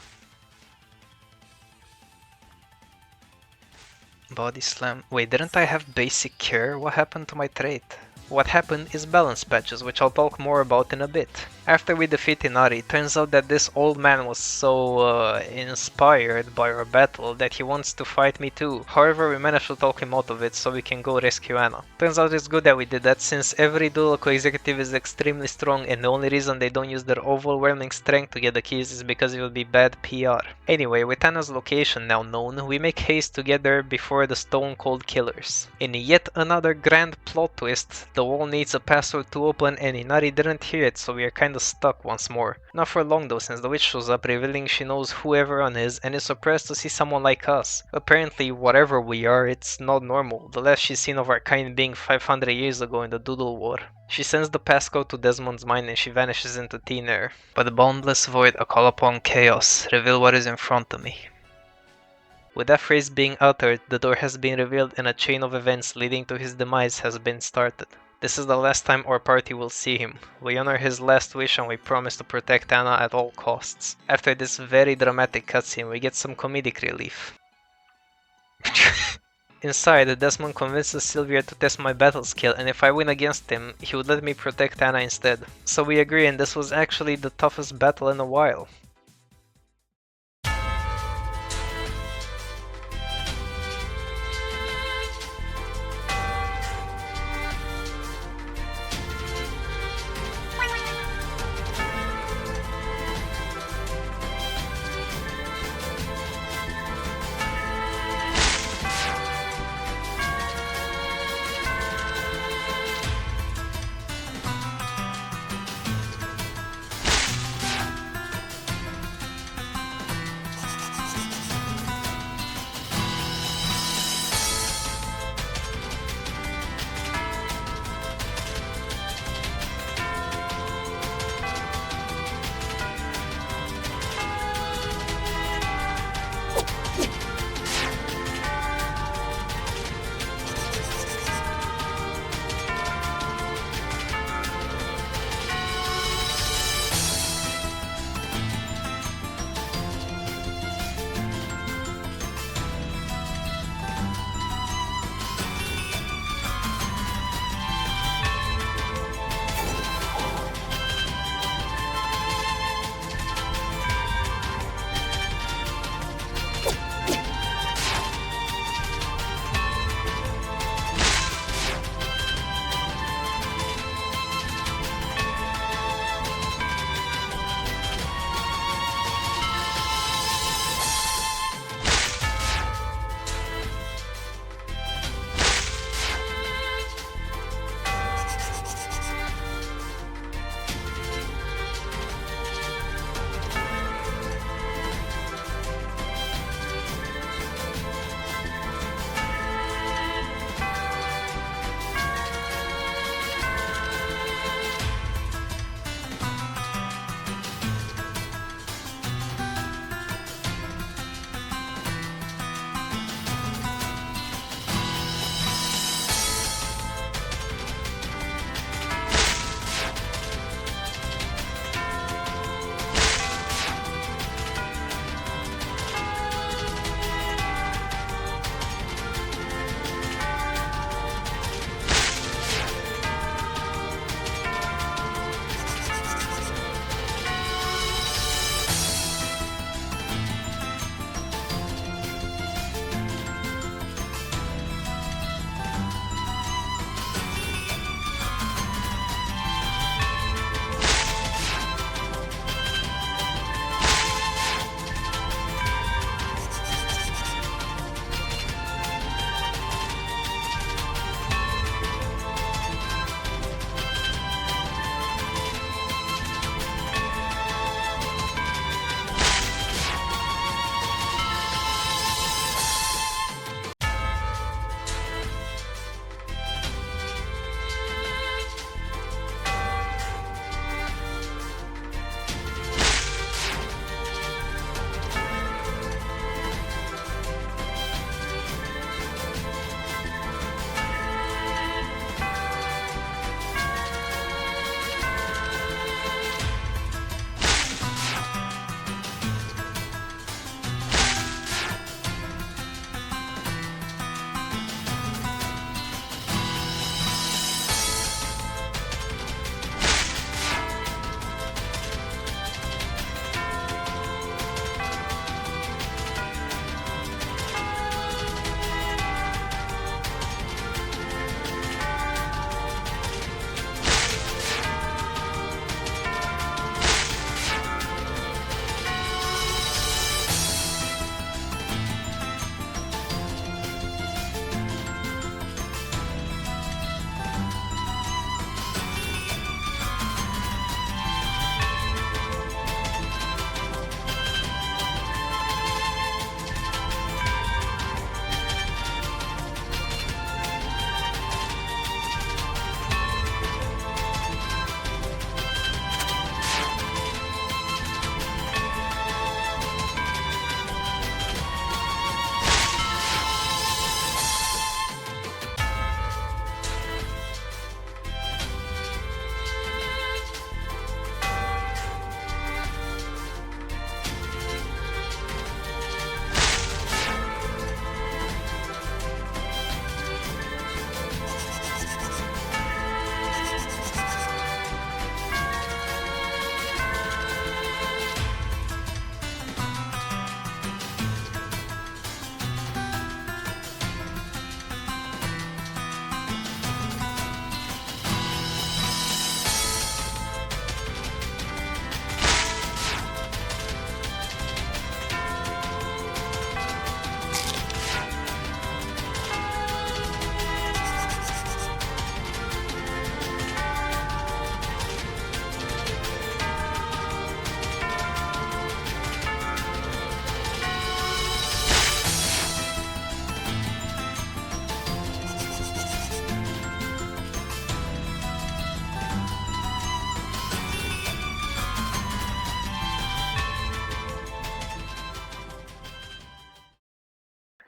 Body Slam. Wait, didn't I have basic care? What happened to my trait? What happened is balance patches, which I'll talk more about in a bit. After we defeat Inari, turns out that this old man was so inspired by our battle that he wants to fight me too. However, we managed to talk him out of it so we can go rescue Anna. Turns out it's good that we did that since every Doodle co-executive is extremely strong and the only reason they don't use their overwhelming strength to get the keys is because it would be bad PR. Anyway, with Anna's location now known, we make haste to get there before the Stone Cold Killers. In yet another grand plot twist, the wall needs a password to open and Inari didn't hear it, so we are kinda stuck once more. Not for long though, since the witch shows up revealing she knows who everyone is and is surprised to see someone like us. Apparently, whatever we are, it's not normal. The last she's seen of our kind being 500 years ago in the Doodle War. She sends the passcode to Desmond's mind and she vanishes into thin air. But the boundless void, a call upon chaos, reveal what is in front of me. With that phrase being uttered, the door has been revealed and a chain of events leading to his demise has been started. This is the last time our party will see him. We honor his last wish and we promise to protect Anna at all costs. After this very dramatic cutscene, we get some comedic relief. Inside, Desmond convinces Sylvia to test my battle skill, and if I win against him, he would let me protect Anna instead. So we agree, and this was actually the toughest battle in a while.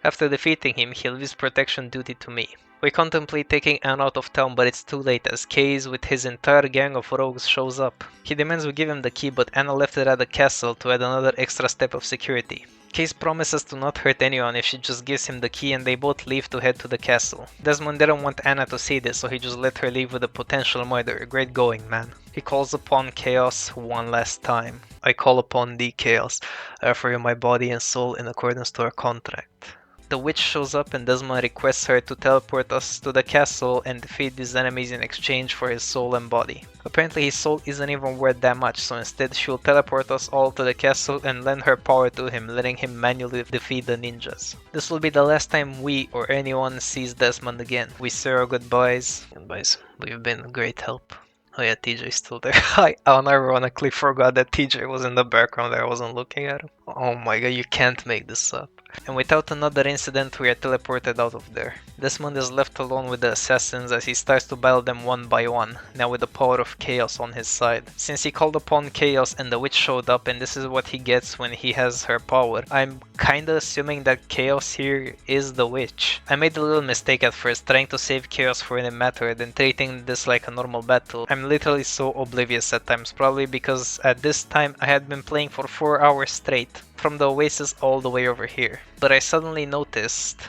After defeating him, he leaves protection duty to me. We contemplate taking Anne out of town, but it's too late as Case with his entire gang of rogues shows up. He demands we give him the key, but Anna left it at the castle to add another extra step of security. Case promises to not hurt anyone if she just gives him the key, and they both leave to head to the castle. Desmond didn't want Anna to see this, so he just let her leave with a potential murderer. Great going, man. He calls upon Chaos one last time. I call upon thee, Chaos. I offer you my body and soul in accordance to our contract. The witch shows up and Desmond requests her to teleport us to the castle and defeat these enemies in exchange for his soul and body. Apparently his soul isn't even worth that much, so instead she will teleport us all to the castle and lend her power to him, letting him manually defeat the ninjas. This will be the last time we or anyone sees Desmond again. We say our goodbyes. Goodbyes. We've been a great help. Oh yeah, TJ's still there. I unironically forgot that TJ was in the background. I wasn't looking at him. Oh my god, you can't make this up. And without another incident, we are teleported out of there. Desmond is left alone with the assassins as he starts to battle them one by one, now with the power of Chaos on his side. Since he called upon Chaos and the witch showed up, and this is what he gets when he has her power, I'm kinda assuming that Chaos here is the witch. I made a little mistake at first, trying to save Chaos for any matter, then treating this like a normal battle. I'm literally so oblivious at times, probably because at this time I had been playing for 4 hours straight, from the oasis all the way over here. But I suddenly noticed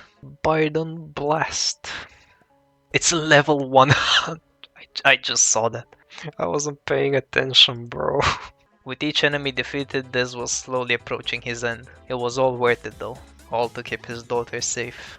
Bardon Blast. It's level 100. I just saw that. I wasn't paying attention, bro. With each enemy defeated, Des was slowly approaching his end. It was all worth it though, all to keep his daughter safe.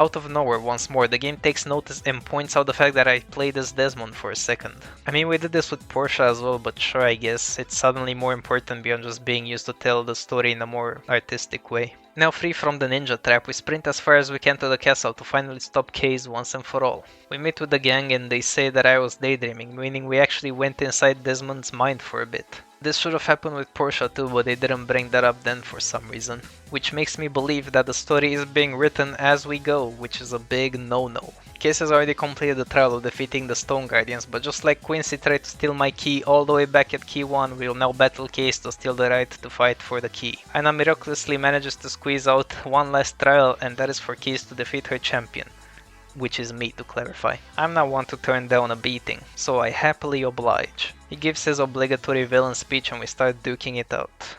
Out of nowhere, once more, the game takes notice and points out the fact that I played as Desmond for a second. I mean, we did this with Portia as well, but sure, I guess it's suddenly more important beyond just being used to tell the story in a more artistic way. Now free from the ninja trap, we sprint as far as we can to the castle to finally stop Case once and for all. We meet with the gang and they say that I was daydreaming, meaning we actually went inside Desmond's mind for a bit. This should have happened with Portia too, but they didn't bring that up then for some reason. Which makes me believe that the story is being written as we go, which is a big no-no. Case has already completed the trial of defeating the Stone Guardians, but just like Quincy tried to steal my key all the way back at key 1, we'll now battle Case to steal the right to fight for the key. Anna miraculously manages to squeeze out one last trial, and that is for Case to defeat her champion. Which is me, to clarify. I'm not one to turn down a beating, so I happily oblige. He gives his obligatory villain speech and we start duking it out.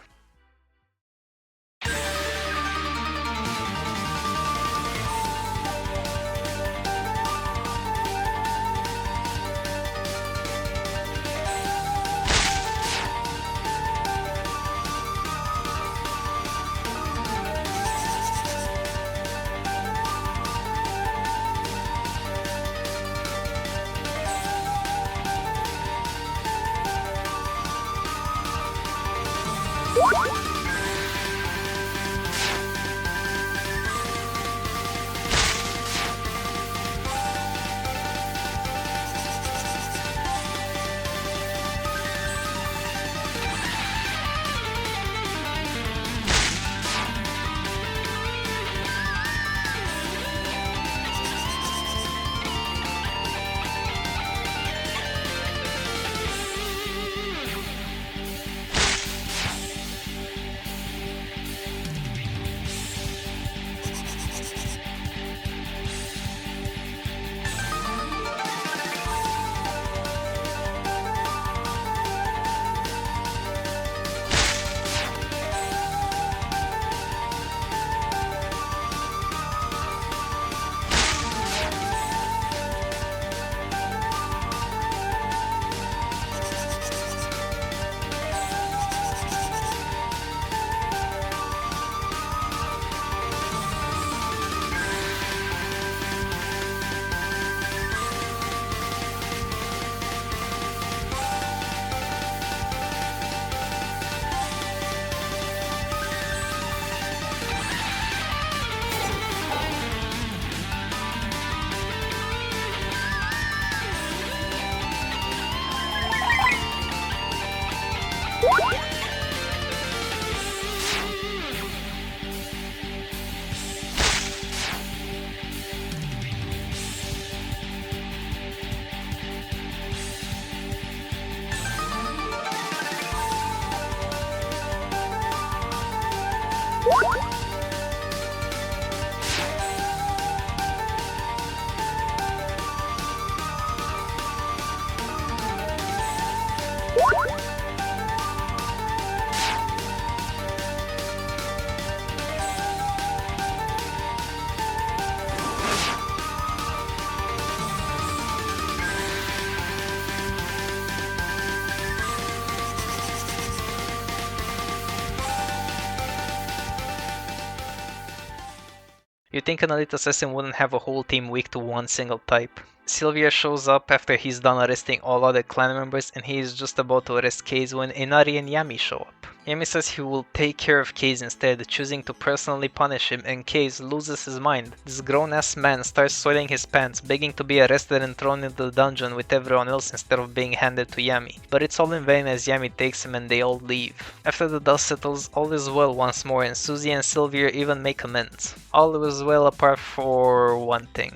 You'd think an elite assassin wouldn't have a whole team weak to one single type. Sylvia shows up after he's done arresting all other clan members, and he is just about to arrest Case when Inari and Yami show up. Yami says he will take care of Case instead, choosing to personally punish him, and Case loses his mind. This grown-ass man starts soiling his pants, begging to be arrested and thrown into the dungeon with everyone else instead of being handed to Yami. But it's all in vain as Yami takes him and they all leave. After the dust settles, all is well once more, and Susie and Sylvia even make amends. All is well apart for one thing.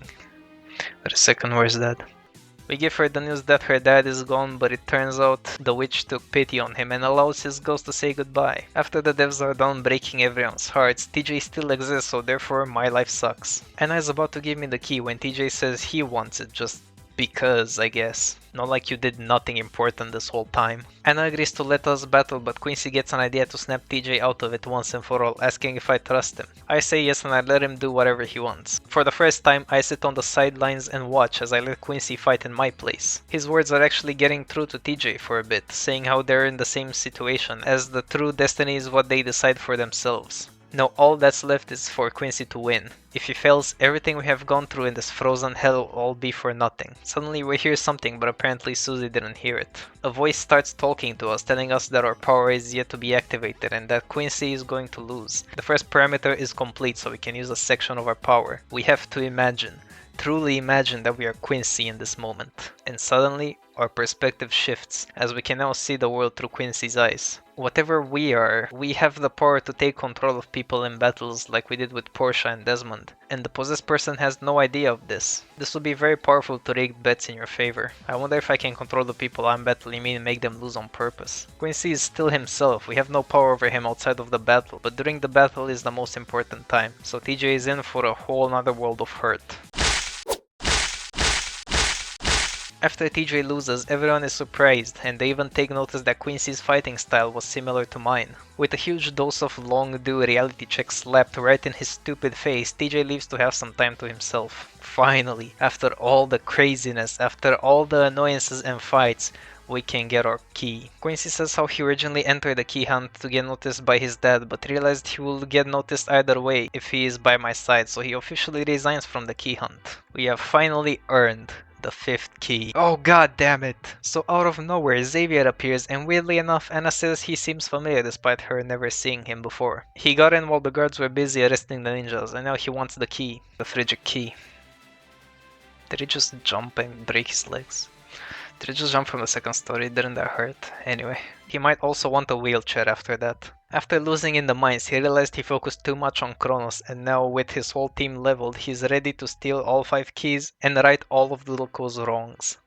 Wait a second, where's Dad? We give her the news that her dad is gone, but it turns out the witch took pity on him and allows his ghost to say goodbye. After the devs are done breaking everyone's hearts, TJ still exists, so therefore my life sucks. Anna is about to give me the key when TJ says he wants it just because, I guess. Not like you did nothing important this whole time. Anna agrees to let us battle, but Quincy gets an idea to snap TJ out of it once and for all, asking if I trust him. I say yes and I let him do whatever he wants. For the first time, I sit on the sidelines and watch as I let Quincy fight in my place. His words are actually getting through to TJ for a bit, saying how they're in the same situation, as the true destiny is what they decide for themselves. Now all that's left is for Quincy to win. If he fails, everything we have gone through in this frozen hell will all be for nothing. Suddenly we hear something, but apparently Susie didn't hear it. A voice starts talking to us, telling us that our power is yet to be activated and that Quincy is going to lose. The first parameter is complete, so we can use a section of our power. We have to imagine, truly imagine that we are Quincy in this moment. And suddenly, our perspective shifts, as we can now see the world through Quincy's eyes. Whatever we are, we have the power to take control of people in battles like we did with Portia and Desmond. And the possessed person has no idea of this. This will be very powerful to rig bets in your favor. I wonder if I can control the people I'm battling and make them lose on purpose. Quincy is still himself, we have no power over him outside of the battle, but during the battle is the most important time. So TJ is in for a whole nother world of hurt. After TJ loses, everyone is surprised, and they even take notice that Quincy's fighting style was similar to mine. With a huge dose of long-due reality check slapped right in his stupid face, TJ leaves to have some time to himself. Finally, after all the craziness, after all the annoyances and fights, we can get our key. Quincy says how he originally entered the key hunt to get noticed by his dad, but realized he will get noticed either way if he is by my side, so he officially resigns from the key hunt. We have finally earned the 5th key. Oh god damn it! So out of nowhere Xavier appears, and weirdly enough Anna says he seems familiar despite her never seeing him before. He got in while the guards were busy arresting the ninjas, and now he wants the key. The frigid key. Did he just jump and break his legs? Did he just jump from the 2nd story? Didn't that hurt? Anyway. He might also want a wheelchair after that. After losing in the mines, he realized he focused too much on Kronos, and now with his whole team leveled, he's ready to steal all 5 keys and right all of Doodleco's wrongs.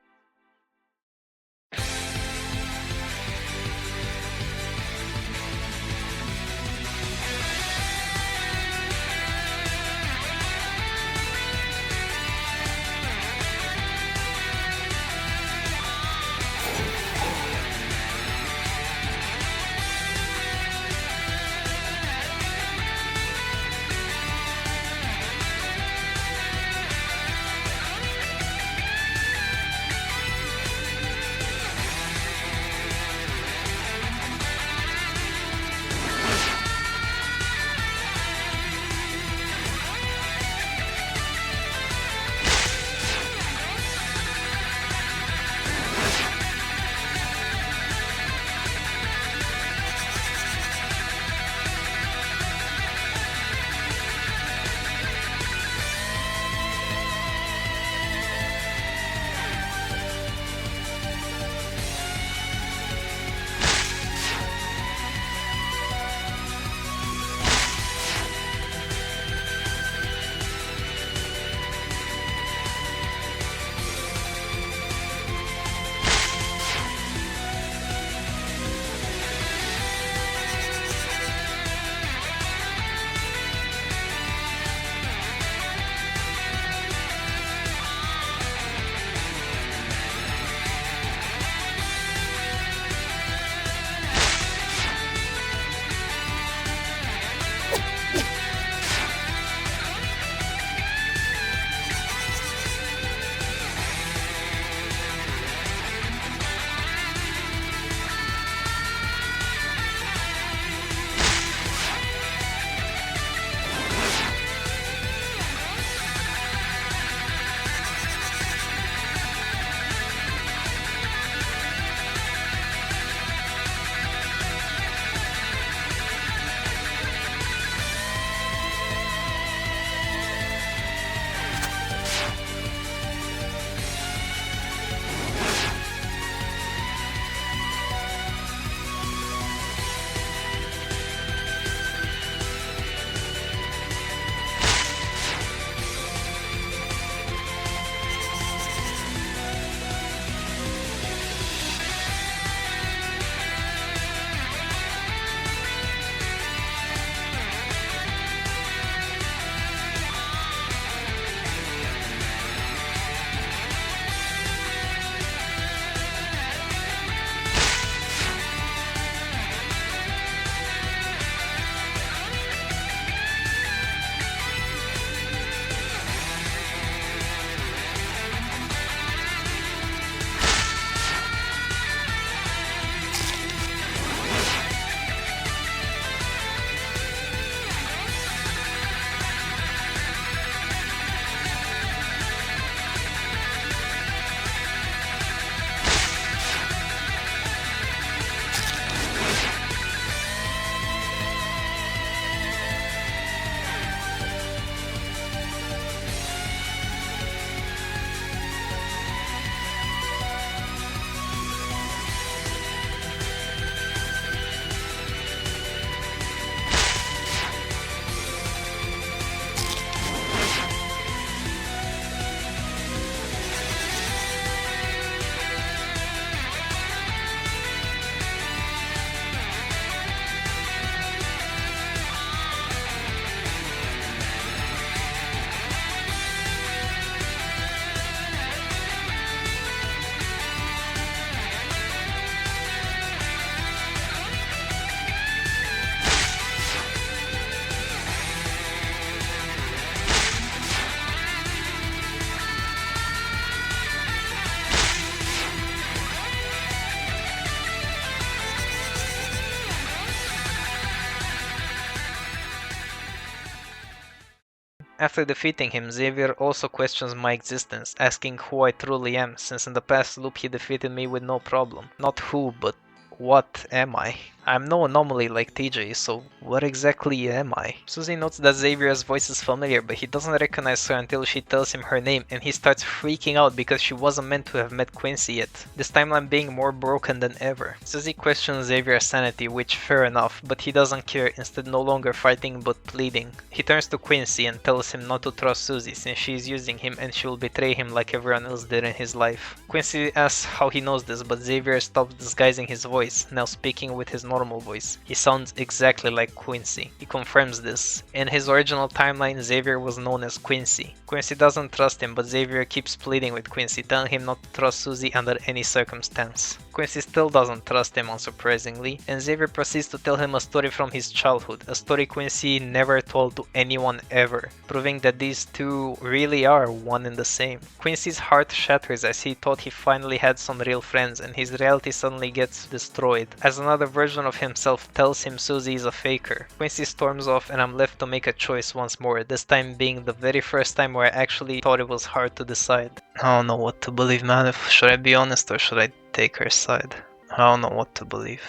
After defeating him, Xavier also questions my existence, asking who I truly am, since in the past loop he defeated me with no problem. Not who, but what am I? I'm no anomaly like TJ, so what exactly am I? Susie notes that Xavier's voice is familiar, but he doesn't recognize her until she tells him her name, and he starts freaking out because she wasn't meant to have met Quincy yet. This timeline being more broken than ever. Susie questions Xavier's sanity, which fair enough, but he doesn't care, instead no longer fighting but pleading. He turns to Quincy and tells him not to trust Susie since she is using him and she will betray him like everyone else did in his life. Quincy asks how he knows this, but Xavier stops disguising his voice, now speaking with his normal voice. He sounds exactly like Quincy. He confirms this. In his original timeline, Xavier was known as Quincy. Quincy doesn't trust him, but Xavier keeps pleading with Quincy, telling him not to trust Susie under any circumstance. Quincy still doesn't trust him, unsurprisingly, and Xavier proceeds to tell him a story from his childhood, a story Quincy never told to anyone ever, proving that these two really are one and the same. Quincy's heart shatters as he thought he finally had some real friends, and his reality suddenly gets destroyed, as another version of himself tells him Susie is a faker. Quincy storms off and I'm left to make a choice once more, this time being the very first time where I actually thought it was hard to decide. I don't know what to believe, man. Should I be honest or should I take her side? I don't know what to believe.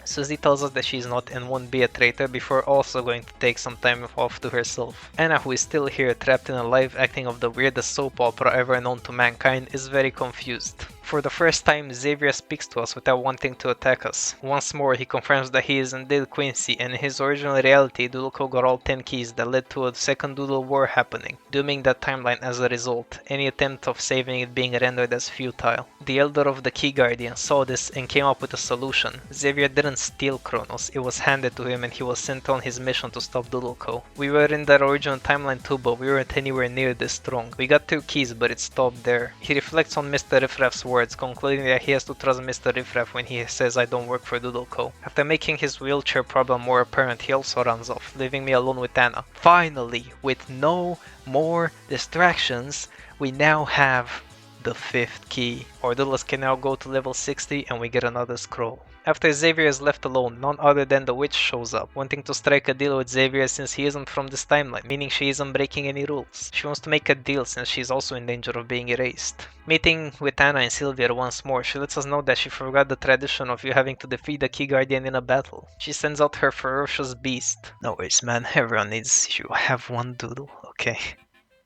Susie tells us that she's not and won't be a traitor before also going to take some time off to herself. Anna, who is still here trapped in a live acting of the weirdest soap opera ever known to mankind, is very confused. For the first time, Xavier speaks to us without wanting to attack us. Once more, he confirms that he is indeed Quincy, and in his original reality, Doodleco got all 10 keys that led to a second Doodle War happening, dooming that timeline as a result, any attempt of saving it being rendered as futile. The Elder of the Key Guardian saw this and came up with a solution. Xavier didn't steal Kronos, it was handed to him and he was sent on his mission to stop Doodleco. We were in that original timeline too, but we weren't anywhere near this strong. We got 2 keys, but it stopped there. He reflects on Mr. Riffraff's words, concluding that he has to trust Mr. Riffraff when he says I don't work for Doodleco. After making his wheelchair problem more apparent, he also runs off, leaving me alone with Anna. Finally, with no more distractions, we now have the 5th key. Our doodles can now go to level 60 and we get another scroll. After Xavier is left alone, none other than the witch shows up, wanting to strike a deal with Xavier since he isn't from this timeline, meaning she isn't breaking any rules. She wants to make a deal since she's also in danger of being erased. Meeting with Anna and Sylvia once more, she lets us know that she forgot the tradition of you having to defeat the Key Guardian in a battle. She sends out her ferocious beast. No worries, man, everyone needs you. Have one doodle, okay?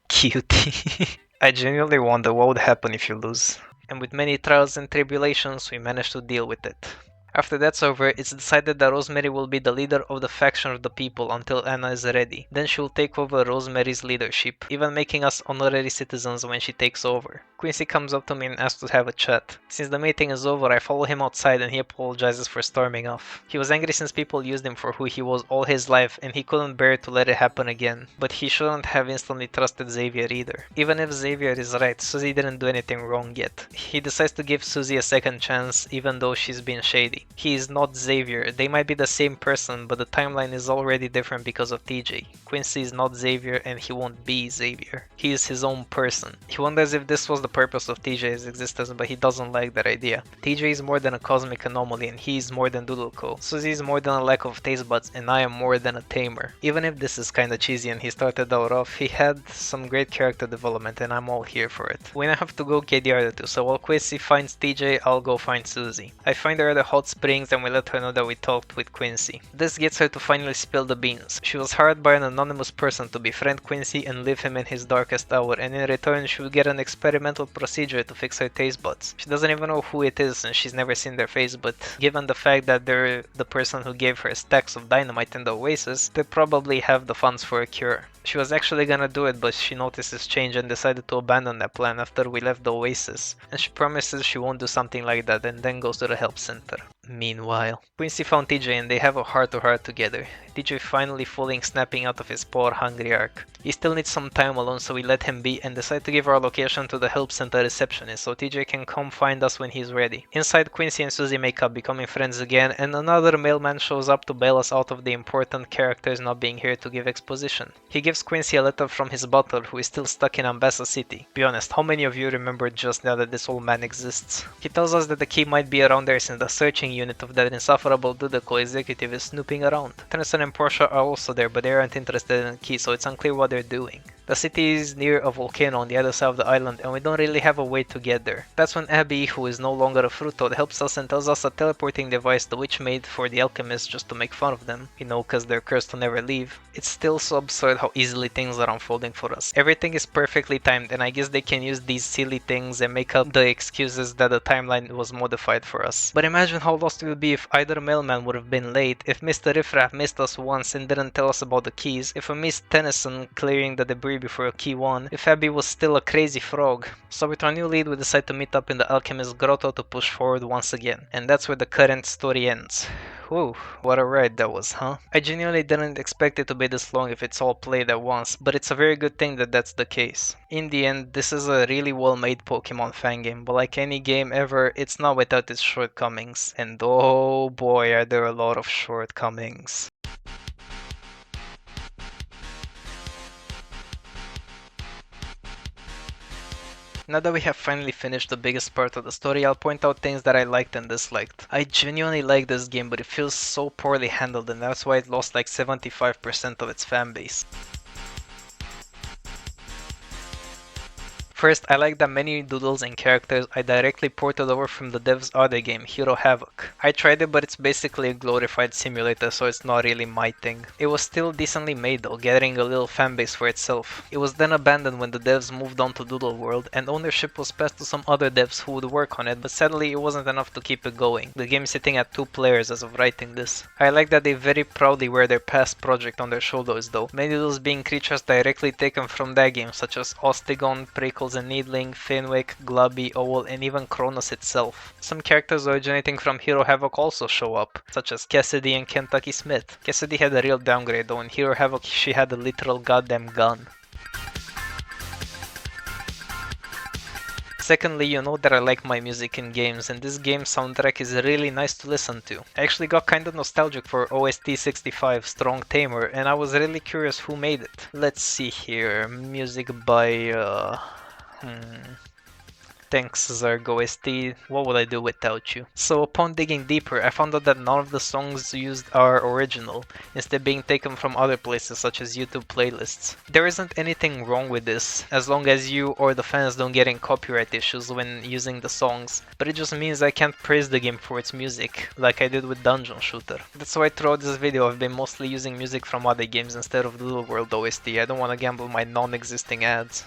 Cutie. I genuinely wonder what would happen if you lose. And with many trials and tribulations, we managed to deal with it. After that's over, it's decided that Rosemary will be the leader of the faction of the people until Anna is ready. Then she will take over Rosemary's leadership, even making us honorary citizens when she takes over. Quincy comes up to me and asks to have a chat. Since the meeting is over, I follow him outside and he apologizes for storming off. He was angry since people used him for who he was all his life and he couldn't bear to let it happen again. But he shouldn't have instantly trusted Xavier either. Even if Xavier is right, Susie didn't do anything wrong yet. He decides to give Susie a second chance even though she's been shady. He is not Xavier. They might be the same person, but the timeline is already different because of TJ. Quincy is not Xavier and he won't be Xavier. He is his own person. He wonders if this was the purpose of TJ's existence, but he doesn't like that idea. TJ is more than a cosmic anomaly and he is more than Doodleco. Susie is more than a lack of taste buds and I am more than a tamer. Even if this is kinda cheesy and he started out rough, he had some great character development and I'm all here for it. We now have to go get the other two, so while Quincy finds TJ, I'll go find Susie. I find her at the hot springs and we let her know that we talked with Quincy. This gets her to finally spill the beans. She was hired by an anonymous person to befriend Quincy and leave him in his darkest hour, and in return she would get an experimental procedure to fix her taste buds. She doesn't even know who it is and she's never seen their face, but given the fact that they're the person who gave her stacks of dynamite in the Oasis, they probably have the funds for a cure. She was actually gonna do it, but she notices change and decided to abandon that plan after we left the Oasis, and she promises she won't do something like that and then goes to the help center. Meanwhile, Quincy found TJ and they have a heart-to-heart together, TJ finally fully snapping out of his power-hungry arc. He still needs some time alone, so we let him be and decide to give our location to the help center receptionist so TJ can come find us when he's ready. Inside, Quincy and Susie make up, becoming friends again, and another mailman shows up to bail us out of the important characters not being here to give exposition. He gives Quincy a letter from his butler who is still stuck in Ambassa City. Be honest, how many of you remember just now that this old man exists? He tells us that the key might be around there since the searching unit of that insufferable Doodleco executive is snooping around. Tennyson and Portia are also there, but they aren't interested in the key, so it's unclear what they're doing. The city is near a volcano on the other side of the island and we don't really have a way to get there. That's when Abby, who is no longer a fruit toad, helps us and tells us a teleporting device the witch made for the alchemists just to make fun of them, you know, cause they're cursed to never leave. It's still so absurd how easily things are unfolding for us. Everything is perfectly timed and I guess they can use these silly things and make up the excuses that the timeline was modified for us. But imagine how lost we would be if either mailman would have been late, if Mr. Riffraff missed us once and didn't tell us about the keys, if we missed Tennyson clearing the debris before a key won, if Abby was still a crazy frog. So with our new lead we decide to meet up in the alchemist's grotto to push forward once again. And that's where the current story ends. Whew, what a ride that was, huh? I genuinely didn't expect it to be this long if it's all played at once, but it's a very good thing that that's the case. In the end, this is a really well made Pokemon fan game, but like any game ever, it's not without its shortcomings. And oh boy, are there a lot of shortcomings. Now that we have finally finished the biggest part of the story, I'll point out things that I liked and disliked. I genuinely like this game, but it feels so poorly handled and that's why it lost like 75% of its fanbase. First, I like that many doodles and characters I directly ported over from the dev's other game, Hero Havoc. I tried it, but it's basically a glorified simulator, so it's not really my thing. It was still decently made though, gathering a little fanbase for itself. It was then abandoned when the devs moved on to Doodle World, and ownership was passed to some other devs who would work on it, but sadly it wasn't enough to keep it going. The game is sitting at 2 players as of writing this. I like that they very proudly wear their past project on their shoulders though, many doodles being creatures directly taken from that game, such as Ostegon, Prickles and Needling, Fenwick, Glubby, Owl, and even Cronus itself. Some characters originating from Hero Havoc also show up, such as Cassidy and Kentucky Smith. Cassidy had a real downgrade though, in Hero Havoc she had a literal goddamn gun. Secondly, you know that I like my music in games, and this game's soundtrack is really nice to listen to. I actually got kinda nostalgic for OST 65 Strong Tamer, and I was really curious who made it. Let's see here, music by Thanks Zerg OST, what would I do without you? So upon digging deeper, I found out that none of the songs used are original, instead being taken from other places such as YouTube playlists. There isn't anything wrong with this, as long as you or the fans don't get in copyright issues when using the songs, but it just means I can't praise the game for its music, like I did with Dungeon Shooter. That's why throughout this video I've been mostly using music from other games instead of Doodle World OST, I don't want to gamble my non-existing ads.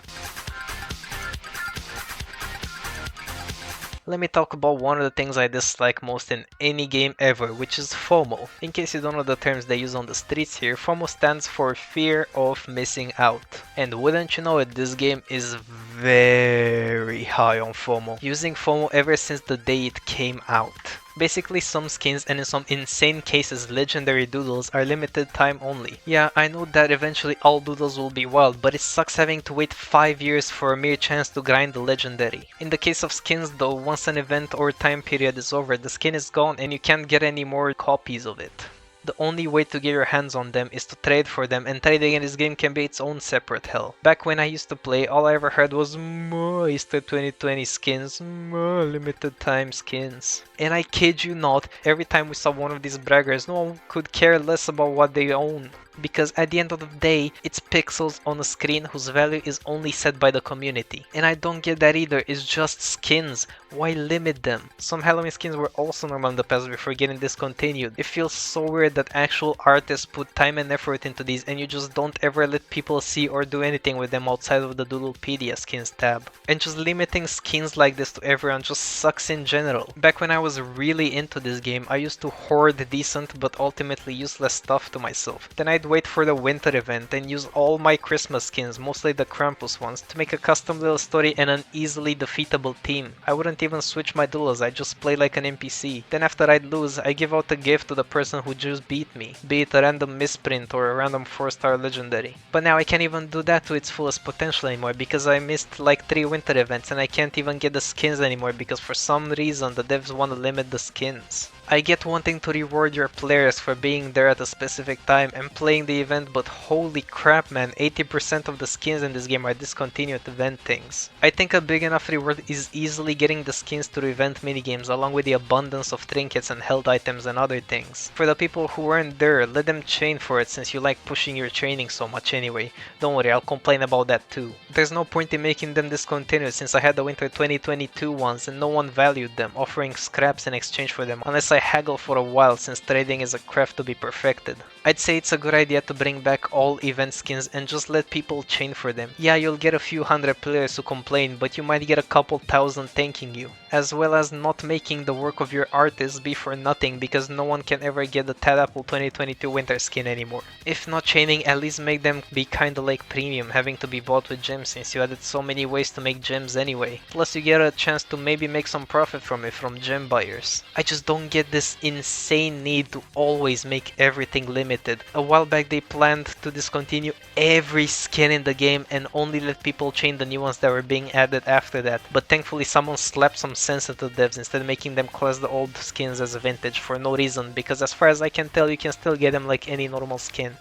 Let me talk about one of the things I dislike most in any game ever, which is FOMO. In case you don't know the terms they use on the streets here, FOMO stands for fear of missing out. And wouldn't you know it, this game is very high on FOMO, using FOMO ever since the day it came out. Basically, some skins and in some insane cases legendary doodles are limited time only. Yeah, I know that eventually all doodles will be wild, but it sucks having to wait 5 years for a mere chance to grind the legendary. In the case of skins though, once an event or time period is over, the skin is gone and you can't get any more copies of it. The only way to get your hands on them is to trade for them, and trading in this game can be its own separate hell. Back when I used to play, all I ever heard was Easter 2020 skins, limited time skins. And I kid you not, every time we saw one of these braggers, no one could care less about what they own. Because at the end of the day, it's pixels on a screen whose value is only set by the community. And I don't get that either, it's just skins. Why limit them? Some Halloween skins were also normal in the past before getting discontinued. It feels so weird that actual artists put time and effort into these and you just don't ever let people see or do anything with them outside of the Doodlepedia skins tab. And just limiting skins like this to everyone just sucks in general. Back when I was really into this game, I used to hoard decent but ultimately useless stuff to myself. Then I'd wait for the winter event and use all my Christmas skins, mostly the Krampus ones, to make a custom little story and an easily defeatable team. I wouldn't even switch my duels, I'd just play like an NPC. Then after I'd lose, I give out a gift to the person who just beat me, be it a random misprint or a random 4-star legendary. But now I can't even do that to its fullest potential anymore because I missed like 3 winter events and I can't even get the skins anymore because for some reason the devs want to limit the skins. I get wanting to reward your players for being there at a specific time and playing the event, but holy crap man, 80% of the skins in this game are discontinued event things. I think a big enough reward is easily getting the skins to event minigames along with the abundance of trinkets and held items and other things. For the people who weren't there, let them chain for it since you like pushing your training so much anyway. Don't worry, I'll complain about that too. There's no point in making them discontinued since I had the winter 2022 ones and no one valued them, offering scraps in exchange for them unless I haggle for a while since trading is a craft to be perfected. I'd say it's a good idea to bring back all event skins and just let people chain for them. Yeah, you'll get a few hundred players who complain, but you might get a couple thousand thanking you. As well as not making the work of your artists be for nothing because no one can ever get the Tadapple 2022 winter skin anymore. If not chaining, at least make them be kinda like premium, having to be bought with gems since you added so many ways to make gems anyway. Plus you get a chance to maybe make some profit from it from gem buyers. I just don't get this insane need to always make everything limited. A while back they planned to discontinue every skin in the game and only let people chain the new ones that were being added after that. But thankfully someone slapped some sense into devs instead of making them class the old skins as vintage for no reason, because as far as I can tell you can still get them like any normal skin.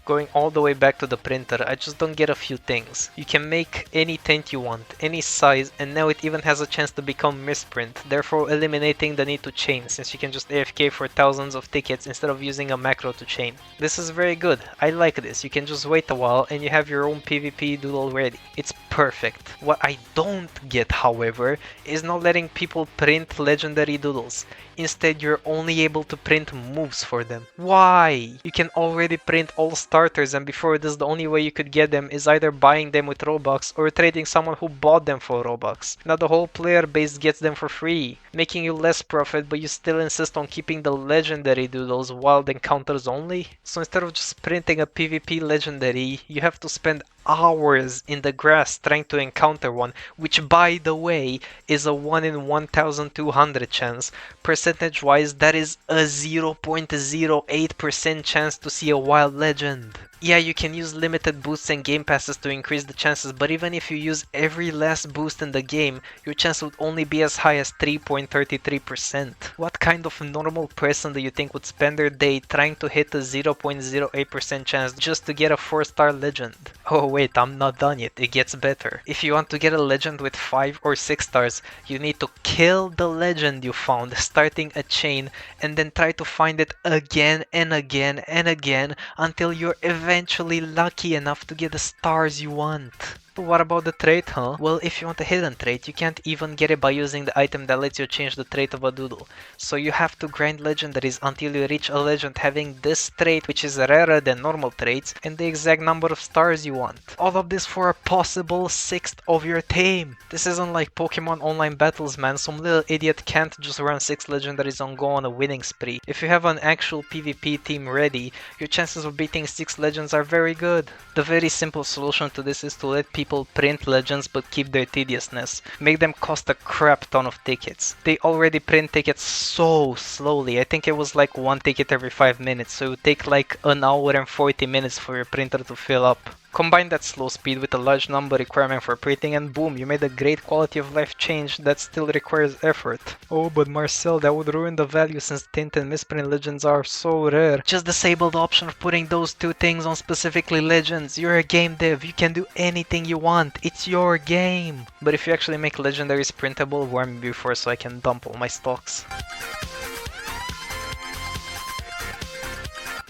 Going all the way back to the printer, I just don't get a few things. You can make any tint you want, any size, and now it even has a chance to become misprint, therefore eliminating the need to chain, since you can just AFK for thousands of tickets instead of using a macro to chain. This is very good, I like this, you can just wait a while and you have your own PvP doodle ready. It's perfect. What I don't get, however, is not letting people print legendary doodles. Instead, you're only able to print moves for them. Why? You can already print all starters, and before this the only way you could get them is either buying them with Robux or trading someone who bought them for Robux. Now the whole player base gets them for free, making you less profit, but you still insist on keeping the legendary doodles wild encounters only? So instead of just printing a PvP legendary, you have to spend hours in the grass trying to encounter one, which by the way is a 1 in 1200 chance. Percentage wise, that is a 0.08% chance to see a wild legend. Yeah, you can use limited boosts and game passes to increase the chances, but even if you use every last boost in the game, your chance would only be as high as 3.33%. What kind of normal person do you think would spend their day trying to hit a 0.08% chance just to get a 4-star legend? Oh wait, I'm not done yet, it gets better. If you want to get a legend with 5 or 6 stars, you need to kill the legend you found, starting a chain, and then try to find it again and again and again until you're eventually lucky enough to get the stars you want. But what about the trait, huh? Well, if you want a hidden trait, you can't even get it by using the item that lets you change the trait of a doodle. So you have to grind legendaries until you reach a legend having this trait, which is rarer than normal traits, and the exact number of stars you want. All of this for a possible 6th of your team. This isn't like Pokemon online battles, man. Some little idiot can't just run 6 legendaries and go on a winning spree. If you have an actual PvP team ready, your chances of beating 6 legends are very good. The very simple solution to this is to let people print legends but keep their tediousness. Make them cost a crap ton of tickets. They already print tickets so slowly. I think it was like 1 ticket every 5 minutes, so it would take like an hour and 40 minutes for your printer to fill up. Combine that slow speed with a large number requirement for printing and boom, you made a great quality of life change that still requires effort. Oh, but Marcel, that would ruin the value since tint and misprint legends are so rare. Just disable the option of putting those 2 things on specifically legends. You're a game dev, you can do anything you want. It's your game. But if you actually make legendaries printable, warn me before so I can dump all my stocks.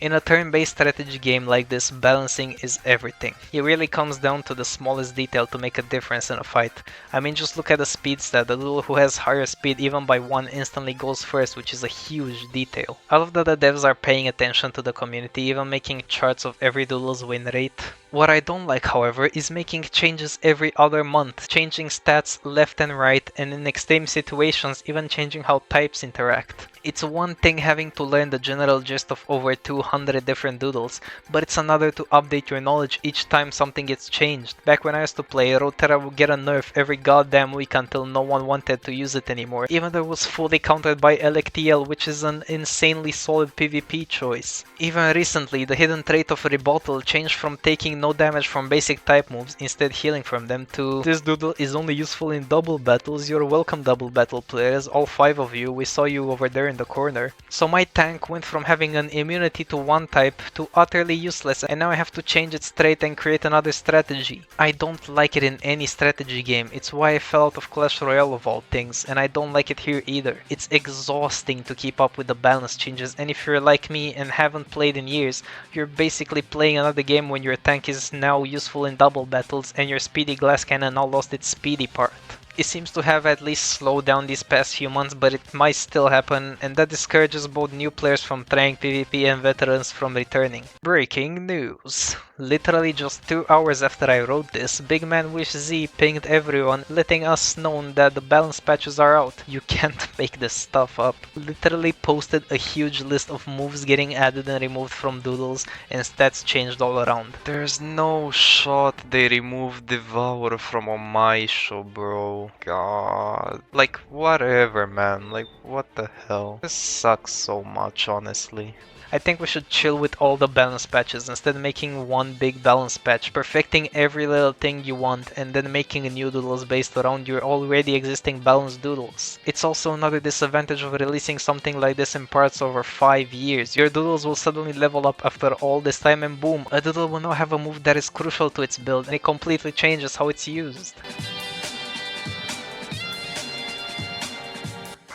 In a turn-based strategy game like this, balancing is everything. It really comes down to the smallest detail to make a difference in a fight. I mean, just look at the speed stat. The doodle who has higher speed even by 1 instantly goes first, which is a huge detail. I love that the devs are paying attention to the community, even making charts of every doodle's win rate. What I don't like, however, is making changes every other month, changing stats left and right, and in extreme situations even changing how types interact. It's one thing having to learn the general gist of over 200 different doodles, but it's another to update your knowledge each time something gets changed. Back when I used to play, Rotera would get a nerf every goddamn week until no one wanted to use it anymore, even though it was fully countered by LXTL, which is an insanely solid PvP choice. Even recently, the hidden trait of Rebuttal changed from taking no damage from basic type moves, instead healing from them, to this doodle is only useful in double battles. You're welcome, double battle players, all 5 of you, we saw you over there in the corner. So my tank went from having an immunity to one type to utterly useless, and now I have to change it straight and create another strategy. I don't like it in any strategy game, it's why I fell out of Clash Royale of all things, and I don't like it here either. It's exhausting to keep up with the balance changes, and if you're like me and haven't played in years, you're basically playing another game when your tank is now useful in double battles and your speedy glass cannon now lost its speedy part. It seems to have at least slowed down these past few months, but it might still happen, and that discourages both new players from trying PvP and veterans from returning. Breaking news. Literally just 2 hours after I wrote this, Big Man Wish Z pinged everyone, letting us know that the balance patches are out. You can't make this stuff up. Literally posted a huge list of moves getting added and removed from doodles, and stats changed all around. There's no shot they removed Devour from Omaisho, bro. God. Like, whatever, man. Like, what the hell? This sucks so much, honestly. I think we should chill with all the balance patches, instead of making one big balance patch, perfecting every little thing you want, and then making new doodles based around your already existing balanced doodles. It's also another disadvantage of releasing something like this in parts over 5 years. Your doodles will suddenly level up after all this time, and boom, a doodle will now have a move that is crucial to its build, and it completely changes how it's used.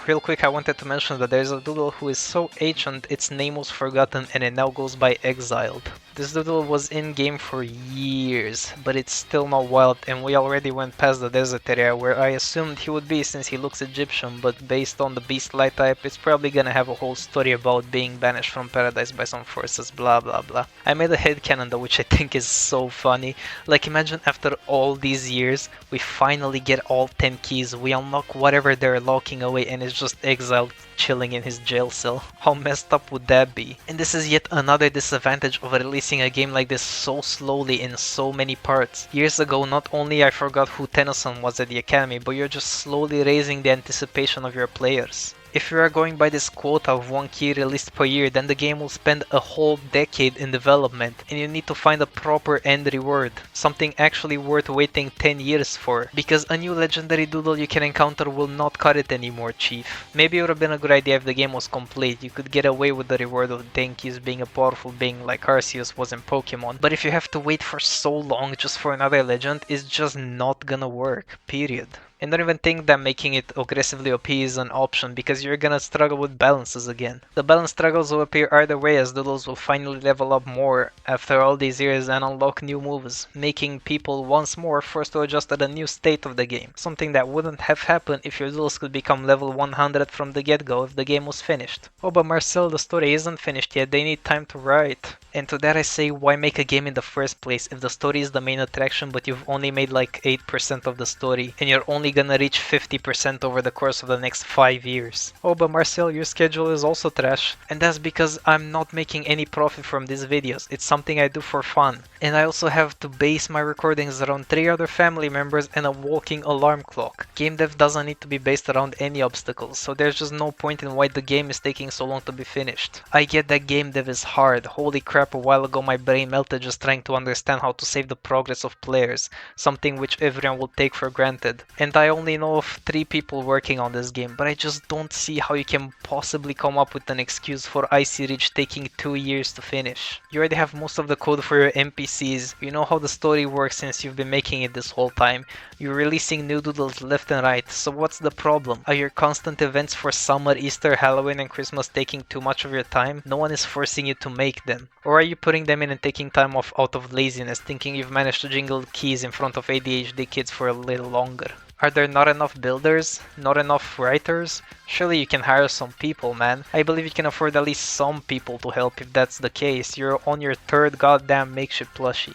Real quick, I wanted to mention that there's a doodle who is so ancient its name was forgotten and it now goes by Exiled. This doodle was in game for years, but it's still not wild, and we already went past the desert area where I assumed he would be since he looks Egyptian, but based on the beast light type, it's probably gonna have a whole story about being banished from paradise by some forces, blah blah blah. I made a headcanon though, which I think is so funny. Like, imagine after all these years, we finally get all 10 keys, we unlock whatever they're locking away, and it's just Exiled chilling in his jail cell. How messed up would that be? And this is yet another disadvantage of releasing a game like this so slowly in so many parts. Years ago, not only I forgot who Tennyson was at the academy, but you're just slowly raising the anticipation of your players. If you are going by this quota of 1 key released per year, then the game will spend a whole decade in development, and you need to find a proper end reward, something actually worth waiting 10 years for, because a new legendary doodle you can encounter will not cut it anymore, chief. Maybe it would have been a good idea if the game was complete, you could get away with the reward of Denki's being a powerful being like Arceus was in Pokemon, but if you have to wait for so long just for another legend, it's just not gonna work, period. And don't even think that making it aggressively OP is an option, because you're gonna struggle with balances again. The balance struggles will appear either way, as doodles will finally level up more after all these years and unlock new moves, making people once more forced to adjust to the new state of the game. Something that wouldn't have happened if your doodles could become level 100 from the get-go if the game was finished. Oh, but Marcel, the story isn't finished yet, they need time to write. And to that I say, why make a game in the first place if the story is the main attraction but you've only made like 8% of the story and you're only gonna reach 50% over the course of the next 5 years. Oh, but Marcel, your schedule is also trash, and that's because I'm not making any profit from these videos. It's something I do for fun. And I also have to base my recordings around 3 other family members and a walking alarm clock. Game dev doesn't need to be based around any obstacles, so there's just no point in why the game is taking so long to be finished. I get that game dev is hard. Holy crap, a while ago my brain melted just trying to understand how to save the progress of players, something which everyone will take for granted. And I only know of 3 people working on this game, but I just don't see how you can possibly come up with an excuse for Icy Ridge taking 2 years to finish. You already have most of the code for your NPCs, you know how the story works since you've been making it this whole time, you're releasing new doodles left and right, so what's the problem? Are your constant events for summer, Easter, Halloween and Christmas taking too much of your time? No one is forcing you to make them. Or are you putting them in and taking time off out of laziness, thinking you've managed to jingle keys in front of ADHD kids for a little longer? Are there not enough builders? Not enough writers? Surely you can hire some people, man. I believe you can afford at least some people to help. If that's the case, you're on your 3rd goddamn makeshift plushie.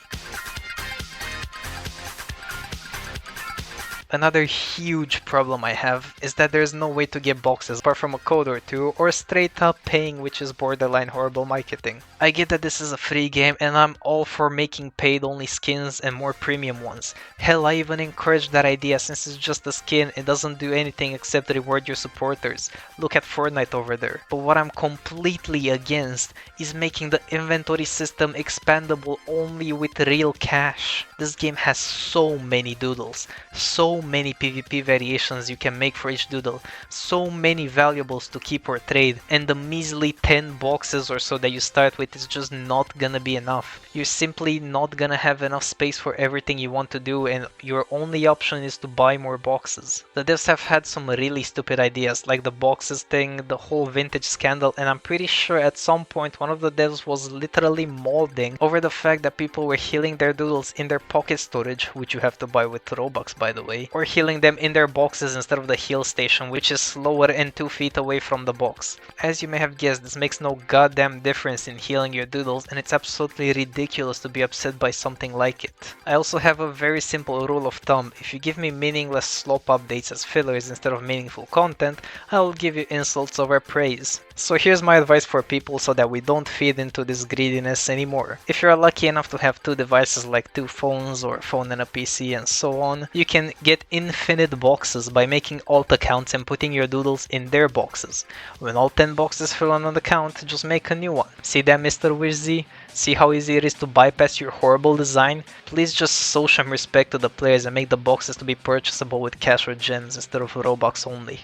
Another huge problem I have is that there's no way to get boxes apart from a code or two, or straight up paying, which is borderline horrible marketing. I get that this is a free game and I'm all for making paid only skins and more premium ones. Hell, I even encourage that idea since it's just a skin, it doesn't do anything except reward your supporters. Look at Fortnite over there. But what I'm completely against is making the inventory system expandable only with real cash. This game has so many doodles, so many PvP variations you can make for each doodle, so many valuables to keep or trade, and the measly 10 boxes or so that you start with is just not gonna be enough. You're simply not gonna have enough space for everything you want to do, and your only option is to buy more boxes. The devs have had some really stupid ideas, like the boxes thing, the whole vintage scandal, and I'm pretty sure at some point one of the devs was literally molding over the fact that people were healing their doodles in their pocket storage, which you have to buy with Robux by the way, or healing them in their boxes instead of the heal station, which is slower and 2 feet away from the box. As you may have guessed, this makes no goddamn difference in healing your doodles, and it's absolutely ridiculous to be upset by something like it. I also have a very simple rule of thumb: if you give me meaningless slop updates as fillers instead of meaningful content, I will give you insults over praise. So here's my advice for people so that we don't feed into this greediness anymore. If you're lucky enough to have 2 devices like 2 phones or a phone and a PC and so on, you can get infinite boxes by making alt accounts and putting your doodles in their boxes. When all 10 boxes fill on an account, just make a new one. See that, Mr. Wizzy? See how easy it is to bypass your horrible design? Please just show some respect to the players and make the boxes to be purchasable with cash or gems instead of Robux only.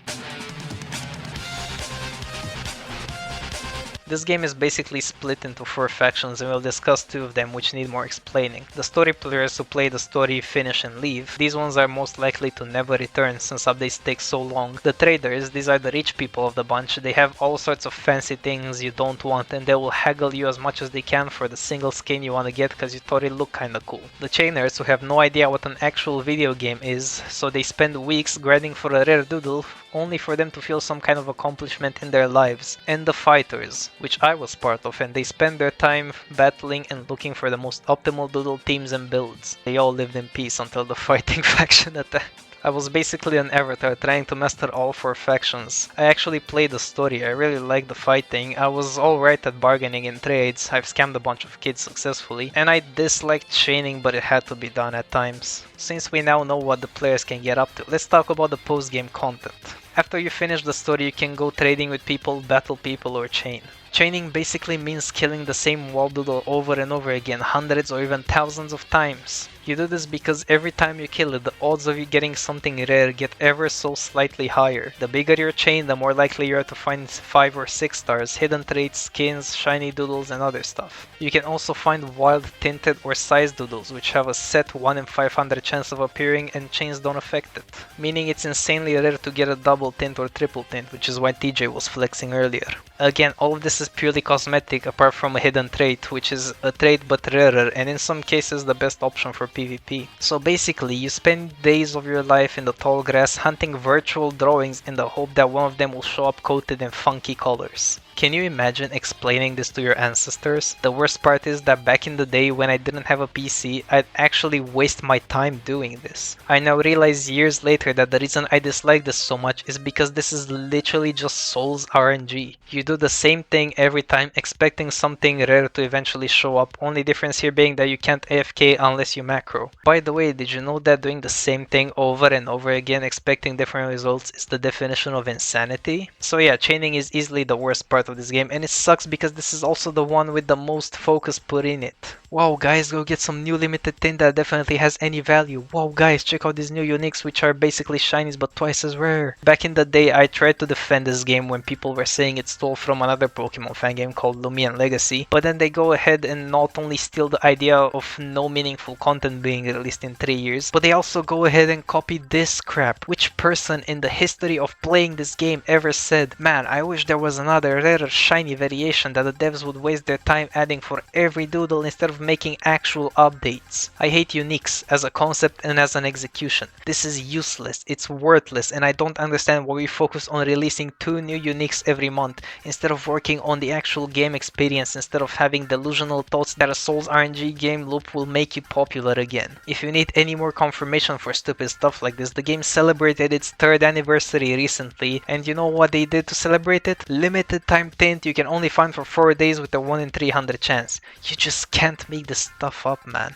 This game is basically split into 4 factions, and we'll discuss 2 of them which need more explaining. The story players who play the story, finish and leave. These ones are most likely to never return since updates take so long. The traders, these are the rich people of the bunch. They have all sorts of fancy things you don't want, and they will haggle you as much as they can for the single skin you want to get because you thought it looked kinda cool. The chainers, who have no idea what an actual video game is, so they spend weeks grinding for a rare doodle only for them to feel some kind of accomplishment in their lives. And the fighters, which I was part of, and they spend their time battling and looking for the most optimal doodle teams and builds. They all lived in peace until the fighting faction attacked. I was basically an avatar trying to master all 4 factions. I actually played the story, I really liked the fighting, I was alright at bargaining in trades, I've scammed a bunch of kids successfully, and I disliked chaining, but it had to be done at times. Since we now know what the players can get up to, let's talk about the post-game content. After you finish the story, you can go trading with people, battle people, or chain. Chaining basically means killing the same wall doodle over and over again, hundreds or even thousands of times. You do this because every time you kill it, the odds of you getting something rare get ever so slightly higher. The bigger your chain, the more likely you are to find 5 or 6 stars, hidden traits, skins, shiny doodles, and other stuff. You can also find wild, tinted, or sized doodles, which have a set 1 in 500 chance of appearing and chains don't affect it. Meaning it's insanely rare to get a double tint or triple tint, which is why TJ was flexing earlier. Again, all of this is purely cosmetic apart from a hidden trait, which is a trait but rarer and in some cases the best option for PvP. So basically, you spend days of your life in the tall grass hunting virtual drawings in the hope that one of them will show up coated in funky colors. Can you imagine explaining this to your ancestors? The worst part is that back in the day when I didn't have a PC, I'd actually waste my time doing this. I now realize years later that the reason I dislike this so much is because this is literally just Souls RNG. You do the same thing every time expecting something rare to eventually show up, only difference here being that you can't AFK unless you macro. By the way, did you know that doing the same thing over and over again expecting different results is the definition of insanity? So yeah, chaining is easily the worst part of this game, and it sucks because this is also the one with the most focus put in it. Wow guys, go get some new limited tint that definitely has any value. Wow guys, check out these new uniques which are basically shinies but twice as rare. Back in the day I tried to defend this game when people were saying it stole from another Pokemon fan game called Lumion Legacy, but then they go ahead and not only steal the idea of no meaningful content being released in 3 years, but they also go ahead and copy this crap. Which person in the history of playing this game ever said, man, I wish there was another rarer shiny variation that the devs would waste their time adding for every doodle instead of of making actual updates. I hate uniques as a concept and as an execution. This is useless, it's worthless, and I don't understand why we focus on releasing 2 new uniques every month instead of working on the actual game experience, instead of having delusional thoughts that a Souls RNG game loop will make you popular again. If you need any more confirmation for stupid stuff like this, the game celebrated its 3rd anniversary recently, and you know what they did to celebrate it? Limited time tint you can only find for 4 days with a 1 in 300 chance. You just can't make this stuff up, man.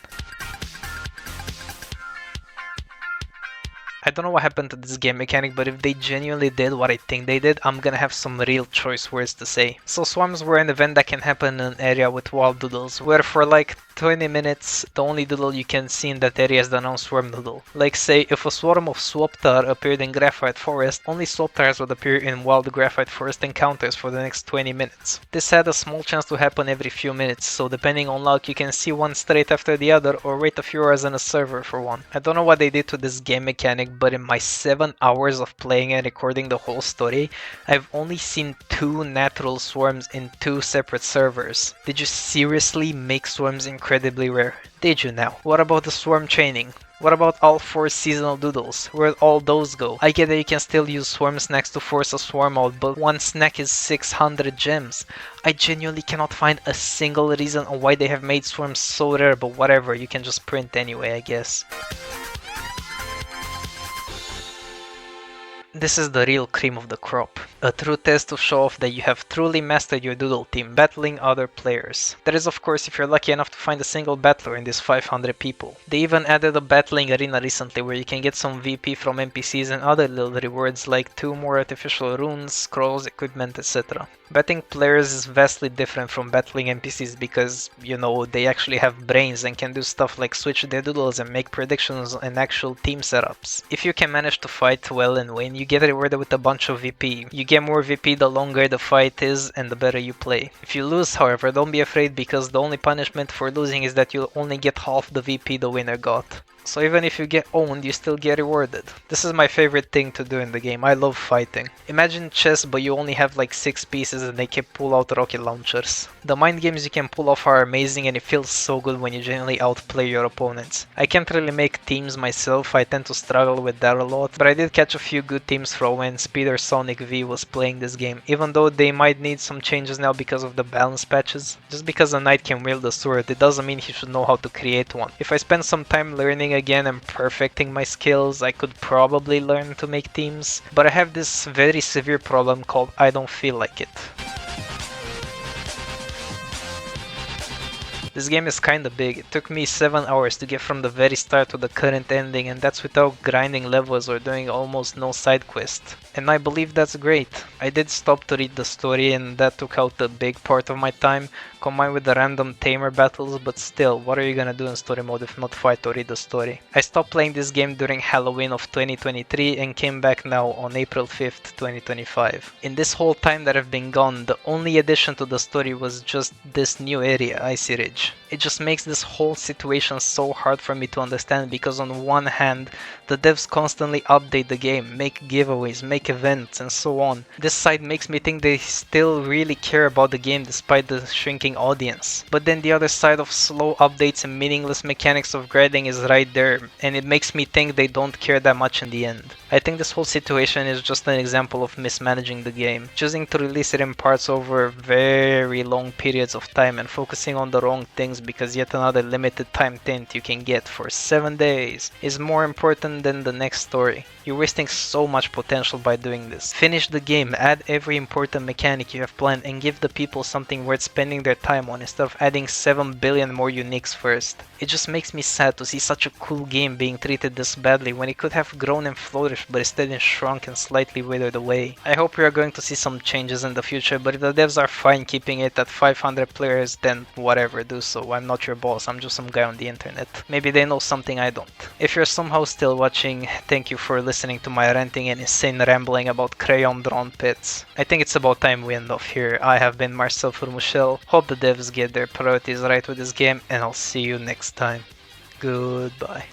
I don't know what happened to this game mechanic, but if they genuinely did what I think they did, I'm gonna have some real choice words to say. So swarms were an event that can happen in an area with wild doodles, where for like 20 minutes, the only doodle you can see in that area is the non-swarm doodle. Like say, if a swarm of swaptar appeared in Graphite Forest, only swaptars would appear in wild Graphite Forest encounters for the next 20 minutes. This had a small chance to happen every few minutes, so depending on luck you can see one straight after the other or wait a few hours in a server for one. I don't know what they did to this game mechanic, but in my 7 hours of playing and recording the whole story, I've only seen 2 natural swarms in 2 separate servers. Did you seriously make swarms incredibly rare? Did you now? What about the swarm training? What about all 4 seasonal doodles? Where'd all those go? I get that you can still use swarm snacks to force a swarm out, but one snack is 600 gems. I genuinely cannot find a single reason on why they have made swarms so rare, but whatever, you can just print anyway, I guess. This is the real cream of the crop. A true test to show off that you have truly mastered your doodle team, battling other players. That is of course if you're lucky enough to find a single battler in these 500 people. They even added a battling arena recently where you can get some VP from NPCs and other little rewards like 2 more artificial runes, scrolls, equipment, etc. Battling players is vastly different from battling NPCs because, you know, they actually have brains and can do stuff like switch their doodles and make predictions and actual team setups. If you can manage to fight well and win, you get rewarded with a bunch of VP. You get more VP the longer the fight is and the better you play. If you lose, however, don't be afraid because the only punishment for losing is that you'll only get half the VP the winner got. So even if you get owned, you still get rewarded. This is my favorite thing to do in the game. I love fighting. Imagine chess, but you only have like 6 pieces and they can pull out rocket launchers. The mind games you can pull off are amazing and it feels so good when you genuinely outplay your opponents. I can't really make teams myself, I tend to struggle with that a lot, but I did catch a few good teams from when Speeder Sonic V was playing this game, even though they might need some changes now because of the balance patches. Just because a knight can wield a sword, it doesn't mean he should know how to create one. If I spend some time learning again and perfecting my skills, I could probably learn to make teams, but I have this very severe problem called I don't feel like it. This game is kinda big. It took me 7 hours to get from the very start to the current ending, and that's without grinding levels or doing almost no side quest. And I believe that's great. I did stop to read the story and that took out a big part of my time, combined with the random tamer battles, but still, what are you gonna do in story mode if not fight or read the story? I stopped playing this game during Halloween of 2023 and came back now on April 5th, 2025. In this whole time that I've been gone, the only addition to the story was just this new area, Icy Ridge. It just makes this whole situation so hard for me to understand because on one hand, the devs constantly update the game, make giveaways, make events and so on. This side makes me think they still really care about the game despite the shrinking audience. But then the other side of slow updates and meaningless mechanics of grinding is right there, and it makes me think they don't care that much in the end. I think this whole situation is just an example of mismanaging the game, choosing to release it in parts over very long periods of time and focusing on the wrong things because yet another limited time tint you can get for 7 days is more important than the next story. You're wasting so much potential by doing this. Finish the game, add every important mechanic you have planned and give the people something worth spending their time on instead of adding 7 billion more uniques first. It just makes me sad to see such a cool game being treated this badly when it could have grown and flourished but instead it shrunk and slightly withered away. I hope we are going to see some changes in the future, but if the devs are fine keeping it at 500 players, then whatever, do so. I'm not your boss, I'm just some guy on the internet. Maybe they know something I don't. If you're somehow still watching, thank you for listening to my ranting and insane rambling about crayon drawn pits. I think it's about time we end off here. I have been Marcel Fourmuchel, hope the devs get their priorities right with this game, and I'll see you next time. Goodbye.